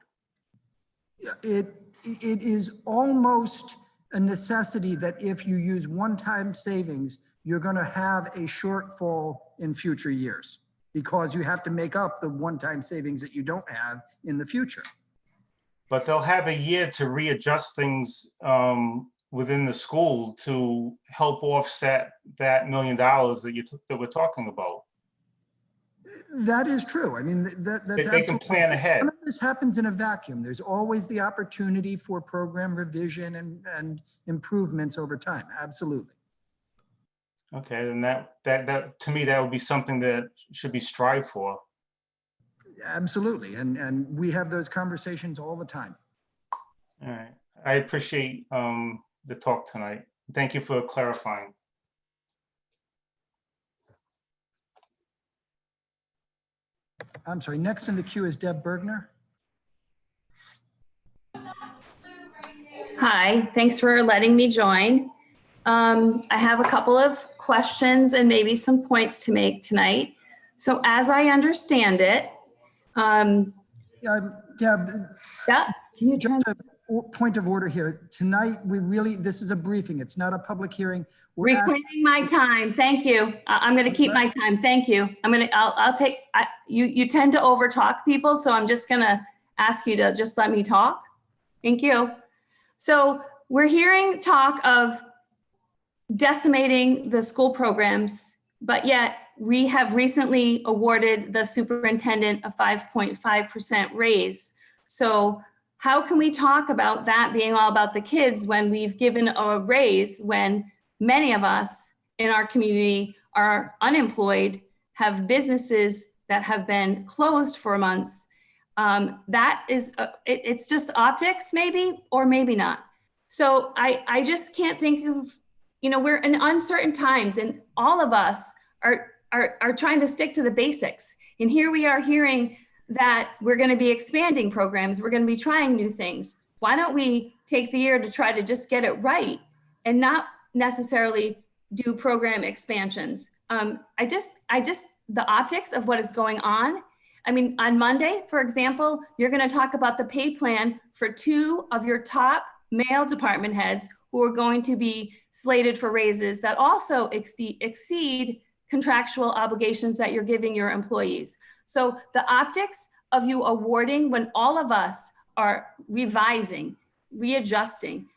It is almost a necessity that if you use one-time savings, you're going to have a shortfall in future years, because you have to make up the one-time savings that you don't have in the future. But they'll have a year to readjust things within the school to help offset that $1 million that we're talking about. That is true. I mean, that's They can plan ahead. None of this happens in a vacuum. There's always the opportunity for program revision and improvements over time. Absolutely. Okay, and that to me, that would be something that should be strived for. Absolutely. And we have those conversations all the time. All right. I appreciate the talk tonight. Thank you for clarifying. I'm sorry, next in the queue is Deb Bergner. Hi, thanks for letting me join. I have a couple of questions and maybe some points to make tonight. So as I understand it, Deb, Yeah, can you just a point of order here. Tonight, this is a briefing. It's not a public hearing. We're reclaiming my time. Thank you. I'm going to keep my time. Thank you. I'll take, you tend to overtalk people, so I'm just going to ask you to just let me talk. Thank you. So we're hearing talk of decimating the school programs, but yet we have recently awarded the superintendent a 5.5% raise. So how can we talk about that being all about the kids when we've given a raise, when many of us in our community are unemployed, have businesses that have been closed for months? That is, it's just optics maybe, or maybe not. So I just can't think of, we're in uncertain times and all of us are trying to stick to the basics. And here we are hearing that we're going to be expanding programs. We're going to be trying new things. Why don't we take the year to try to just get it right and not necessarily do program expansions? The optics of what is going on. I mean, on Monday, for example, you're going to talk about the pay plan for 2 of your top male department heads who are going to be slated for raises that also exceed contractual obligations that you're giving your employees. So the optics of you awarding when all of us are revising, readjusting,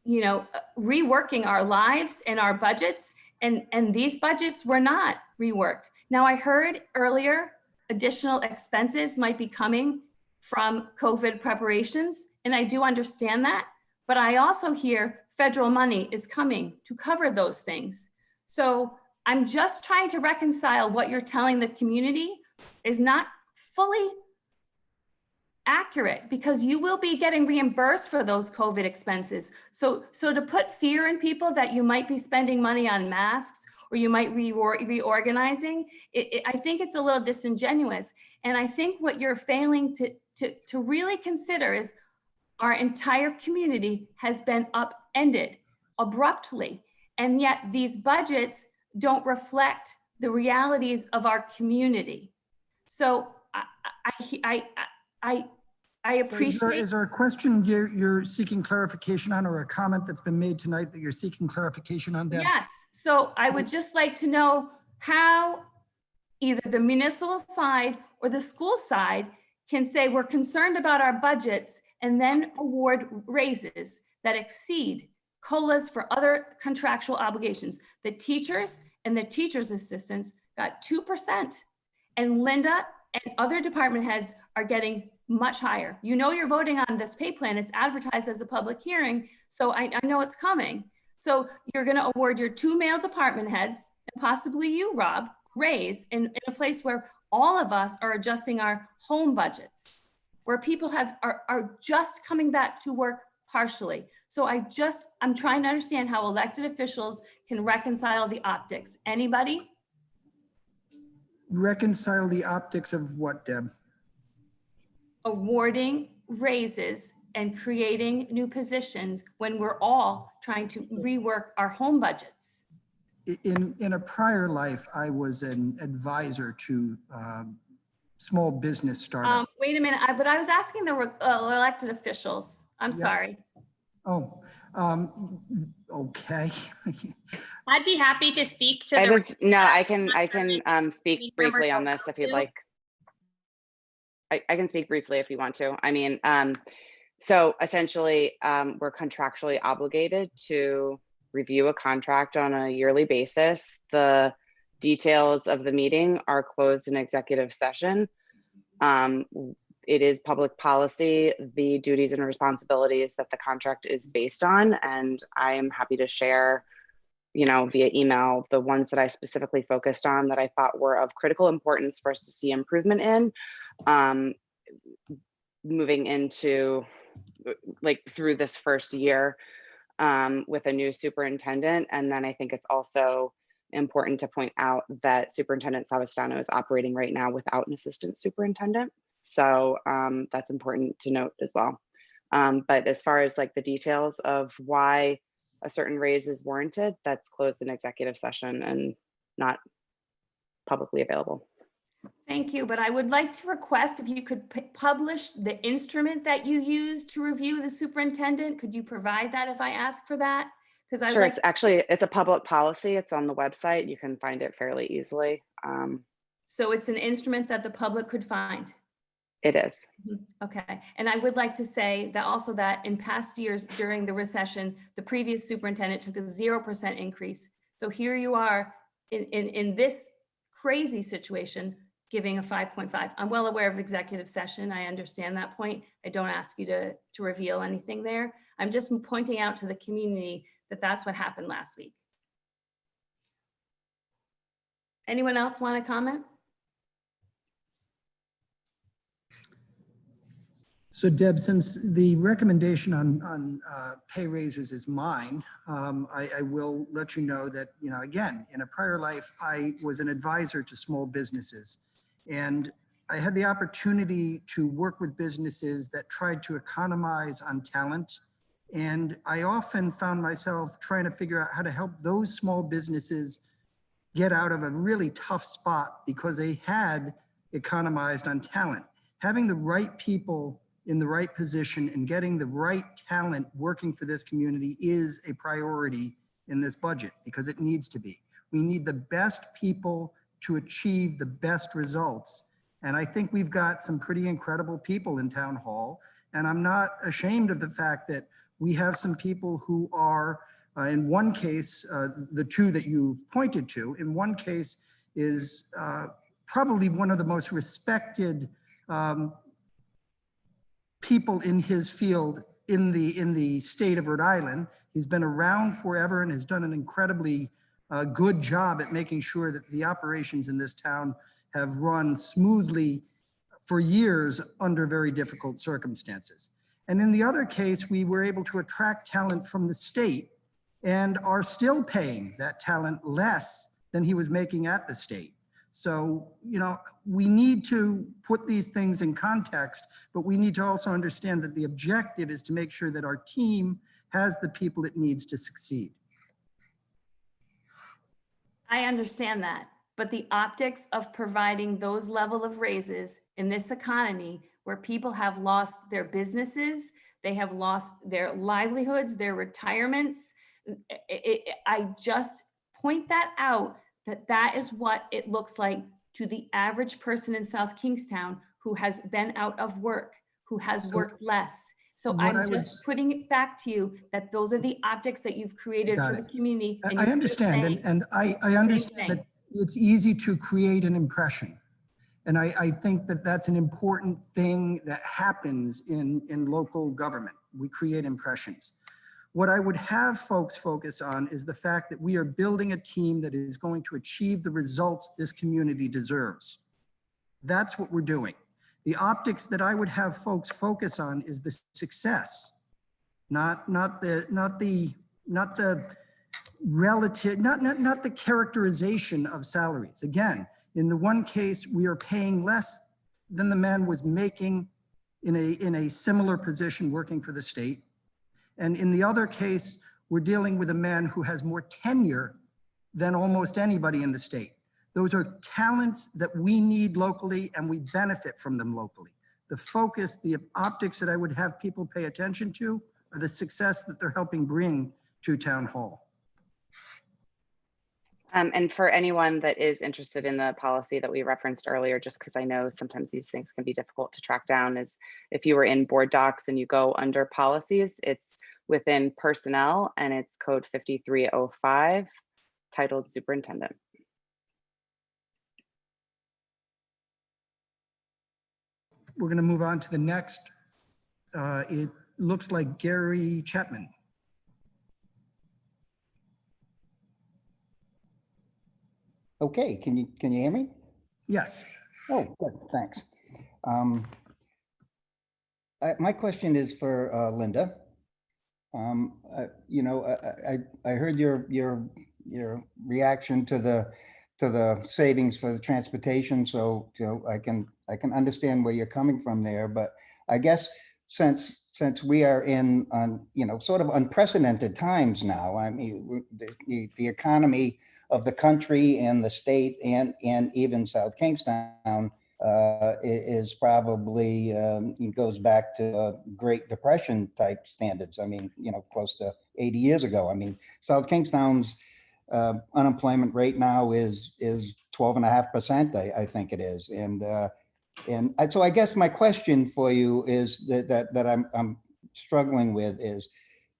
reworking our lives and our budgets, and these budgets were not reworked. Now, I heard earlier additional expenses might be coming from COVID preparations, and I do understand that, but I also hear federal money is coming to cover those things. So I'm just trying to reconcile what you're telling the community is not fully accurate, because you will be getting reimbursed for those COVID expenses. So to put fear in people that you might be spending money on masks or you might reorganizing, I think it's a little disingenuous. And I think what you're failing to really consider is our entire community has been upended abruptly. And yet these budgets don't reflect the realities of our community. So I appreciate. Is there a question you're seeking clarification on, or a comment that's been made tonight that you're seeking clarification on, Deb? Yes. So I would just like to know how either the municipal side or the school side can say we're concerned about our budgets and then award raises that exceed COLAs for other contractual obligations. The teachers and the teachers' assistants got 2%, and Linda and other department heads are getting much higher. You're voting on this pay plan. It's advertised as a public hearing, so I know it's coming. So you're going to award your 2 male department heads, and possibly you, Rob, raise in a place where all of us are adjusting our home budgets, where people are just coming back to work partially. So I'm trying to understand how elected officials can reconcile the optics. Anybody? Reconcile the optics of what, Deb? Awarding raises and creating new positions when we're all trying to rework our home budgets. In a prior life, I was an advisor to small business startup. Wait a minute, but I was asking the elected officials. I'm sorry. Oh, okay. I'd be happy to speak to I can speak briefly on this if you'd like. I can speak briefly if you want to. I mean, so essentially, we're contractually obligated to review a contract on a yearly basis. The details of the meeting are closed in executive session. It is public policy, the duties and responsibilities that the contract is based on, and I am happy to share, via email, the ones that I specifically focused on that I thought were of critical importance for us to see improvement in, moving into through this first year with a new superintendent. And then I think it's also important to point out that Superintendent Savastano is operating right now without an assistant superintendent. So that's important to note as well. But as far as the details of why a certain raise is warranted, that's closed in executive session and not publicly available. Thank you, but I would like to request if you could publish the instrument that you use to review the superintendent. Could you provide that if I ask for that? Because I Sure, like, it's actually, it's a public policy. It's on the website. You can find it fairly easily. so it's an instrument that the public could find. It is. Okay, and I would like to say that also that in past years during the recession, the previous superintendent took a 0% increase. So here you are in this crazy situation, giving a 5.5. I'm well aware of executive session. I understand that point. I don't ask you to reveal anything there. I'm just pointing out to the community that that's what happened last week. Anyone else want to comment? So Deb, since the recommendation on pay raises is mine, I will let you know that, you know, again, in a prior life, I was an advisor to small businesses. And I had the opportunity to work with businesses that tried to economize on talent. And I often found myself trying to figure out how to help those small businesses get out of a really tough spot because they had economized on talent. Having the right people in the right position and getting the right talent working for this community is a priority in this budget because it needs to be. We need the best people to achieve the best results. And I think we've got some pretty incredible people in town hall. And I'm not ashamed of the fact that we have some people who are, in one case, the two that you've pointed to, in one case is probably one of the most respected people in his field in the state of Rhode Island. He's been around forever and has done an incredibly good job at making sure that the operations in this town have run smoothly for years under very difficult circumstances. And in the other case, we were able to attract talent from the state and are still paying that talent less than he was making at the state. So, you know, we need to put these things in context, but we need to also understand that the objective is to make sure that our team has the people it needs to succeed. I understand that, but the optics of providing those level of raises in this economy where people have lost their businesses, they have lost their livelihoods, their retirements, I just point that out, that is what it looks like to the average person in South Kingstown who has been out of work, who has worked less. So I'm just putting it back to you that those are the optics that you've created for the community. I understand, and I understand that it's easy to create an impression. And I think that that's an important thing that happens in local government. We create impressions. What I would have folks focus on is the fact that we are building a team that is going to achieve the results this community deserves. That's what we're doing. The optics that I would have folks focus on is the success, not the relative, not the characterization of salaries. Again, in the one case, we are paying less than the man was making in a similar position working for the state. And in the other case, we're dealing with a man who has more tenure than almost anybody in the state. Those are talents that we need locally and we benefit from them locally. The focus, the optics that I would have people pay attention to are the success that they're helping bring to town hall. And for anyone that is interested in the policy that we referenced earlier, just because I know sometimes these things can be difficult to track down, is if you were in board docs and you go under policies, it's within personnel and it's code 5305 titled superintendent. We're going to move on to the next. It looks like Gary Chapman. Okay, can you hear me? Yes. Oh, good, thanks. My question is for Linda. You know, I heard your reaction to the savings for the transportation, so you know I can understand where you're coming from there. But I guess since we are in, sort of unprecedented times now, I mean, the economy of the country and the state and even South Kingstown is probably, it goes back to Great Depression type standards. I mean, close to 80 years ago. I mean, South Kingstown's unemployment rate now is 12.5%, I think it is. So I guess my question for you is that I'm struggling with is,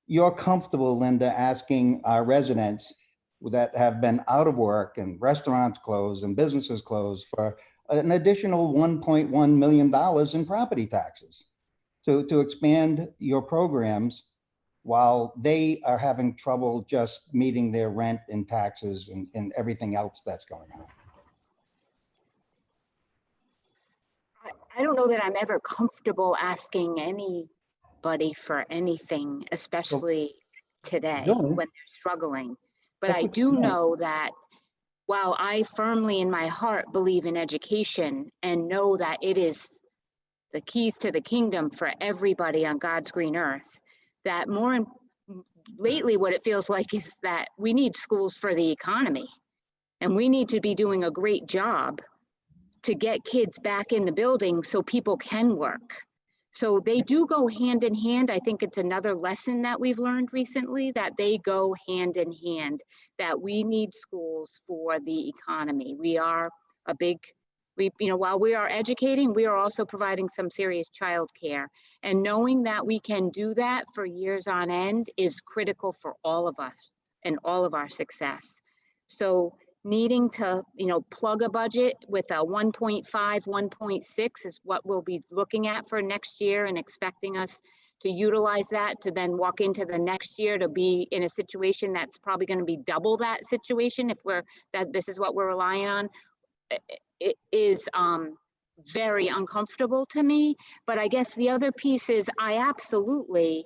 you're comfortable, Linda, asking our residents that have been out of work and restaurants closed and businesses closed for an additional $1.1 million in property taxes to expand your programs while they are having trouble just meeting their rent and taxes and everything else that's going on? I don't know that I'm ever comfortable asking anybody for anything, especially today when they're struggling. But I do know that while I firmly in my heart believe in education and know that it is the keys to the kingdom for everybody on God's green earth, that lately what it feels like is that we need schools for the economy, and we need to be doing a great job to get kids back in the building so people can work. So they do go hand in hand. I think it's another lesson that we've learned recently, that they go hand in hand, that we need schools for the economy. We are while we are educating, we are also providing some serious childcare. And knowing that we can do that for years on end is critical for all of us and all of our success. So needing to, plug a budget with a 1.5, 1.6 is what we'll be looking at for next year, and expecting us to utilize that to then walk into the next year to be in a situation that's probably going to be double that situation if this is what we're relying on. It is very uncomfortable to me. But I guess the other piece is I absolutely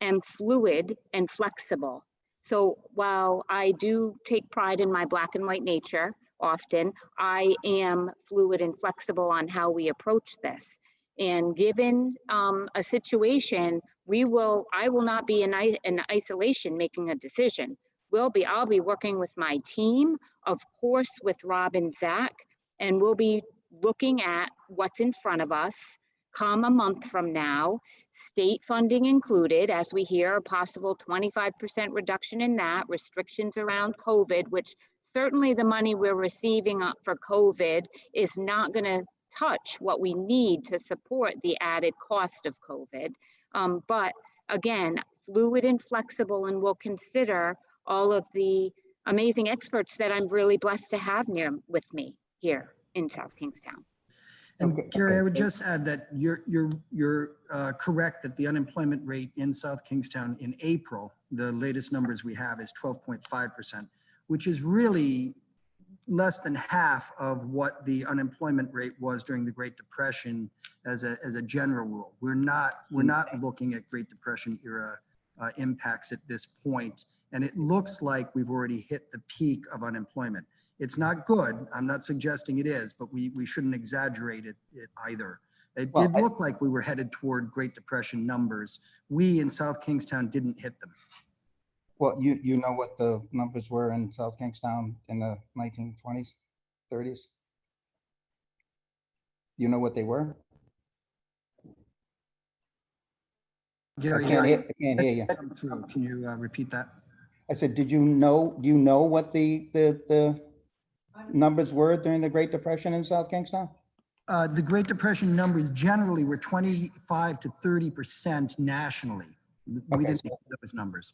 am fluid and flexible. So while I do take pride in my black and white nature often, I am fluid and flexible on how we approach this. And given a situation, I will not be in isolation making a decision. I'll be working with my team, of course, with Rob and Zach, and we'll be looking at what's in front of us come a month from now, state funding included, as we hear a possible 25% reduction in that, restrictions around COVID, which certainly the money we're receiving for COVID is not going to touch what we need to support the added cost of COVID. But again, fluid and flexible, and we'll consider all of the amazing experts that I'm really blessed to have with me here in South Kingstown. And Gary, I would just add that you're correct that the unemployment rate in South Kingstown in April, the latest numbers we have, is 12.5%, which is really less than half of what the unemployment rate was during the Great Depression as a general rule. We're not looking at Great Depression era impacts at this point, and it looks like we've already hit the peak of unemployment. It's not good. I'm not suggesting it is, but we shouldn't exaggerate it either. It did look like we were headed toward Great Depression numbers. We in South Kingstown didn't hit them. Well, you know what the numbers were in South Kingstown in the 1920s, 30s? You know what they were? Gary, I can't hear you. Come through. Can you repeat that? I said, do you know what the numbers were during the Great Depression in South Kingstown? The Great Depression numbers generally were 25 to 30% nationally. We didn't hit those numbers.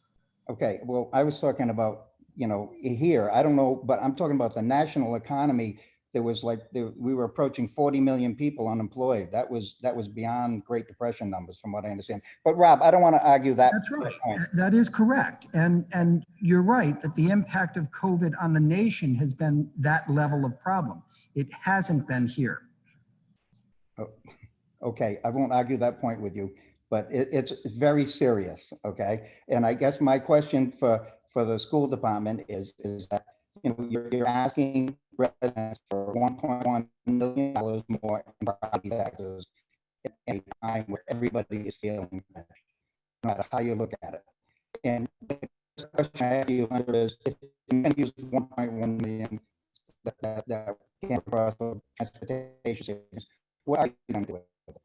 Okay, well, I was talking about, here, I don't know, but I'm talking about the national economy. There was we were approaching 40 million people unemployed. That was beyond Great Depression numbers from what I understand. But Rob, I don't want to argue that. That's right. That is correct. And you're right that the impact of COVID on the nation has been that level of problem. It hasn't been here. Oh, okay, I won't argue that point with you, but it's very serious, okay? And I guess my question for the school department is that, you're asking residents for $1.1 million more in property taxes, in a time where everybody is feeling pinch, no matter how you look at it. And the question I have you under is, if you're going to use 1.1 million that came across the transportation savings, what are you going to do with it?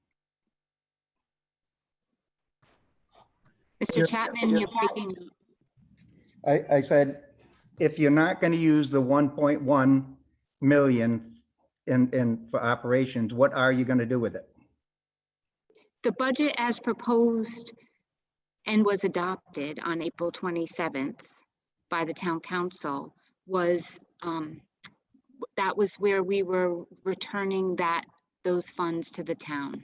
Mr. Chapman, you're breaking up. I said, if you're not going to use the 1.1 million in for operations, what are you going to do with it? The budget as proposed and was adopted on April 27th by the town council was, that was where we were returning those funds to the town.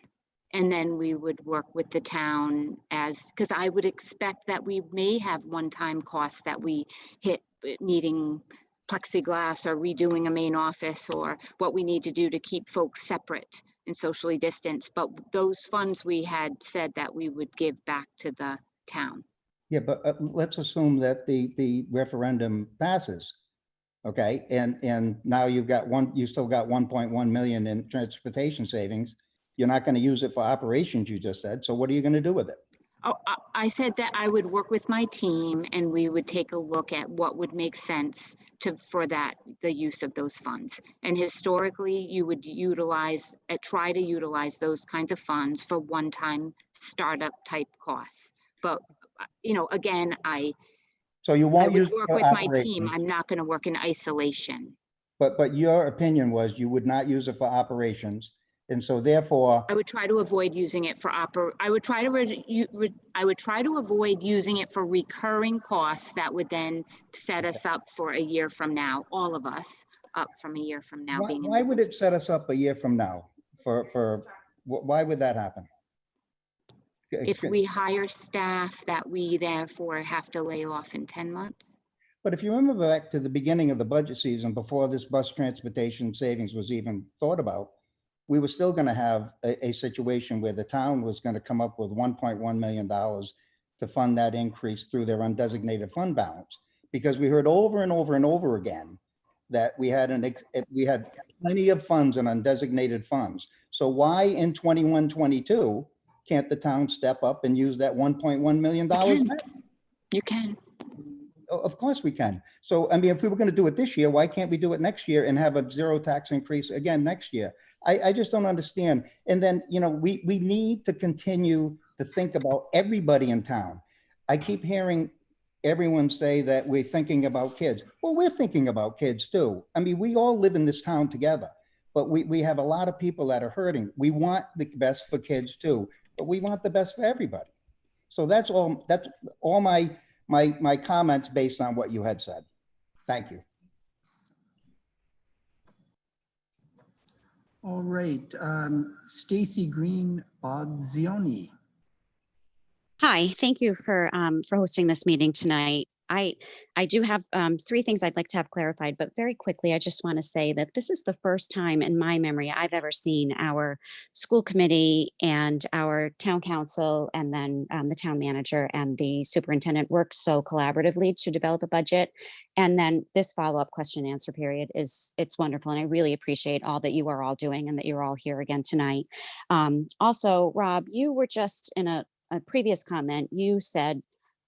And then we would work with the town because I would expect that we may have one-time costs that we hit, needing plexiglass or redoing a main office or what we need to do to keep folks separate and socially distanced. But those funds we had said that we would give back to the town. Yeah, but let's assume that the referendum passes. Okay, and now you still got 1.1 million in transportation savings. You're not going to use it for operations, you just said. So what are you going to do with it? Oh, I said that I would work with my team and we would take a look at what would make sense for the use of those funds. And historically, you would try to utilize those kinds of funds for one-time startup type costs. But, again, So you I won't use would it work for with my team. operations. I'm not going to work in isolation. But your opinion was you would not use it for operations. And so therefore, I would try to avoid using it for I would try to avoid using it for recurring costs that would then set us up for a year from now, all of us up from a year from now being in why would it set us up a year from now? Why would that happen? if we hire staff that we therefore have to lay off in 10 months. But if you remember back to the beginning of the budget season, before this bus transportation savings was even thought about, we were still going to have a situation where the town was going to come up with $1.1 million to fund that increase through their undesignated fund balance. Because we heard over and over and over again that we had plenty of funds in undesignated funds. So why in 21-22 can't the town step up and use that $1.1 million? You can. Of course we can. So, I mean, if we were going to do it this year, why can't we do it next year and have a zero tax increase again next year? I just don't understand. And then, we need to continue to think about everybody in town. I keep hearing everyone say that we're thinking about kids. Well, we're thinking about kids too. I mean, we all live in this town together, but we have a lot of people that are hurting. We want the best for kids too, but we want the best for everybody. So that's all my comments based on what you had said. Thank you. All right, Stacy Green Bodzioni. Hi, thank you for hosting this meeting tonight. I do have 3 things I'd like to have clarified, but very quickly, I just want to say that this is the first time in my memory I've ever seen our school committee and our town council and then the town manager and the superintendent work so collaboratively to develop a budget. And then this follow-up question and answer period it's wonderful. And I really appreciate all that you are all doing and that you're all here again tonight. Also, Rob, you were just in a previous comment, you said,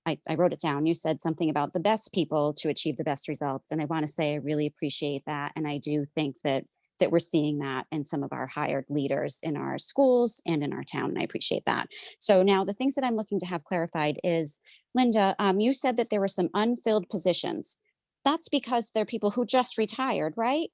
I wrote it down. You said something about the best people to achieve the best results. And I want to say I really appreciate that. And I do think that we're seeing that in some of our hired leaders in our schools and in our town. And I appreciate that. So now the things that I'm looking to have clarified is, Linda, you said that there were some unfilled positions. That's because they're people who just retired, right?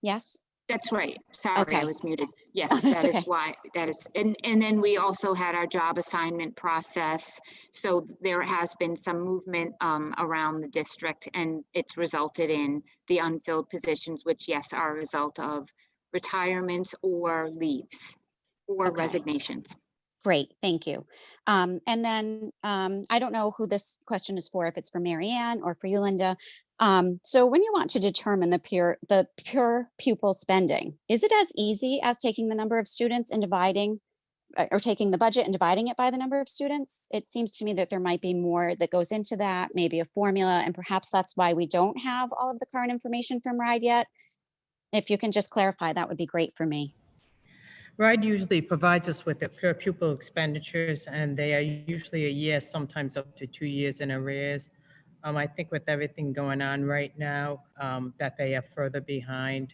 Yes? That's right. Sorry, Okay. I was muted. Yes, Oh, that's that is okay. why, that is, and then we also had our job assignment process. So there has been some movement around the district and it's resulted in the unfilled positions, which yes, are a result of retirements or leaves or Okay. resignations. Great, thank you. And then I don't know who this question is for, if it's for Mary Ann or for you, Linda. So when you want to determine the pure pupil spending, is it as easy as taking the number of students and dividing or taking the budget and dividing it by the number of students? It seems to me that there might be more that goes into that, maybe a formula, and perhaps that's why we don't have all of the current information from RIDE yet. If you can just clarify, that would be great for me. RIDE usually provides us with the per pupil expenditures, and they are usually a year, sometimes up to 2 years in arrears. I think with everything going on right now, that they are further behind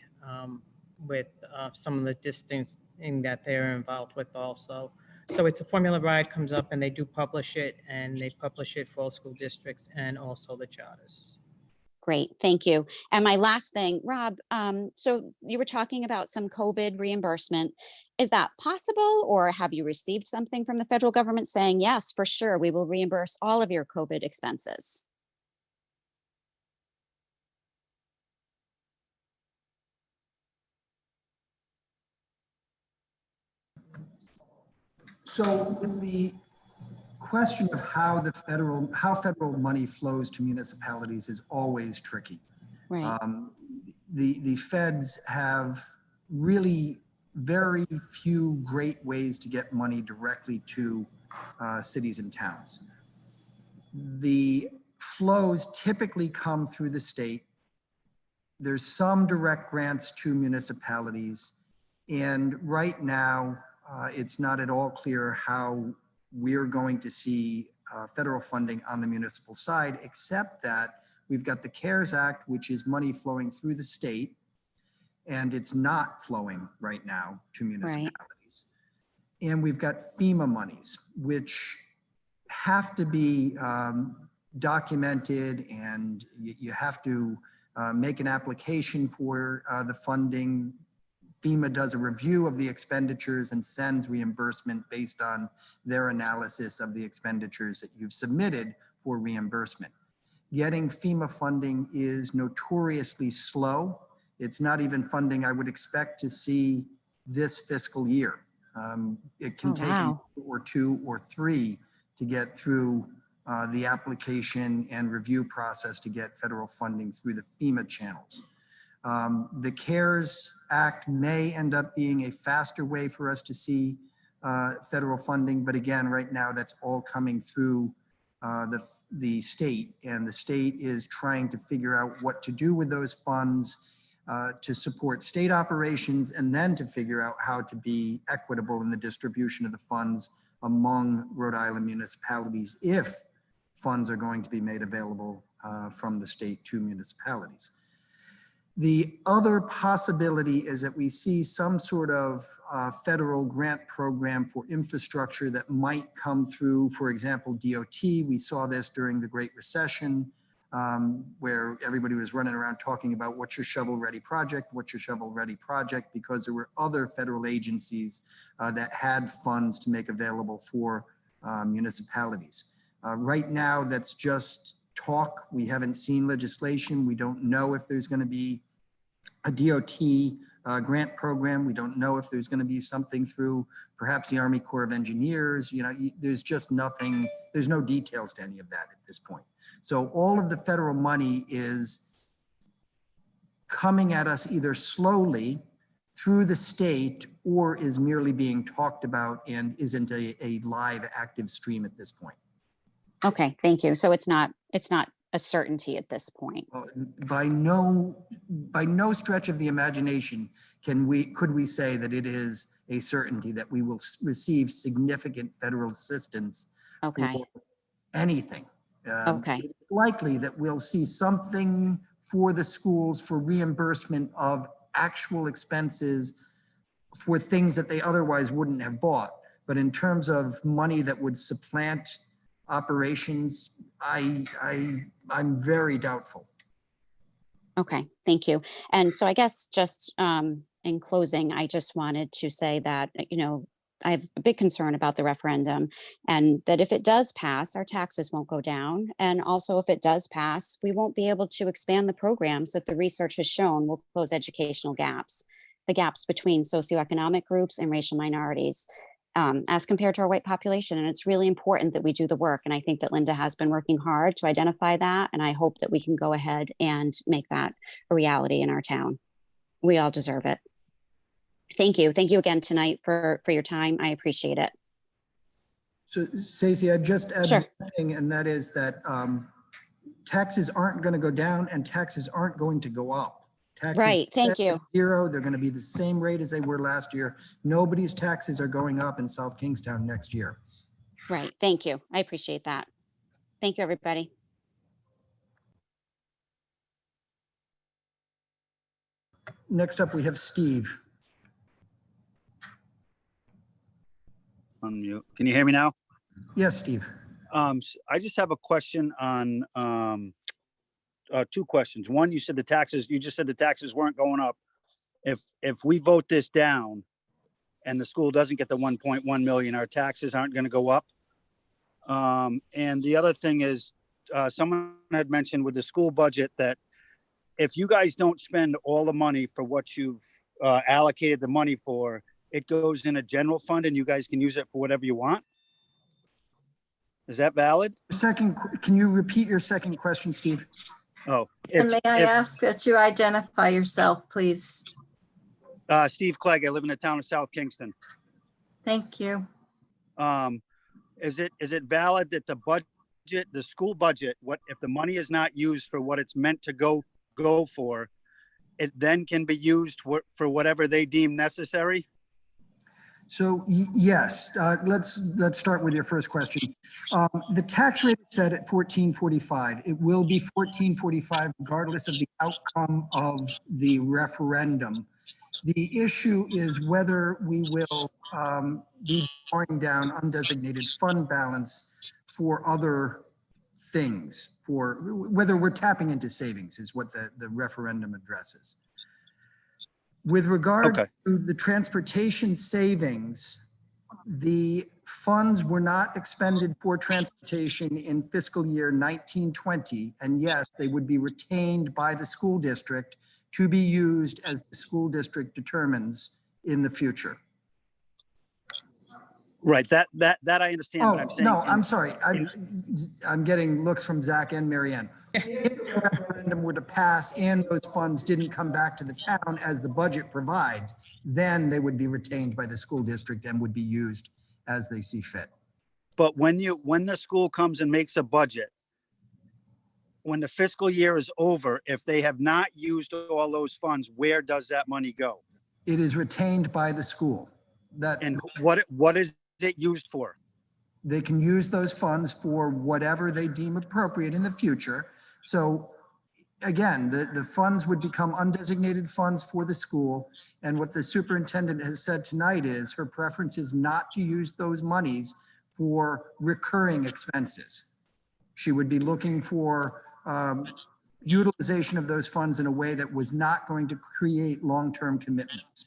with some of the distancing that they're involved with also. So it's a formula RIDE comes up and they do publish it, and they publish it for all school districts and also the charters. Great, thank you. And my last thing, Rob, so you were talking about some COVID reimbursement. Is that possible, or have you received something from the federal government saying, yes, for sure, we will reimburse all of your COVID expenses? So with the question of how federal money flows to municipalities is always tricky. Right. The feds have really very few great ways to get money directly to cities and towns. The flows typically come through the state. There's some direct grants to municipalities. And right now, it's not at all clear how we're going to see federal funding on the municipal side, except that we've got the CARES Act, which is money flowing through the state, and it's not flowing right now to municipalities. Right. And we've got FEMA monies, which have to be documented, and you have to make an application for the funding. FEMA does a review of the expenditures and sends reimbursement based on their analysis of the expenditures that you've submitted for reimbursement. Getting FEMA funding is notoriously slow. It's not even funding I would expect to see this fiscal year. It can take a year or 2 or 3 to get through the application and review process to get federal funding through the FEMA channels. The CARES Act may end up being a faster way for us to see federal funding, but again, right now that's all coming through the state, and the state is trying to figure out what to do with those funds to support state operations, and then to figure out how to be equitable in the distribution of the funds among Rhode Island municipalities if funds are going to be made available from the state to municipalities. The other possibility is that we see some sort of federal grant program for infrastructure that might come through, for example, DOT. We saw this during the Great Recession, where everybody was running around talking about what's your shovel-ready project, what's your shovel-ready project, because there were other federal agencies that had funds to make available for municipalities. Right now, that's just talk. We haven't seen legislation. We don't know if there's going to be a DOT grant program. We don't know if there's going to be something through perhaps the Army Corps of Engineers. You know, there's just nothing, there's no details to any of that at this point. So all of the federal money is coming at us either slowly through the state or is merely being talked about and isn't a live active stream at this point. Okay, thank you. So it's not a certainty at this point. By no stretch of the imagination could we say that it is a certainty that we will receive significant federal assistance for anything. Okay. It's likely that we'll see something for the schools for reimbursement of actual expenses for things that they otherwise wouldn't have bought. But in terms of money that would supplant operations, I'm very doubtful. Okay, thank you. And so I guess just in closing, I just wanted to say that, you know, I have a big concern about the referendum, and that if it does pass, our taxes won't go down. And also if it does pass, we won't be able to expand the programs that the research has shown will close educational gaps, the gaps between socioeconomic groups and racial minorities. As compared to our white population. And it's really important that we do the work. And I think that Linda has been working hard to identify that. And I hope that we can go ahead and make that a reality in our town. We all deserve it. Thank you. Thank you again tonight for your time. I appreciate it. So Stacey, I'd just add one thing, and that is that taxes aren't going to go down and taxes aren't going to go up. Taxes Right, thank set at you. 0, they're going to be the same rate as they were last year. Nobody's taxes are going up in South Kingstown next year. Right, thank you. I appreciate that. Thank you, everybody. Next up, we have Steve. Unmute. Can you hear me now? Yes, Steve. I just have a question on two questions. One, you said the taxes, you just said the taxes weren't going up. If we vote this down and the school doesn't get the 1.1 million, our taxes aren't going to go up. And the other thing is, someone had mentioned with the school budget that if you guys don't spend all the money for what you've allocated the money for, it goes in a general fund and you guys can use it for whatever you want. Is that valid? Can you repeat your second question, Steve? Oh. And may I ask that you identify yourself, please? Steve Clegg, I live in the town of South Kingston. Thank you. Is it valid that the budget, the school budget, what if the money is not used for what it's meant to go for, it then can be used for whatever they deem necessary? So yes, let's start with your first question. The tax rate is set at 1445. It will be 1445 regardless of the outcome of the referendum. The issue is whether we will be drawing down undesignated fund balance for other things, for whether we're tapping into savings is what the referendum addresses. With regard to the transportation savings, the funds were not expended for transportation in fiscal year 1920. And yes, they would be retained by the school district to be used as the school district determines in the future. Right, that I understand. Oh, but I'm saying no, I'm sorry. I'm getting looks from Zach and Marianne. If the referendum were to pass and those funds didn't come back to the town as the budget provides, then they would be retained by the school district and would be used as they see fit. But when the school comes and makes a budget, when the fiscal year is over, if they have not used all those funds, where does that money go? It is retained by the school. And what is it used for? They can use those funds for whatever they deem appropriate in the future. So again, the funds would become undesignated funds for the school. And what the superintendent has said tonight is her preference is not to use those monies for recurring expenses. She would be looking for utilization of those funds in a way that was not going to create long-term commitments.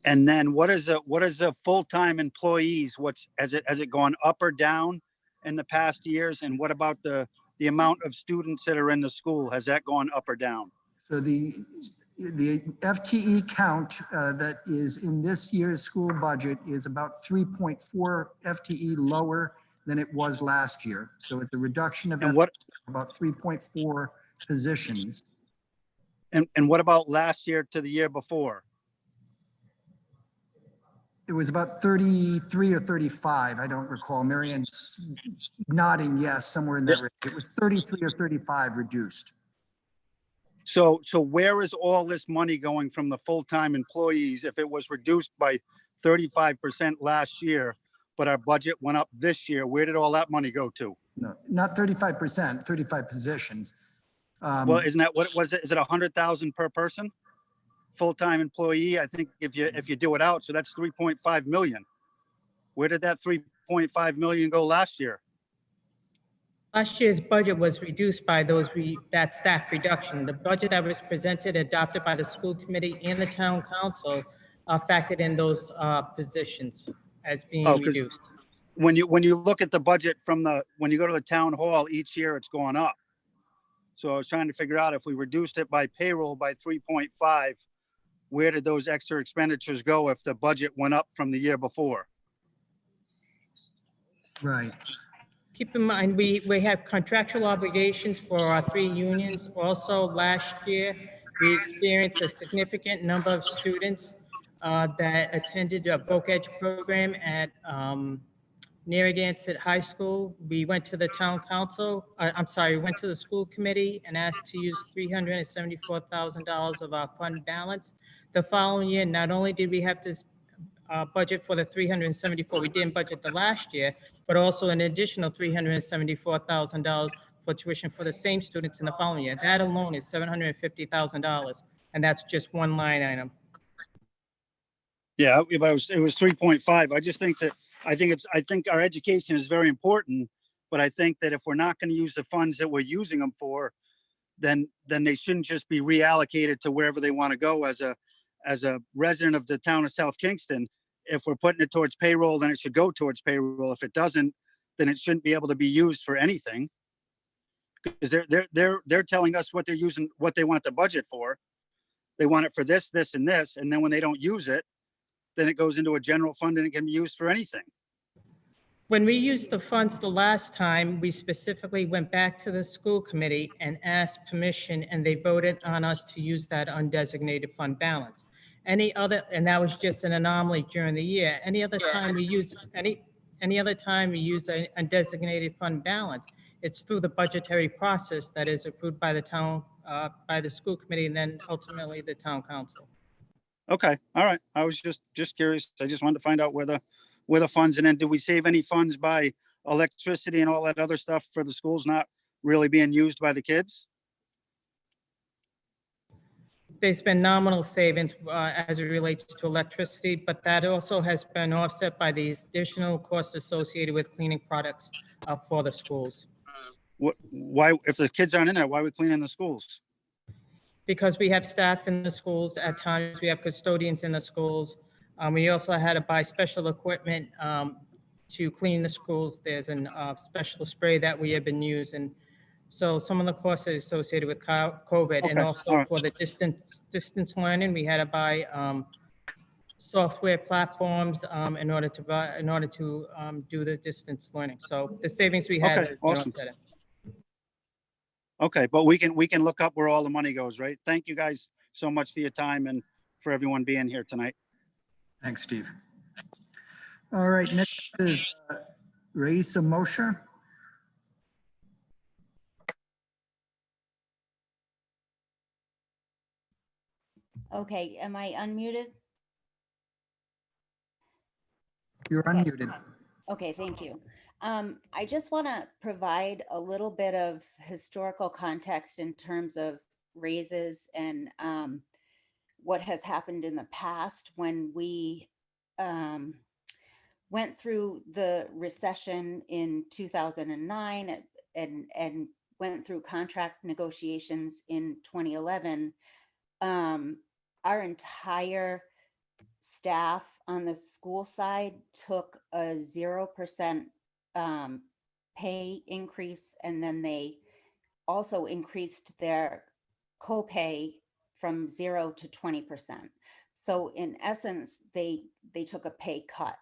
And then what is a full-time employees? Has it gone up or down in the past years? And what about the amount of students that are in the school? Has that gone up or down? So the FTE count that is in this year's school budget is about 3.4 FTE lower than it was last year. So it's a reduction of about 3.4 positions. And what about last year to the year before? It was about 33 or 35. I don't recall. Marianne's nodding yes, somewhere in that range. It was 33 or 35 reduced. So where is all this money going from the full-time employees if it was reduced by 35% last year, but our budget went up this year? Where did all that money go to? No, not 35%, 35 positions. Well, isn't that what was it? Is it 100,000 per person? Full-time employee, I think if you do it out, so that's 3.5 million. Where did that 3.5 million go last year? Last year's budget was reduced by that staff reduction. The budget that was presented, adopted by the school committee and the town council factored in those positions as being reduced. When you look at the budget when you go to the town hall each year, it's going up. So I was trying to figure out if we reduced it by payroll by 3.5, where did those extra expenditures go if the budget went up from the year before? Right. Keep in mind, we have contractual obligations for our 3 unions. Also, last year, we experienced a significant number of students that attended a Voc Edge program at Narragansett High School, we went to the town council, I'm sorry, we went to the school committee and asked to use $374,000 of our fund balance. The following year, not only did we have to budget for the 374, we didn't budget the last year, but also an additional $374,000 for tuition for the same students in the following year. That alone is $750,000, and that's just one line item. Yeah, but it was 3.5. I just think that, I think our education is very important, but I think that if we're not going to use the funds that we're using them for, then they shouldn't just be reallocated to wherever they want to go. As a resident of the town of South Kingston, if we're putting it towards payroll, then it should go towards payroll. If it doesn't, then it shouldn't be able to be used for anything. Because they're telling us what they're using, what they want the budget for. They want it for this, this, and this, and then when they don't use it, then it goes into a general fund and it can be used for anything. When we used the funds the last time, we specifically went back to the school committee and asked permission, and they voted on us to use that undesignated fund balance. Any other, and that was just an anomaly during the year. Any other time we use any other time we use a undesignated fund balance, it's through the budgetary process that is approved by the town, by the school committee, and then ultimately the town council. Okay, all right. I was just curious. I just wanted to find out where the funds, and then do we save any funds by electricity and all that other stuff for the schools not really being used by the kids? There's been nominal savings as it relates to electricity, but that also has been offset by these additional costs associated with cleaning products for the schools. Why, if the kids aren't in there, why are we cleaning the schools? Because we have staff in the schools, at times we have custodians in the schools. We also had to buy special equipment to clean the schools. There's a special spray that we have been using. So some of the costs are associated with COVID, and also for the distance learning, we had to buy software platforms in order to do the distance learning. So the savings we had. Okay, awesome. Okay, but we can look up where all the money goes, right? Thank you guys so much for your time and for everyone being here tonight. Thanks, Steve. All right, next is Raisa Moshe. Okay, am I unmuted? You're unmuted. Okay, thank you. I just want to provide a little bit of historical context in terms of raises and what has happened in the past when we went through the recession in 2009 and went through contract negotiations in 2011. Our entire staff on the school side took a 0% pay increase, and then they also increased their copay from 0 to 20%. So in essence, they took a pay cut.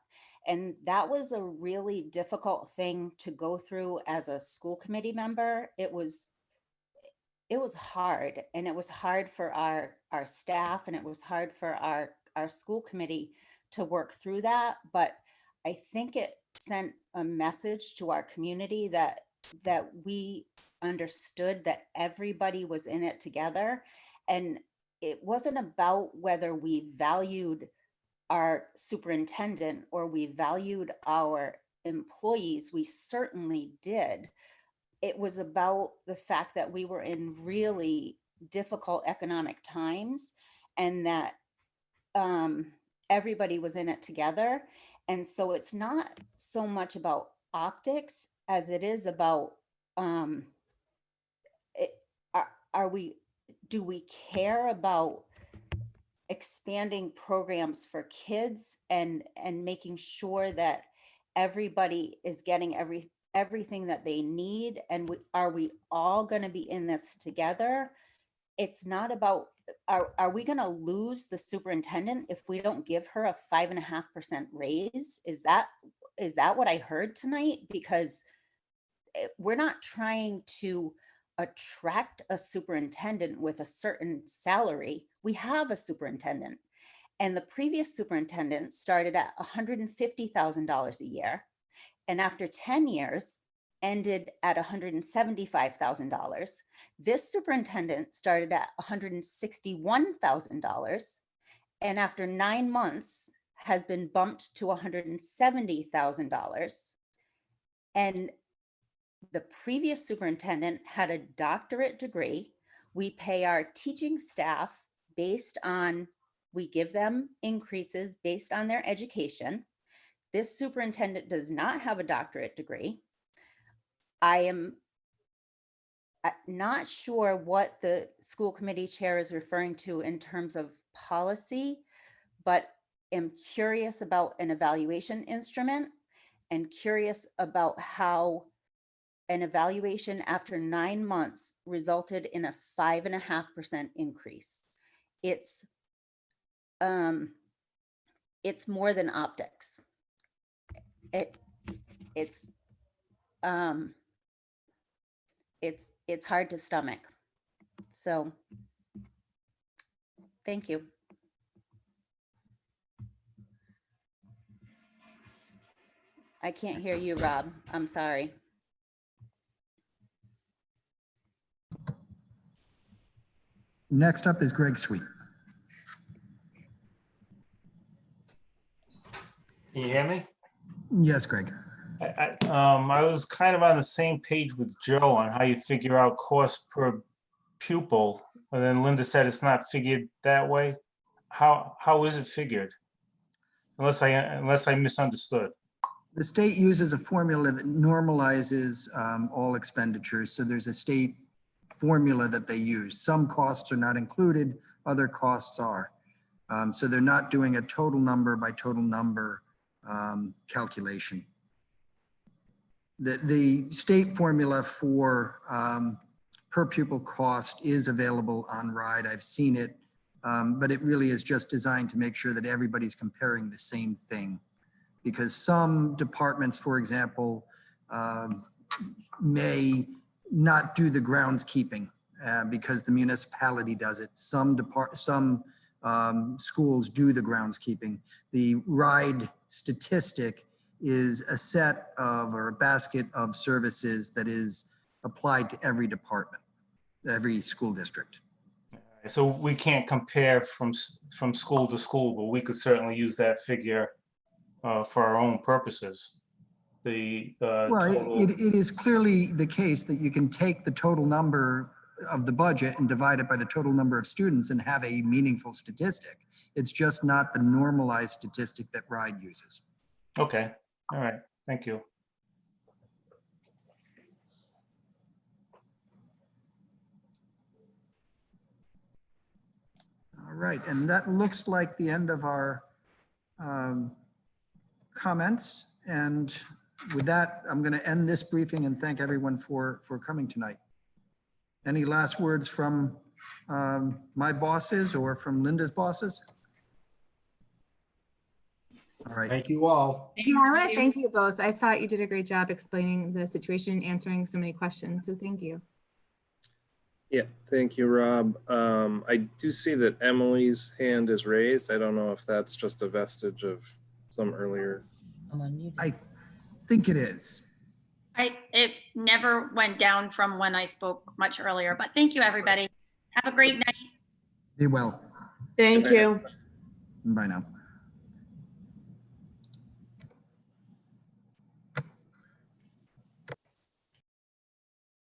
And that was a really difficult thing to go through as a school committee member. It was hard, and it was hard for our staff, and it was hard for our school committee to work through that. But I think it sent a message to our community that we understood that everybody was in it together. And it wasn't about whether we valued our superintendent or we valued our employees. We certainly did. It was about the fact that we were in really difficult economic times, and that everybody was in it together. And so it's not so much about optics as it is about do we care about expanding programs for kids and making sure that everybody is getting everything that they need, and are we all going to be in this together? It's not about are we going to lose the superintendent if we don't give her a 5.5% raise? Is that what I heard tonight? Because we're not trying to attract a superintendent with a certain salary. We have a superintendent, and the previous superintendent started at $150,000 a year, and after 10 years ended at $175,000. This superintendent started at $161,000, and after 9 months has been bumped to $170,000. And the previous superintendent had a doctorate degree. We pay our teaching staff based on, we give them increases based on their education. This superintendent does not have a doctorate degree. I am not sure what the school committee chair is referring to in terms of policy, but am curious about an evaluation instrument and curious about how an evaluation after 9 months resulted in a 5.5% increase. It's more than optics. It's hard to stomach. So thank you. I can't hear you, Rob. I'm sorry. Next up is Greg Sweet. Can you hear me? Yes, Greg. I was kind of on the same page with Joe on how you figure out cost per pupil, and then Linda said it's not figured that way. How is it figured? Unless I misunderstood. The state uses a formula that normalizes all expenditures. So there's a state formula that they use. Some costs are not included, other costs are. So they're not doing a total number by total number calculation. The state formula for per pupil cost is available on RIDE. I've seen it, but it really is just designed to make sure that everybody's comparing the same thing. Because some departments, for example, may not do the groundskeeping because the municipality does it. Some schools do the groundskeeping. The RIDE statistic is a set of, or a basket of services that is applied to every department, every school district. So we can't compare from school to school, but we could certainly use that figure for our own purposes. Well, it is clearly the case that you can take the total number of the budget and divide it by the total number of students and have a meaningful statistic. It's just not the normalized statistic that RIDE uses. Okay, all right, thank you. All right, and that looks like the end of our comments. And with that, I'm going to end this briefing and thank everyone for coming tonight. Any last words from my bosses or from Linda's bosses? All right. Thank you all. Yeah, I want to thank you both. I thought you did a great job explaining the situation and answering so many questions. So thank you. Yeah, thank you, Rob. I do see that Emily's hand is raised. I don't know if that's just a vestige of some earlier. I think it is. It never went down from when I spoke much earlier, but thank you, everybody. Have a great night. Be well. Thank you. Bye now.